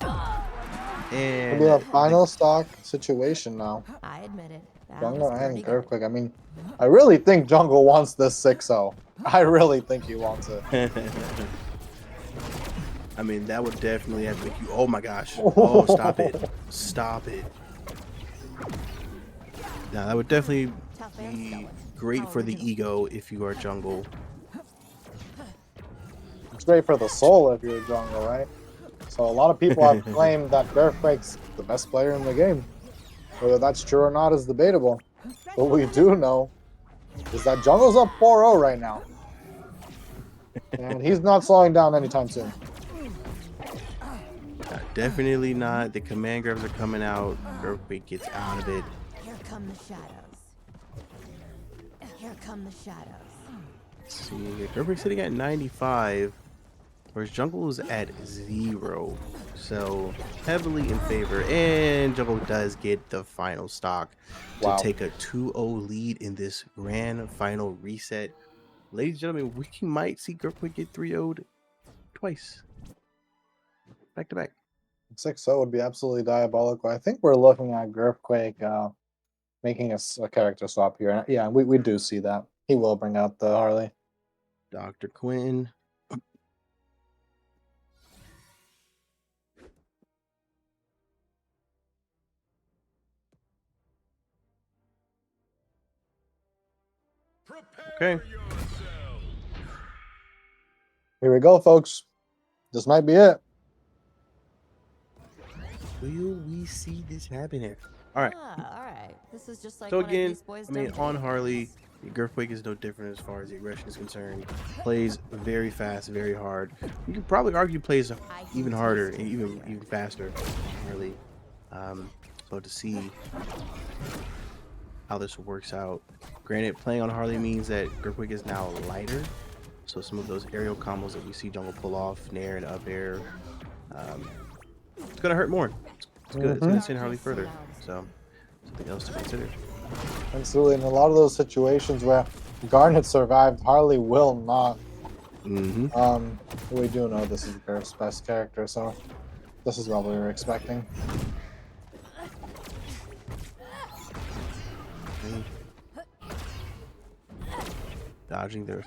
It'll And be a final stock situation now. I admit it. That Jungle was and pretty good. Earthquake. I mean, I really think Jungle wants this 6-0. I really think he wants it. I mean, that would definitely have to make you. Oh my gosh. Oh, stop it. Stop it. Now, that would definitely Tough and be stoic. great How for the original. ego if you are jungle. It's great for the soul if you're Jungle, right? So a lot of people have claimed that Earthquake's the best player in the game. Whether that's true or not is debatable. What we do know is that Jungle's up 4-0 right now. And he's not slowing down anytime soon. Definitely not. The command grabs are coming out. Earthquake gets out of it. Here come the shadows. Here come the shadows. Let's see. Earthquake's sitting at 95. Whereas Jungle is at 0. So heavily in favor. And Jungle does get the final stock to Wow. take a 2-0 lead in this grand final reset. Ladies and gentlemen, we might see Earthquake get 3-0'd twice. Back to back. 6-0 would be absolutely diabolical. I think we're looking at Earthquake making a character swap here. Yeah, we do see that. He will bring out the Harley. Dr. Quinn. Prepare Okay. yourself. Here we go, folks. This might be it. Will we see this happen here? All right. Ah, all right. This is just like So one of again, Beast Boys I mean, done on video Harley, games. Earthquake is no different as far as the aggression is concerned. Plays very fast, very hard. You could probably argue plays even harder and even faster on Harley. So to see how this works out. Granted, playing on Harley means that Earthquake is now lighter. So some of those aerial combos that we see Jungle pull off, nair and up air, it's gonna hurt more. It's good. It's gonna send Harley further. So something else to consider. Absolutely. In a lot of those situations where Garnet survived, Harley will not. Mm-hmm. We do know this is Garrett's best character, so this is what we were expecting. Dodging their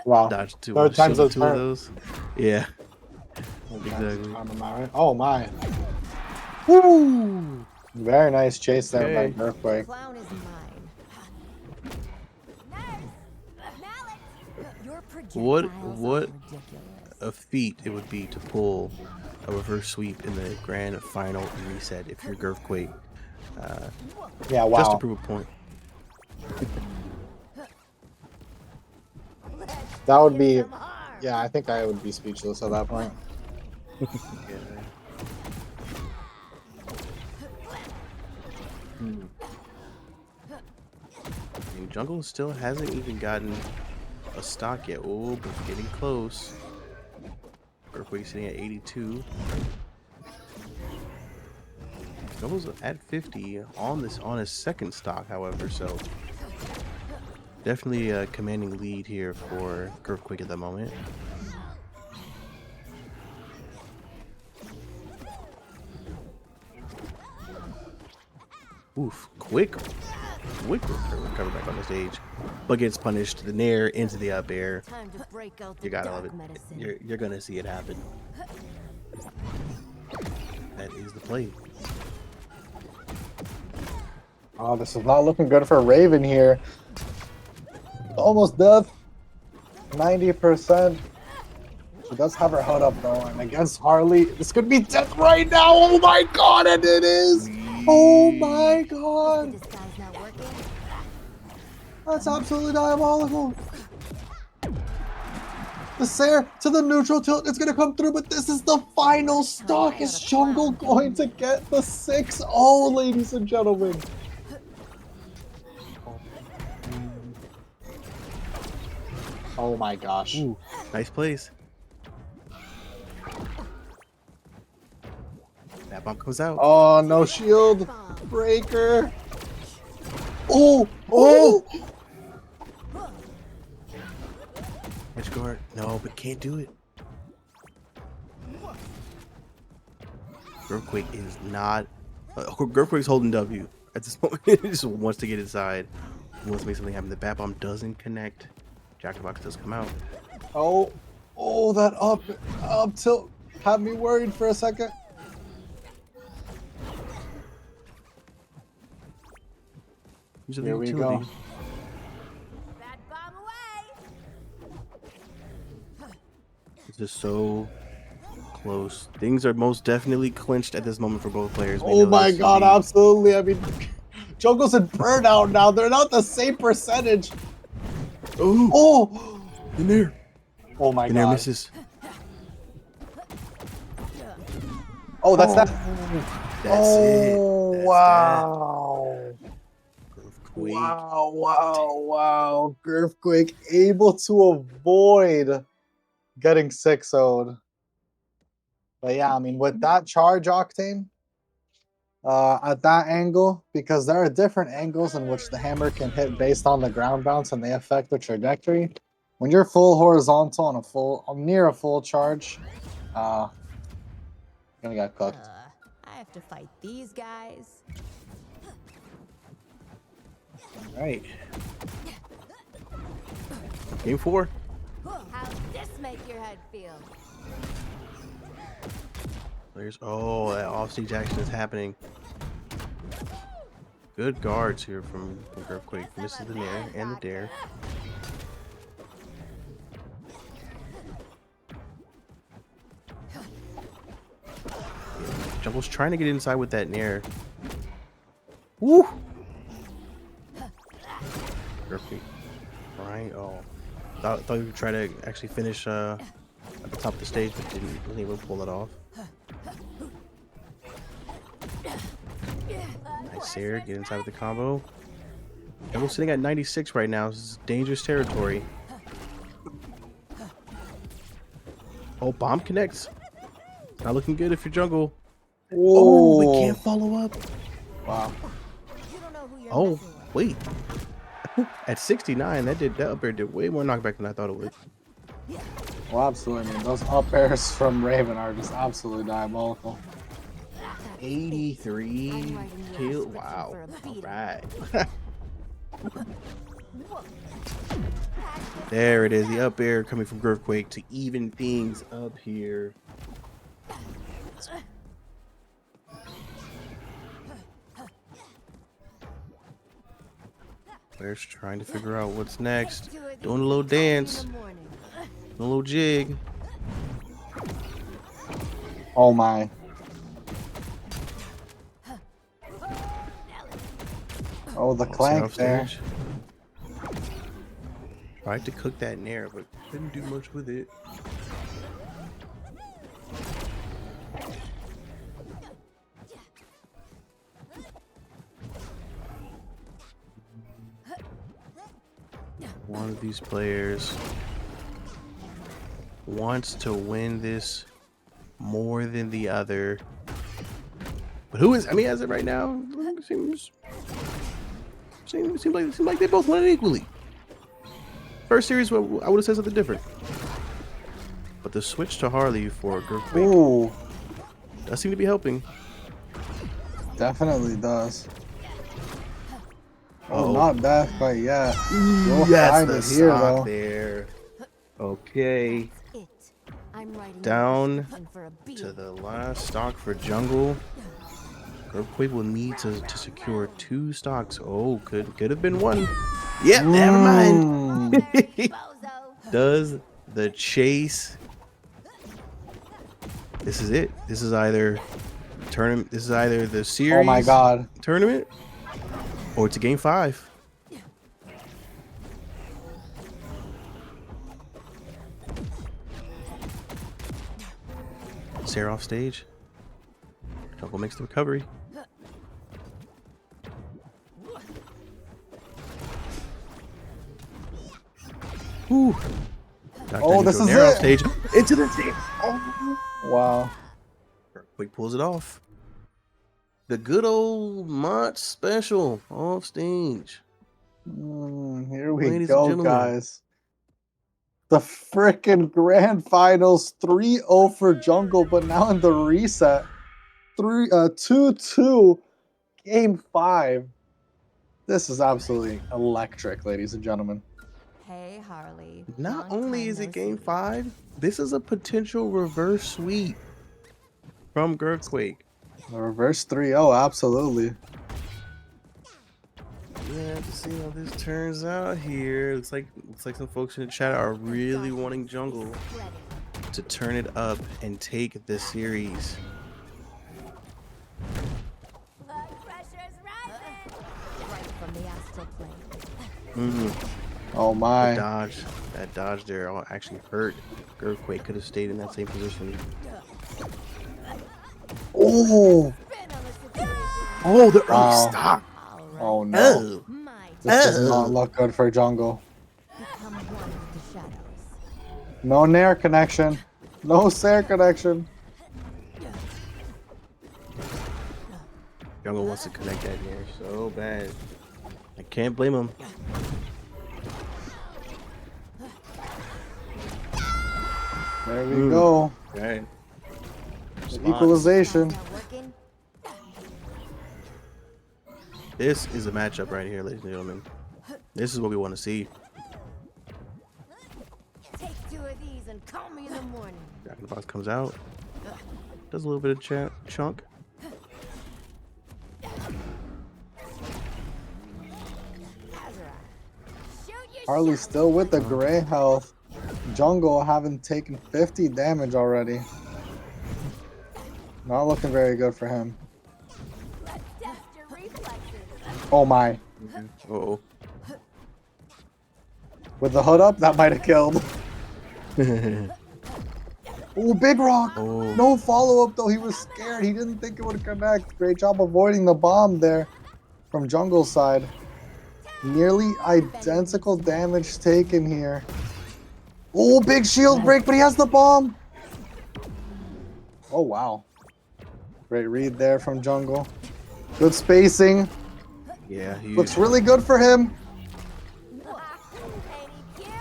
Wow. dodge two, Third time's shield a two of turn. those. Yeah. Exactly. Oh my. Woo! Very nice chase there Okay. by Earthquake. Clown is mine. Your What projectiles are what ridiculous. a feat it would be to pull a reverse sweep in the grand final reset if you're Earthquake. Yeah, wow. Just to prove a point. That would be, yeah, I think I would be speechless at that point. Yeah. I mean, Jungle still hasn't even gotten a stock yet. Oh, but getting close. Earthquake sitting at 82. Jungle's at 50 on his second stock, however, so definitely a commanding lead here for Earthquake at the moment. Oof, quick recover back on the stage, but gets punished. The nair into the up air. Time to break out the You gotta love dark it. medicine. You're gonna see it happen. That is the play. Oh, this is not looking good for Raven here. Almost death. 90%. She does have her HUD up though, and against Harley, this could be death right now. Oh my god, and it is. Oh my The god. disguise not working. That's absolutely diabolical. The Sair to the neutral tilt. It's going to come through, but this is the final stock. Is Jungle going to get the 6-0, ladies and gentlemen? Oh my gosh. Ooh, nice plays. That bomb comes out. Oh, no shield. Breaker. Oh, oh. Edge guard. No, but can't do it. Earthquake is not. Earthquake's holding W at this moment. He just wants to get inside. He wants to make something happen. The bat bomb doesn't connect. Jack-in-the-Box does come out. Oh, oh, that up tilt had me worried for a second. Here we go. That bomb away. This is so close. Things are most definitely clinched at this moment for both players. We Oh know my this. god, absolutely. I mean, Jungle's in burnout now. They're not the same percentage. Ooh. Oh, In there. oh my In there god. misses. Oh, that's that. That's it. That's Wow. that. Earthquake. Wow, wow, wow. Earthquake able to avoid getting 6-0'd. But yeah, I mean, with that charge, Octane, at that angle, because there are different angles in which the hammer can hit based on the ground bounce and they affect the trajectory. When you're full horizontal on near a full charge, you're gonna get cooked. I have to fight these guys. All right. Game 4. How's this make your head feel? Players. Oh, that offstage action is happening. Good guards here from Earthquake. Misses the nair and the dare. Jungle's trying to get inside with that nair. Woo! Earthquake. Right. Oh. Thought you would try to actually finish at the top of the stage, but wasn't able to pull it off. Nice Sair, get inside with the combo. Jungle's sitting at 96 right now. This is dangerous territory. Oh, bomb connects. Not looking good if you're Jungle. Oh, they can't follow up. Wow. You don't know who you're Oh, messing with. wait. At 69, that up air did way more knockback than I thought it would. Well, absolutely. I mean, those up airs from Raven are just absolutely diabolical. 83 kill. Wow. All right. There it is. The up air coming from Earthquake to even things up here. Players trying to figure out what's next. Doing a little dance. Doing a little jig. Oh my. Oh, the clank there. Stage. Tried to cook that nair, but couldn't do much with it. One of these players wants to win this more than the other. But who is? I mean, as of right now, it seems like they both won it equally. First series, I would have said something different. But the switch to Harley for Earthquake Ooh, does seem to be helping. definitely does. Oh, Uh-oh. not death, but yeah. You'll That's find the it here, sock though. there. Okay, It. I'm writing down for a beat. to the last stock for Jungle. Earthquake will need to secure 2 stocks. Oh, could have been 1. Yep, never mind. Bozo. Does the chase? This is it. This is either tournament. This is either the series. Oh my god. Tournament, or it's a game 5. Sarah off stage. Jungle makes the recovery. Ooh. Oh, this is Nair off it. stage. Into the team. Oh. Wow. Quick pulls it off. The good old Mont special off stage. Here we Ladies and go, gentlemen. guys. The frickin' grand finals, 3-0 for Jungle, but now in the reset, 2-2, game 5. This is absolutely electric, ladies and gentlemen. Hey, Harley. Not Long only time is no it game see. 5, this is a potential reverse sweep from Girthquake. The reverse 3-0, absolutely. Yeah, to see how this turns out here. Looks like some folks in the chat are really wanting Jungle to turn it up and take this series. Blood pressure's rising. Right from the astral plane. Oh The my. that dodge there actually hurt. Girthquake could have stayed in that same position. Oh, Spin on the situation. Oh, the early Wow. stop. All right. oh no. Oh, My This does Oh. not look good for Jungle. become one with the shadows. No Nair connection. No Sair connection. Jungle wants to connect that here so bad. I can't blame him. There we go. Okay. The Spots. equalization. Not working. This is a matchup right here, ladies and gentlemen. This is what we want to see. Take 2 of these and call me in the morning. Jack in the Box comes out. Does a little bit of chunk. Shoot your Harley shot. still with the gray health. Jungle having taken 50 damage already. Not looking very good for him. Let's test your reflexes. Oh my. Uh-oh. With the hood up, that might have killed. Oh, big rock. Oh. No follow-up though. He was scared. He didn't think it would connect. Great job avoiding the bomb there from Jungle's side. Nearly identical damage taken here. Oh, big shield break, but he has the bomb. Oh, wow. Great read there from Jungle. Good spacing. Yeah, huge. Looks really good for him. Ain't he cute?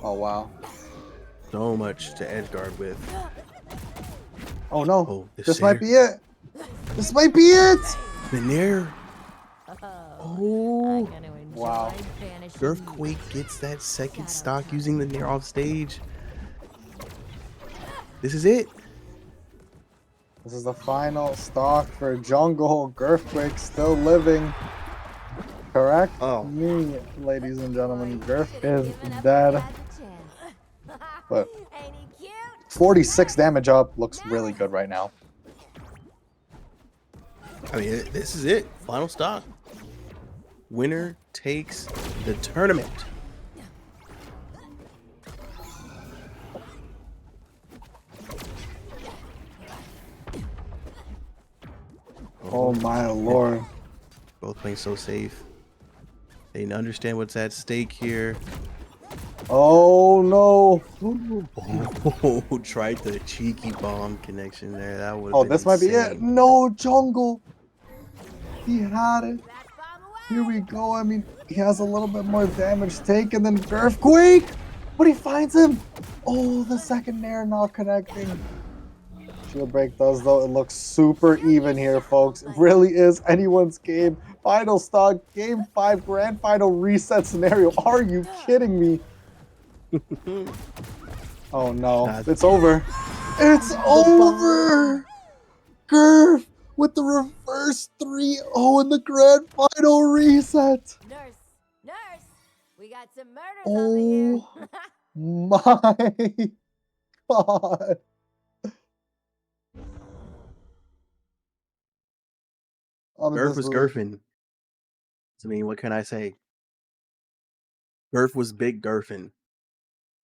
Oh, wow. So much to edge guard with. Oh, no. Oh, This might be it. This might be it. The Nair. I'm Oh. gonna enjoy Wow. banishing Girthquake gets that second stock using the Nair off stage. This is it. This is the final stock for Jungle. Girthquake still living. Correct Oh. me, ladies and gentlemen. Girth is Giving up dead. a guy's a chance. But Ain't he cute? 46 damage up. Looks really good right now. I mean, this is it. Final stock. Winner takes the tournament. Oh my lord. Both playing so safe. They understand what's at stake here. Oh no. Oh, tried the cheeky bomb connection there. That would. Oh, this might be it. No, Jungle. He had it. Back bomb away. Here we go. I mean, he has a little bit more damage taken than Girthquake, but he finds him. Oh, the second Nair not connecting. Shield break does though. It looks super even here, folks. It really is anyone's game. Final stock, game 5, grand final reset scenario. Are you kidding me? Oh no, it's over. It's over. Girth with the reverse 3-0 in the grand final reset. Nurse, nurse, we got some murders over here. Oh my god. Girth was Girfin. I mean, what can I say? Girth was big Girfin.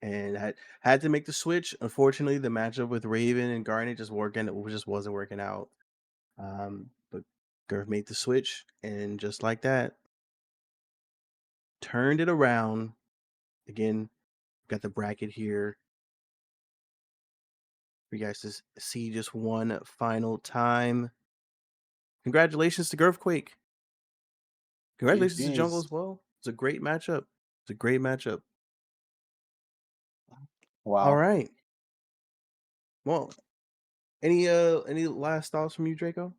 and had to make the switch. Unfortunately, the matchup with Raven and Garnet just wasn't working out. But Gurf made the switch, and just like that, turned it around. Again, got the bracket here for you guys to see just one final time. Congratulations to Girthquake. Congratulations to Jungle GG's. as well. It's a great matchup. It's a great matchup. All Wow. right. Well, any last thoughts from you, Draco?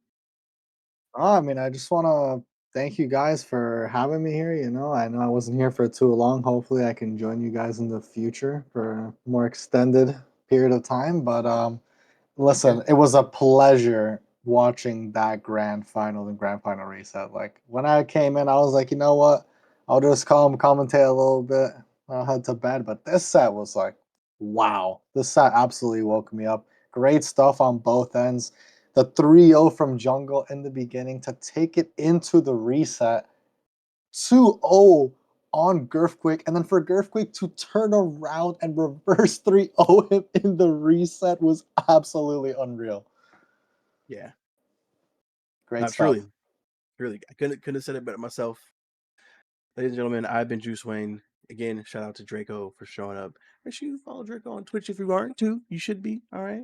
I mean, I just want to thank you guys for having me here. I know I wasn't here for too long. Hopefully, I can join you guys in the future for a more extended period of time. But listen, it was a pleasure watching that grand final and grand final reset. Like when I came in, I was like, you know what? I'll just come commentate a little bit. I'll head to bed. But this set was like, wow. This set absolutely woke me up. Great stuff on both ends. The 3-0 from Jungle in the beginning to take it into the reset. 2-0 on Girthquake, and then for Girthquake to turn around and reverse 3-0 him in the reset was absolutely unreal. Yeah. Great Truly. stuff. Really. I couldn't have said it better myself. Ladies and gentlemen, I've been Juice Wayne. Again, shout out to Draco for showing up. Make sure you follow Draco on Twitch if you aren't too. You should be. All right.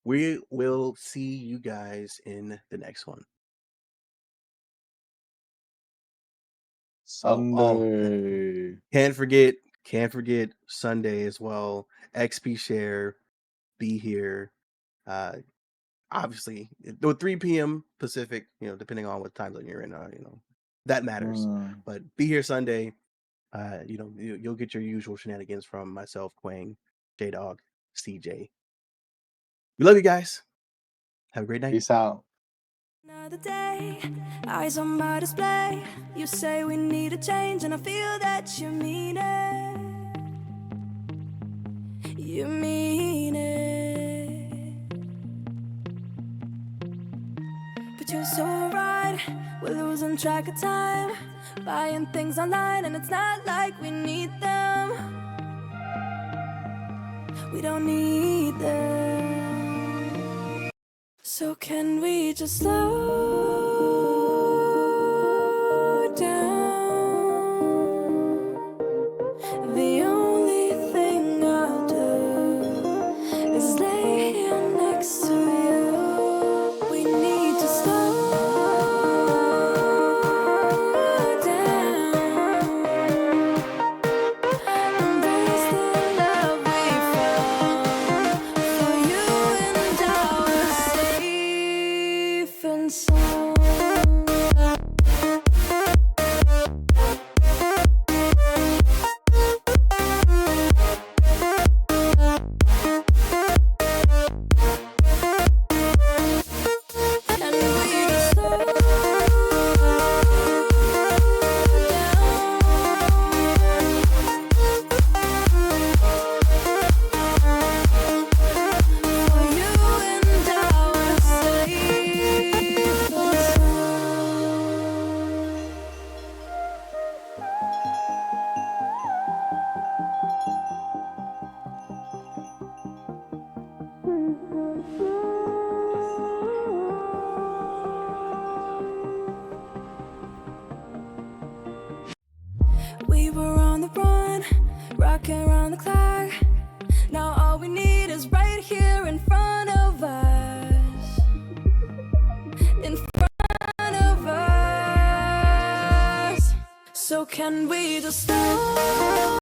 We will see you guys in the next one. Sunday. Can't forget Sunday as well. XP share, be here. Obviously, with 3 p.m. Pacific, depending on what time zone you're in, that matters. But be here Sunday. You'll get your usual shenanigans from myself, Quang, J Dog, CJ. We love you guys. Have a great night. Peace out. Another day, eyes on my display. You say we need a change, and I feel that you mean it. You mean it. But you're so right, we're losing track of time. Buying things online, and it's not like we need them. We don't need them. So can we just slow down? The only thing I'll do is lay here next to you. We need to slow down. Embrace the love we found. For you and I were safe and sound. And we just slow down. For you and I were safe and sound. We were on the run, rocking around the clock. Now all we need is right here in front of us. In front of us. So can we just slow